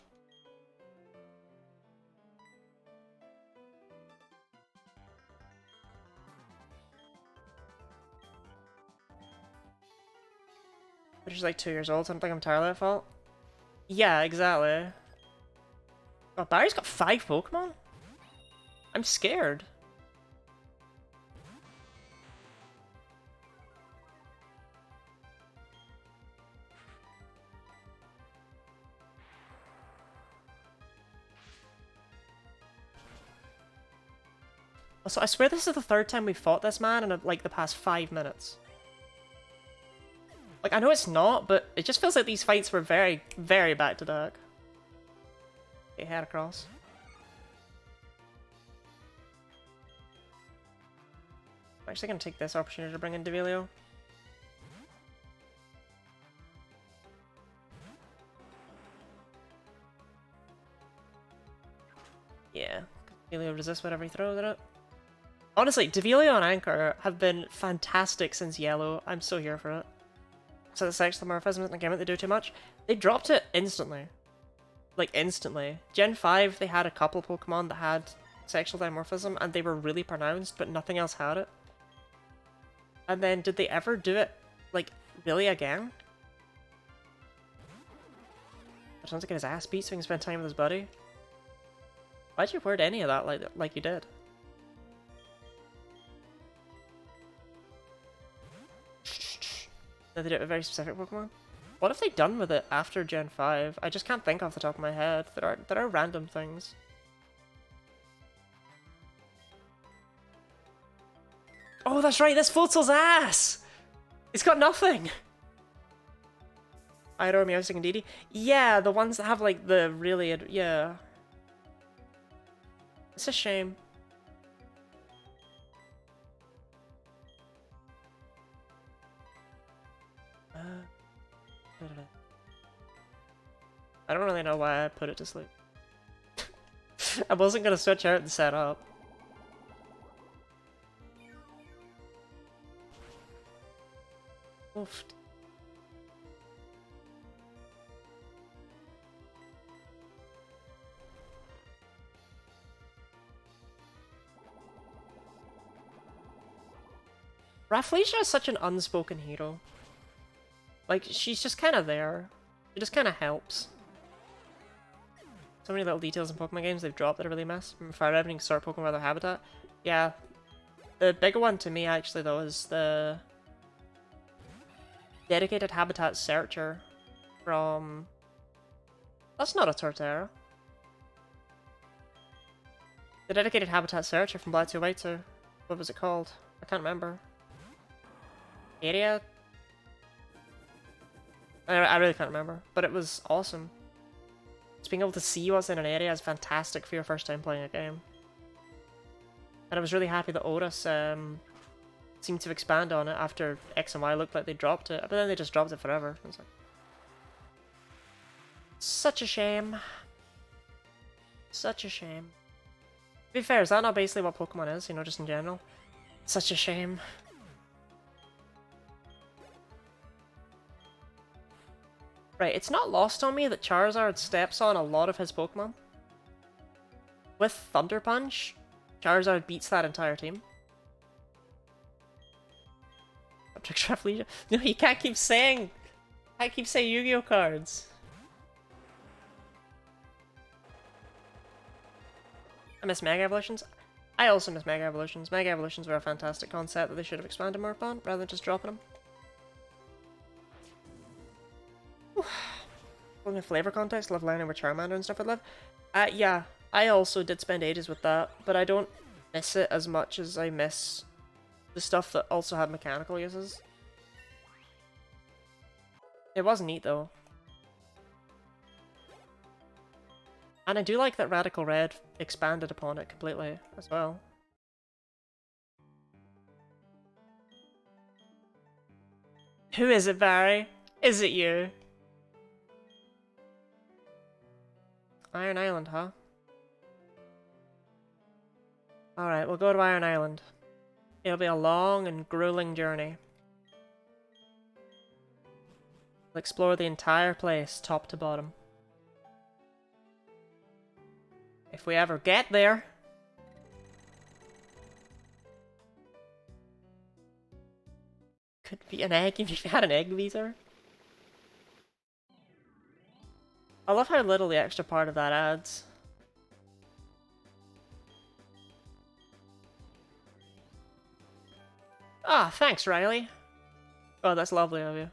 Which is like 2 years old, so I don't think I'm entirely at fault. Yeah, exactly. Oh, Barry's got 5 Pokemon? I'm scared. Also, I swear this is the 3rd time we've fought this man in like the past 5 minutes. Like, I know it's not, but it just feels like these fights were very, very back to back. Okay, head across. I'm actually gonna take this opportunity to bring in Devilio. Yeah, Devilio resists whatever he throws at it. Honestly, Devilio and Anchor have been fantastic since Yellow. I'm so here for it. So the sexual dimorphism isn't a game that they do too much. They dropped it instantly. Like, instantly. Gen 5, they had a couple Pokemon that had sexual dimorphism, and they were really pronounced, but nothing else had it. And then, did they ever do it, like, really again? I don't get his ass beat so he can spend time with his buddy. Why'd you word any of that like you did? Did they do it with a very specific Pokemon? What have they done with it after Gen 5? I just can't think off the top of my head. There are random things. Oh, that's right, this Futsal's ass! It's got nothing! Iroh, Meowstic, and Didi? Yeah, the ones that have, like, the really... yeah. It's a shame. I don't really know why I put it to sleep. I wasn't gonna switch out and set up. Oofed. Rafflesia is such an unspoken hero. Like, she's just kind of there. She just kind of helps. So many little details in Pokemon games they've dropped that are really mess. Fire Red and sort Pokemon by their habitat. Yeah. The bigger one to me, actually, though, is the dedicated habitat searcher from... That's not a Torterra. The dedicated habitat searcher from Black 2 White 2. What was it called? I can't remember. Area? I really can't remember, but it was awesome. Just being able to see what's in an area is fantastic for your first time playing a game. And I was really happy that Otis seemed to expand on it after X and Y looked like they dropped it, but then they just dropped it forever. It was like, such a shame. Such a shame. To be fair, is that not basically what Pokemon is, you know, just in general? Such a shame. Right, it's not lost on me that Charizard steps on a lot of his Pokemon. With Thunder Punch, Charizard beats that entire team. Trick Draft Legion. No, you can't keep saying... I keep saying Yu-Gi-Oh cards. I miss Mega Evolutions. I also miss Mega Evolutions. Mega Evolutions were a fantastic concept that they should have expanded more upon, rather than just dropping them. In a flavor context, love learning with Charmander and stuff I love. Yeah, I also did spend ages with that, but I don't miss it as much as I miss the stuff that also had mechanical uses. It was neat though. And I do like that Radical Red expanded upon it completely as well. Who is it, Barry? Is it you? Iron Island, huh? Alright, we'll go to Iron Island. It'll be a long and grueling journey. We'll explore the entire place, top to bottom. If we ever get there. Could be an egg if you had an egg visa. I love how little the extra part of that adds. Ah, thanks, Riley. Oh, that's lovely of you.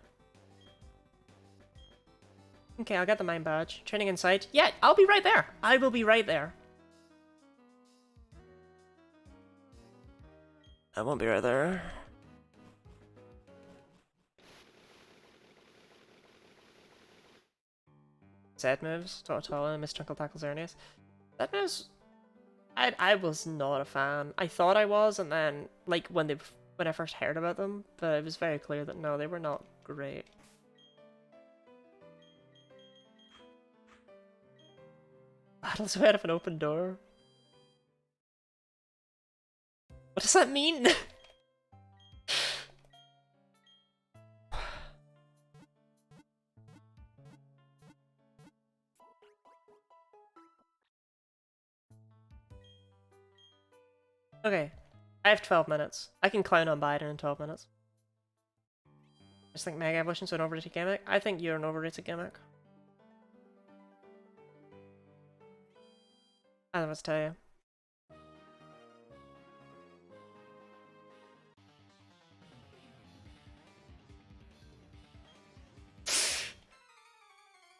Okay, I'll get the mine badge. Training inside. Yeah, I'll be right there. I will be right there. I won't be right there. Zed moves, Tortola, Miss Twinkle Tackles Xerneas. Zed moves, I was not a fan. I thought I was, and then like when I first heard about them, but it was very clear that no, they were not great. Battles out of an open door. What does that mean? Okay, I have 12 minutes. I can clown on Biden in 12 minutes. I just think Mega Evolution's an overrated gimmick. I think you're an overrated gimmick. I don't know what to tell you.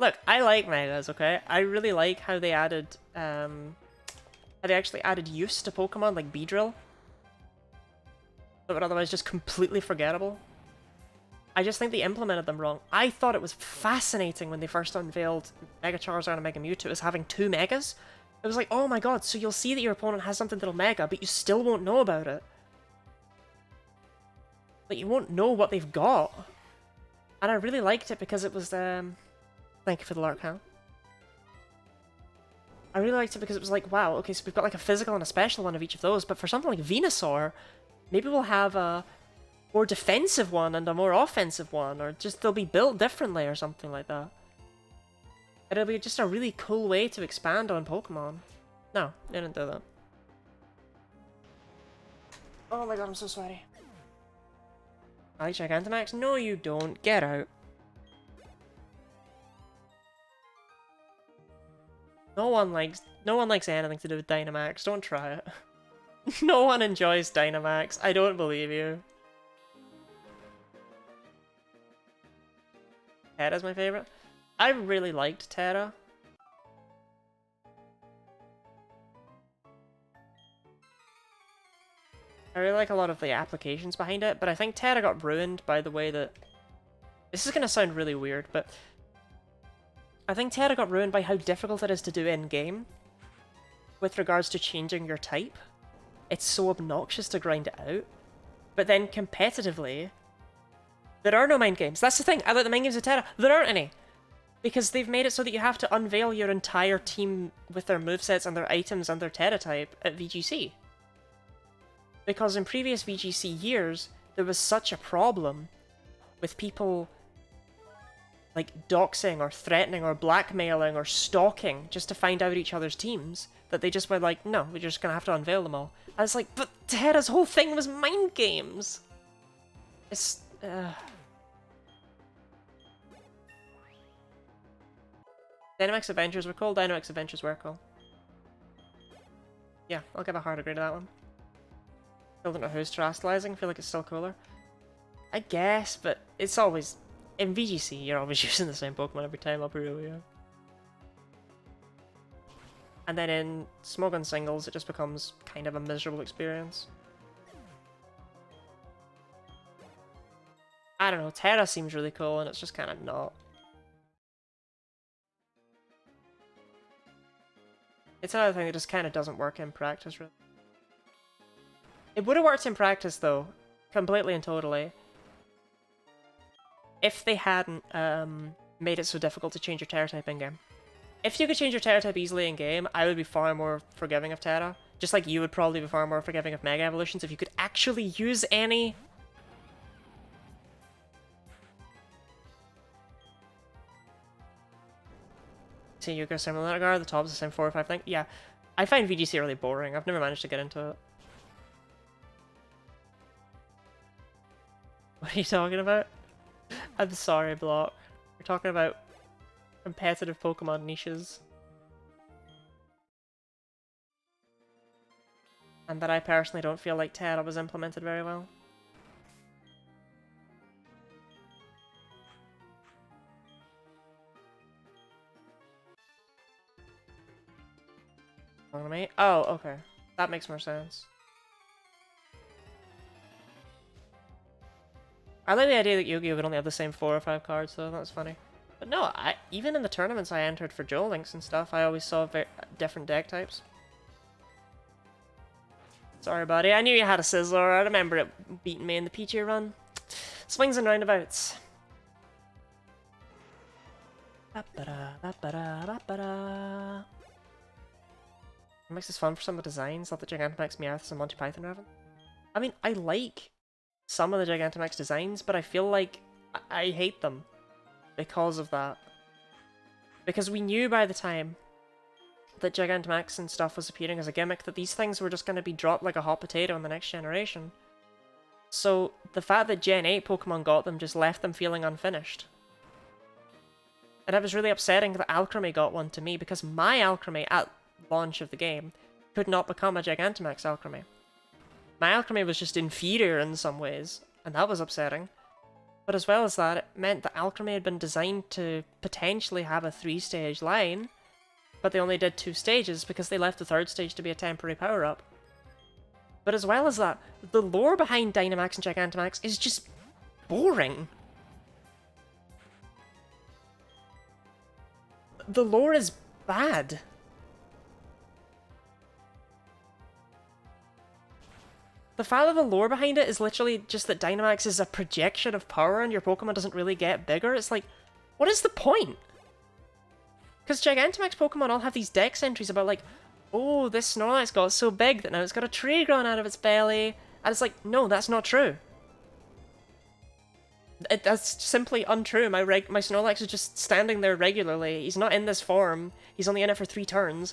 Look, I like Megas, okay? I really like how they added, how they actually added use to Pokemon, like Beedrill. That would otherwise just completely forgettable. I just think they implemented them wrong. I thought it was fascinating when they first unveiled Mega Charizard and Mega Mewtwo as having 2 Megas. It was like, oh my god, so you'll see that your opponent has something that'll Mega, but you still won't know about it. Like, you won't know what they've got. And I really liked it because it was, thank you for the lurk, huh? I really liked it because it was like, wow, okay, so we've got like a physical and a special one of each of those, but for something like Venusaur, maybe we'll have a more defensive one and a more offensive one, or just they'll be built differently or something like that. It'll be just a really cool way to expand on Pokemon. No, they didn't do that. Oh my god, I'm so sweaty. I like Gigantamax? No, you don't. Get out. No one likes anything to do with Dynamax. Don't try it. No one enjoys Dynamax. I don't believe you. Terra's my favorite. I really liked Terra. I really like a lot of the applications behind it, but I think Terra got ruined by the way that... This is gonna sound really weird, but... I think Terra got ruined by how difficult it is to do in-game with regards to changing your type. It's so obnoxious to grind it out. But then competitively, there are no mind games. That's the thing, I like the mind games of Terra. There aren't any. Because they've made it so that you have to unveil your entire team with their movesets and their items and their Terra type at VGC. Because in previous VGC years, there was such a problem with people like doxing or threatening or blackmailing or stalking just to find out each other's teams that they just were like, no, we're just gonna have to unveil them all. And it's like, but Terra's whole thing was mind games! It's Dynamax Adventures were cool, Dynamax Adventures were cool. Yeah, I'll give a hard agree to that one. Still don't know who's terrestrializing, I feel like it's still cooler. I guess, but it's always... In VGC, you're always using the same Pokemon every time, I'll be real, yeah. And then in Smogon Singles, it just becomes kind of a miserable experience. I don't know, Terra seems really cool, and it's just kind of not. It's another thing that just kind of doesn't work in practice, really. It would have worked in practice, though, completely and totally, if they hadn't made it so difficult to change your Terra type in-game. If you could change your Terra type easily in-game, I would be far more forgiving of Terra. Just like you would probably be far more forgiving of Mega Evolutions if you could actually use any. See, you go similar to that guard, the top's the same 4 or 5 thing. Yeah, I find VGC really boring. I've never managed to get into it. What are you talking about? I'm sorry, Block. We're talking about competitive Pokemon niches. And that I personally don't feel like Terra was implemented very well. Me? Oh, okay. That makes more sense. I like the idea that Yu-Gi-Oh would only have the same 4 or 5 cards, though. That's funny. But no, even in the tournaments I entered for Duel Links and stuff, I always saw different deck types. Sorry, buddy. I knew you had a Sizzler. I remember it beating me in the PG run. Swings and roundabouts. It makes this fun for some of the designs, like the Gigantamax Meowths and Monty Python Raven. I mean, I like some of the Gigantamax designs, but I feel like I hate them because of that. Because we knew by the time that Gigantamax and stuff was appearing as a gimmick that these things were just going to be dropped like a hot potato in the next generation. So the fact that Gen 8 Pokemon got them just left them feeling unfinished. And it was really upsetting that Alchemy got one to me, because my Alchemy at launch of the game could not become a Gigantamax Alchemy. My Alchemy was just inferior in some ways, and that was upsetting. But as well as that, it meant that Alchemy had been designed to potentially have a 3-stage line, but they only did 2 stages because they left the 3rd stage to be a temporary power-up. But as well as that, the lore behind Dynamax and Gigantamax is just boring. The lore is bad. The fact of the lore behind it is literally just that Dynamax is a projection of power and your Pokemon doesn't really get bigger. It's like, what is the point? Because Gigantamax Pokemon all have these dex entries about like, oh, this Snorlax got so big that now it's got a tree growing out of its belly. And it's like, no, that's not true. That's simply untrue. My Snorlax is just standing there regularly. He's not in this form. He's only in it for 3 turns.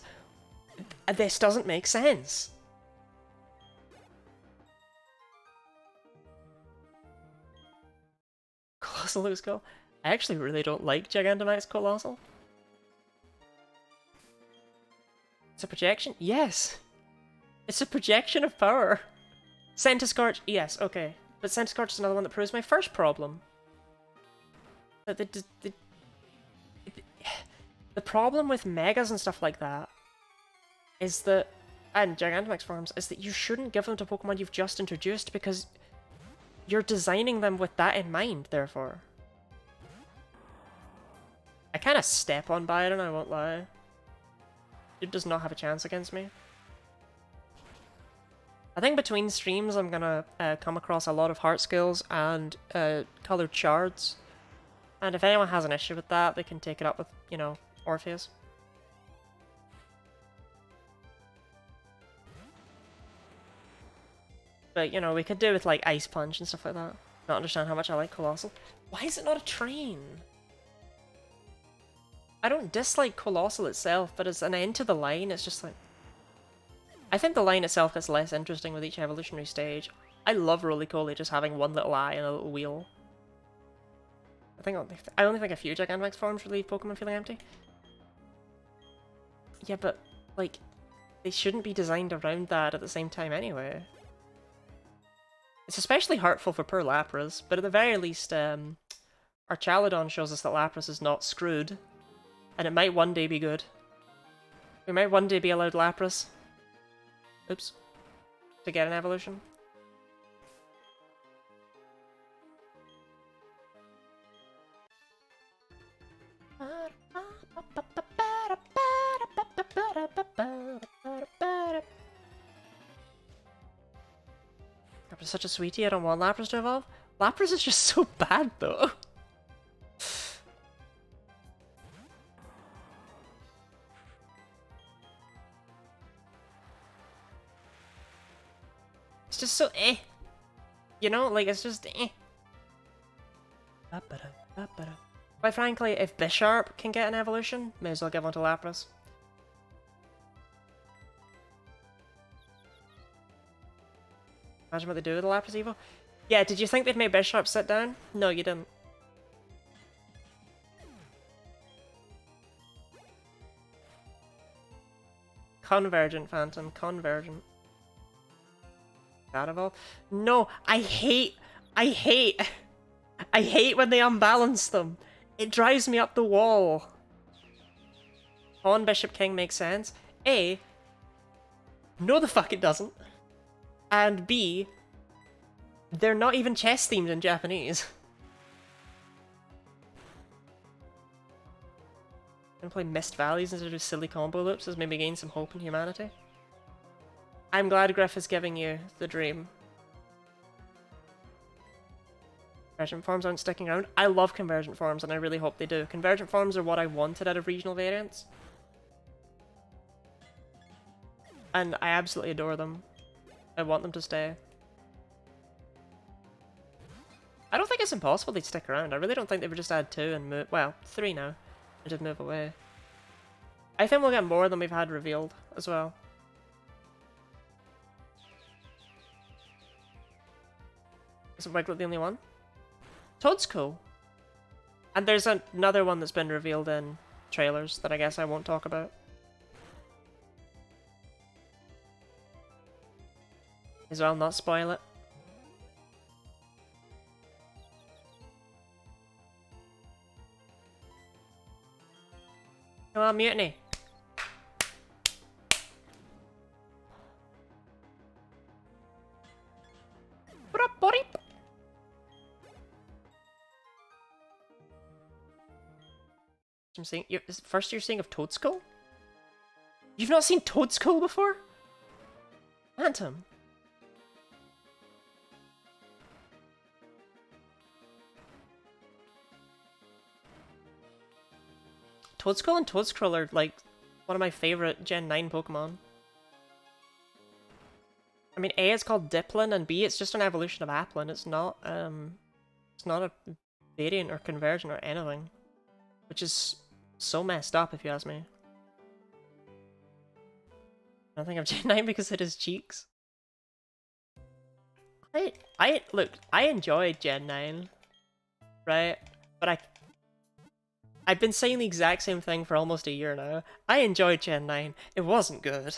This doesn't make sense. Colossal looks cool. I actually really don't like Gigantamax Colossal. It's a projection? Yes! It's a projection of power! Centiskorch? Yes, okay. But Centiskorch is another one that proves my first problem. The problem with Megas and stuff like that is that, and Gigantamax forms, is that you shouldn't give them to Pokemon you've just introduced because you're designing them with that in mind, therefore. I kind of step on Byron, I won't lie. It does not have a chance against me. I think between streams I'm gonna come across a lot of heart skills and coloured shards. And if anyone has an issue with that, they can take it up with, you know, Orpheus. But, you know, we could do with, like, Ice Punch and stuff like that. Not understand how much I like Colossal. Why is it not a train? I don't dislike Colossal itself, but as an end to the line, it's just like... I think the line itself gets less interesting with each evolutionary stage. I love Roly-Coly just having one little eye and a little wheel. I only think a few Gigantamax forms leave Pokemon feeling empty. Yeah, but, like, they shouldn't be designed around that at the same time anyway. It's especially hurtful for poor Lapras, but at the very least, our Chaladon shows us that Lapras is not screwed, and it might one day be good. We might one day be allowed Lapras. Oops. To get an evolution. Lapras is such a sweetie, I don't want Lapras to evolve. Lapras is just so bad though. It's just so eh. You know, like it's just eh. Quite frankly, if Bisharp can get an evolution, may as well give one to Lapras. Imagine what they do with the Lapras Evo. Yeah, did you think they'd made Bisharp sit down? No, you didn't. Convergent, Phantom. Convergent. That evolve? No, I hate when they unbalance them. It drives me up the wall. Pawn Bishop King makes sense. A, no the fuck it doesn't. And B, they're not even chess themed in Japanese. Gonna play Mist Valleys instead of silly combo loops as maybe gain some hope in humanity. I'm glad Griff is giving you the dream. Convergent forms aren't sticking around. I love convergent forms and I really hope they do. Convergent forms are what I wanted out of regional variants. And I absolutely adore them. I want them to stay. I don't think it's impossible they'd stick around. I really don't think they would just add 2 and move... Well, 3 now. And just move away. I think we'll get more than we've had revealed as well. Isn't Wiglet the only one? Toad's cool. And there's another one that's been revealed in trailers that I guess I won't talk about. As well, not spoil it. Come on, Mutiny. I'm seeing first you're seeing of Toadskull? You've not seen Toadskull before? Phantom. Toadskull and Toadskrull are like one of my favorite Gen 9 Pokemon. I mean, A, it's called Diplin, and B, it's just an evolution of Applin. It's not a variant or conversion or anything. Which is so messed up, if you ask me. I don't think I'm Gen 9 because it is cheeks. Look, I enjoyed Gen 9, right? But I've been saying the exact same thing for almost a year now. I enjoyed Gen 9. It wasn't good.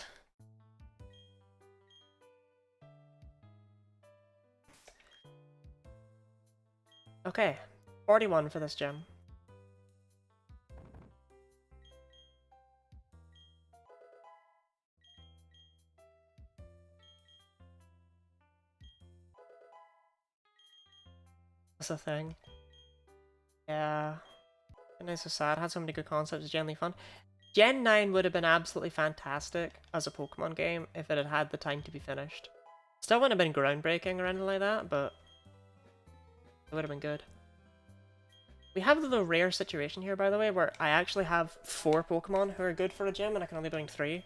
Okay, 41 for this gem. That's a thing. Yeah. It's so sad. Had so many good concepts. It's genuinely fun. Gen 9 would have been absolutely fantastic as a Pokemon game if it had had the time to be finished. Still wouldn't have been groundbreaking or anything like that, but it would have been good. We have the rare situation here, by the way, where I actually have 4 Pokemon who are good for a gym and I can only bring 3.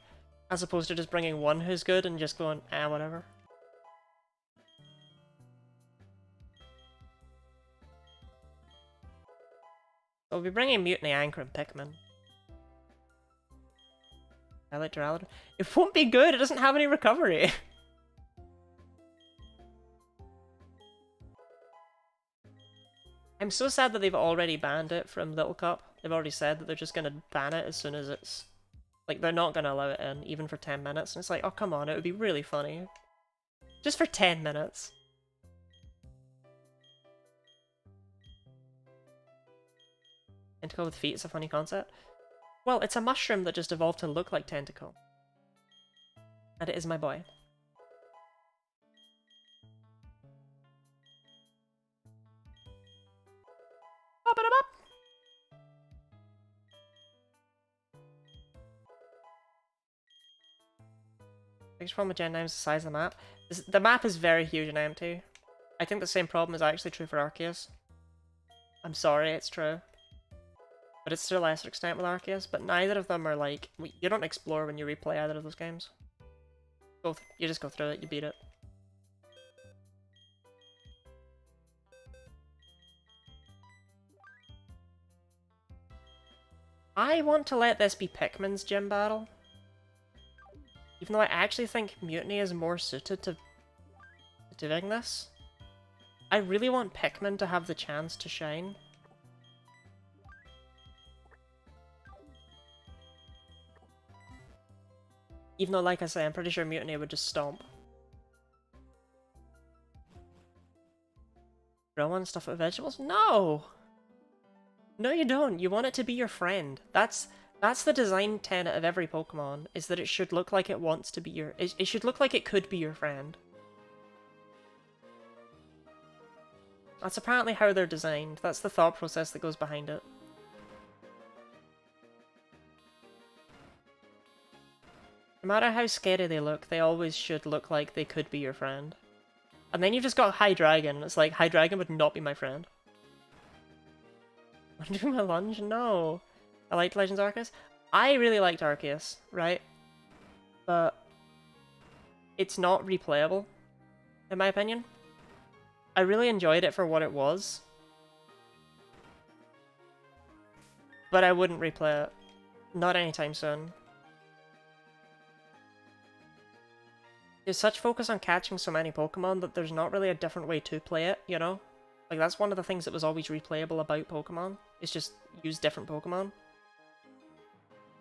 As opposed to just bringing 1 who's good and just going, whatever. We'll be bringing Mutiny, Anchor, and Pikmin. I like Duraludon. It won't be good, it doesn't have any recovery. I'm so sad that they've already banned it from Little Cup. They've already said that they're just gonna ban it as soon as it's... Like, they're not gonna allow it in, even for 10 minutes. And it's like, oh, come on, it would be really funny. Just for 10 minutes. Tentacle with feet is a funny concept. Well, it's a mushroom that just evolved to look like Tentacle. And it is my boy. Pop it up! Biggest problem with Gen 9 is the size of the map. The map is very huge in M2. I think the same problem is actually true for Arceus. I'm sorry, it's true. But it's to a lesser extent with Arceus, but neither of them are like... You don't explore when you replay either of those games. Both. You just go through it, you beat it. I want to let this be Pikmin's gym battle. Even though I actually think Mutiny is more suited to doing this. I really want Pikmin to have the chance to shine. Even though, like I say, I'm pretty sure Mutiny would just stomp. Grow on stuff with vegetables? No! No, you don't. You want it to be your friend. That's the design tenet of every Pokemon, is that it should look like it wants to be your... It should look like it could be your friend. That's apparently how they're designed. That's the thought process that goes behind it. No matter how scary they look, they always should look like they could be your friend. And then you've just got Hydreigon, and it's like, Hydreigon would not be my friend. I'm doing my lunge? No. I liked Legends Arceus. I really liked Arceus, right? But it's not replayable, in my opinion. I really enjoyed it for what it was. But I wouldn't replay it. Not anytime soon. There's such focus on catching so many Pokemon that there's not really a different way to play it, you know? Like, that's one of the things that was always replayable about Pokemon, is just use different Pokemon.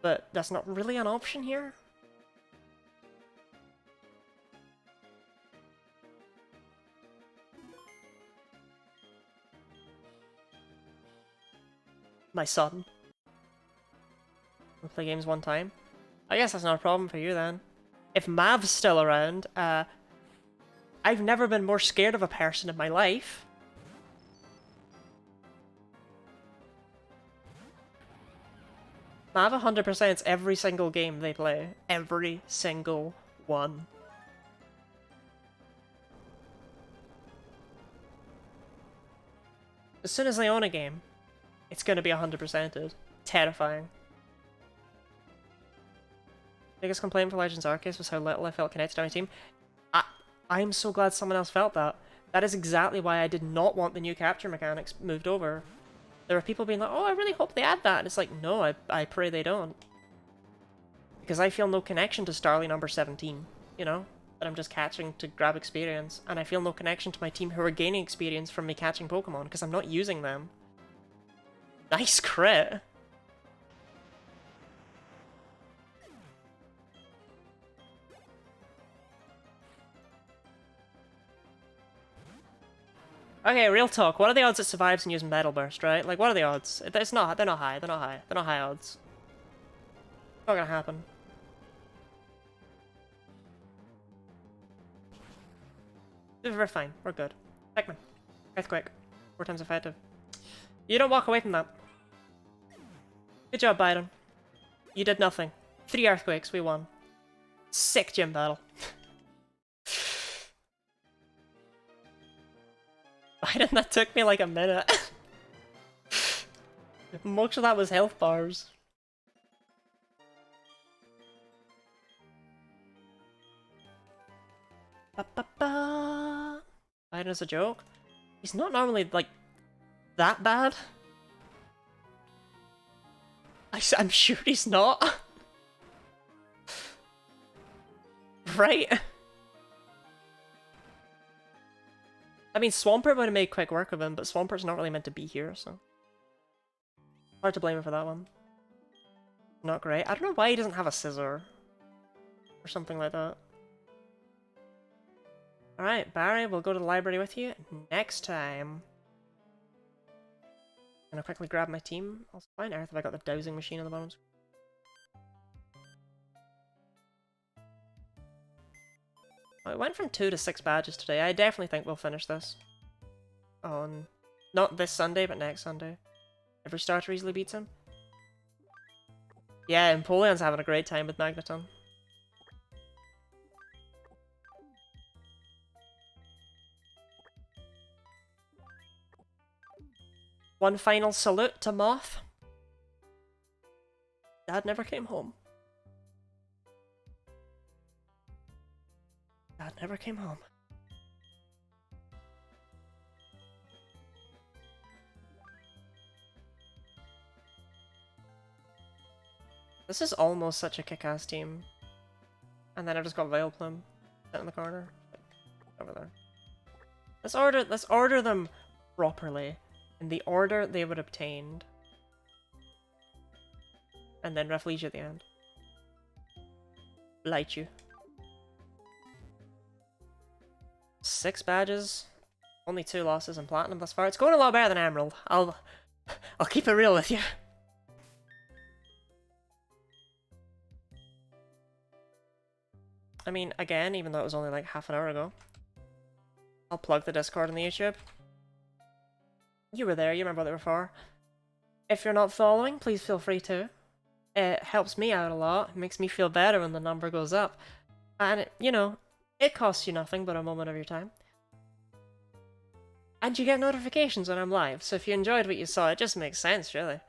But that's not really an option here. My son. We'll play games one time. I guess that's not a problem for you then. If Mav's still around, I've never been more scared of a person in my life. Mav 100% every single game they play. Every single one. As soon as they own a game, it's gonna be 100%ed. Terrifying. Biggest complaint for Legends Arceus was how little I felt connected to my team. I'm so glad someone else felt that. That is exactly why I did not want the new capture mechanics moved over. There were people being like, oh, I really hope they add that. And it's like, no, I pray they don't. Because I feel no connection to Starly number 17, you know? That I'm just catching to grab experience. And I feel no connection to my team who are gaining experience from me catching Pokemon, because I'm not using them. Nice crit! Okay, real talk. What are the odds it survives and uses Metal Burst, right? Like, what are the odds? It's not. They're not high. They're not high. They're not high odds. Not gonna happen. We're fine. We're good. Pikmin. Earthquake. 4 times effective. You don't walk away from that. Good job, Biden. You did nothing. 3 Earthquakes. We won. Sick gym battle. Biden, that took me like a minute. Much of that was health bars. Ba -ba -ba. Biden is a joke. He's not normally, like, that bad. I'm sure he's not. Right? I mean, Swampert would have made quick work of him, but Swampert's not really meant to be here, so... Hard to blame him for that one. Not great. I don't know why he doesn't have a scissor. Or something like that. Alright, Barry, we'll go to the library with you next time. Gonna quickly grab my team. Also, why on earth have I got the dowsing machine on the bottom? Oh, it went from 2 to 6 badges today. I definitely think we'll finish this. On... Not this Sunday, but next Sunday. Every starter easily beats him. Yeah, Empoleon's having a great time with Magneton. One final salute to Moth. Dad never came home. Dad never came home. This is almost such a kick-ass team. And then I've just got Vileplume sitting in the corner. Over there. Let's order them properly. In the order they would obtained. And then Rafflesia at the end. Light you. 6 badges. Only 2 losses in Platinum thus far. It's going a lot better than Emerald. I'll keep it real with you. I mean, again, even though it was only like half an hour ago. I'll plug the Discord and the YouTube. You were there, you remember what they were for. If you're not following, please feel free to. It helps me out a lot, it makes me feel better when the number goes up. And, you know, it costs you nothing but a moment of your time. And you get notifications when I'm live, so if you enjoyed what you saw, it just makes sense, really.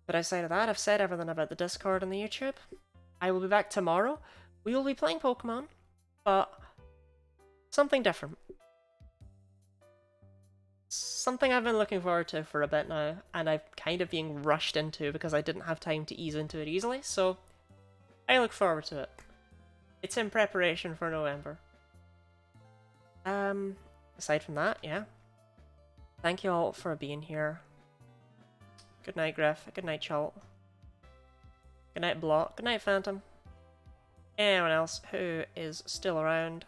But outside of that, I've said everything about the Discord and the YouTube. I will be back tomorrow. We will be playing Pokemon, but something different. Something I've been looking forward to for a bit now, and I've kind of being rushed into because I didn't have time to ease into it easily, so I look forward to it. It's in preparation for November. Aside from that, yeah. Thank you all for being here. Good night, Griff. Good night, Chalt. Good night, Block. Good night, Phantom. Anyone else who is still around,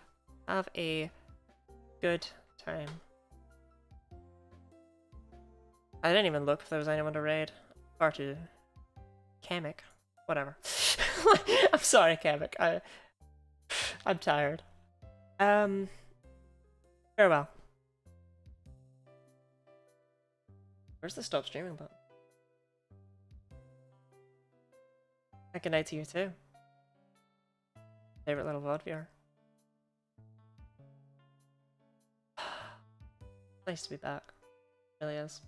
have a good time. I didn't even look if there was anyone to raid. Or to... Kamek. Whatever. I'm sorry, Kamek. I'm tired. Farewell. Where's the stop streaming button? Good night to you too. Favorite little VOD viewer. Nice to be back. Really is.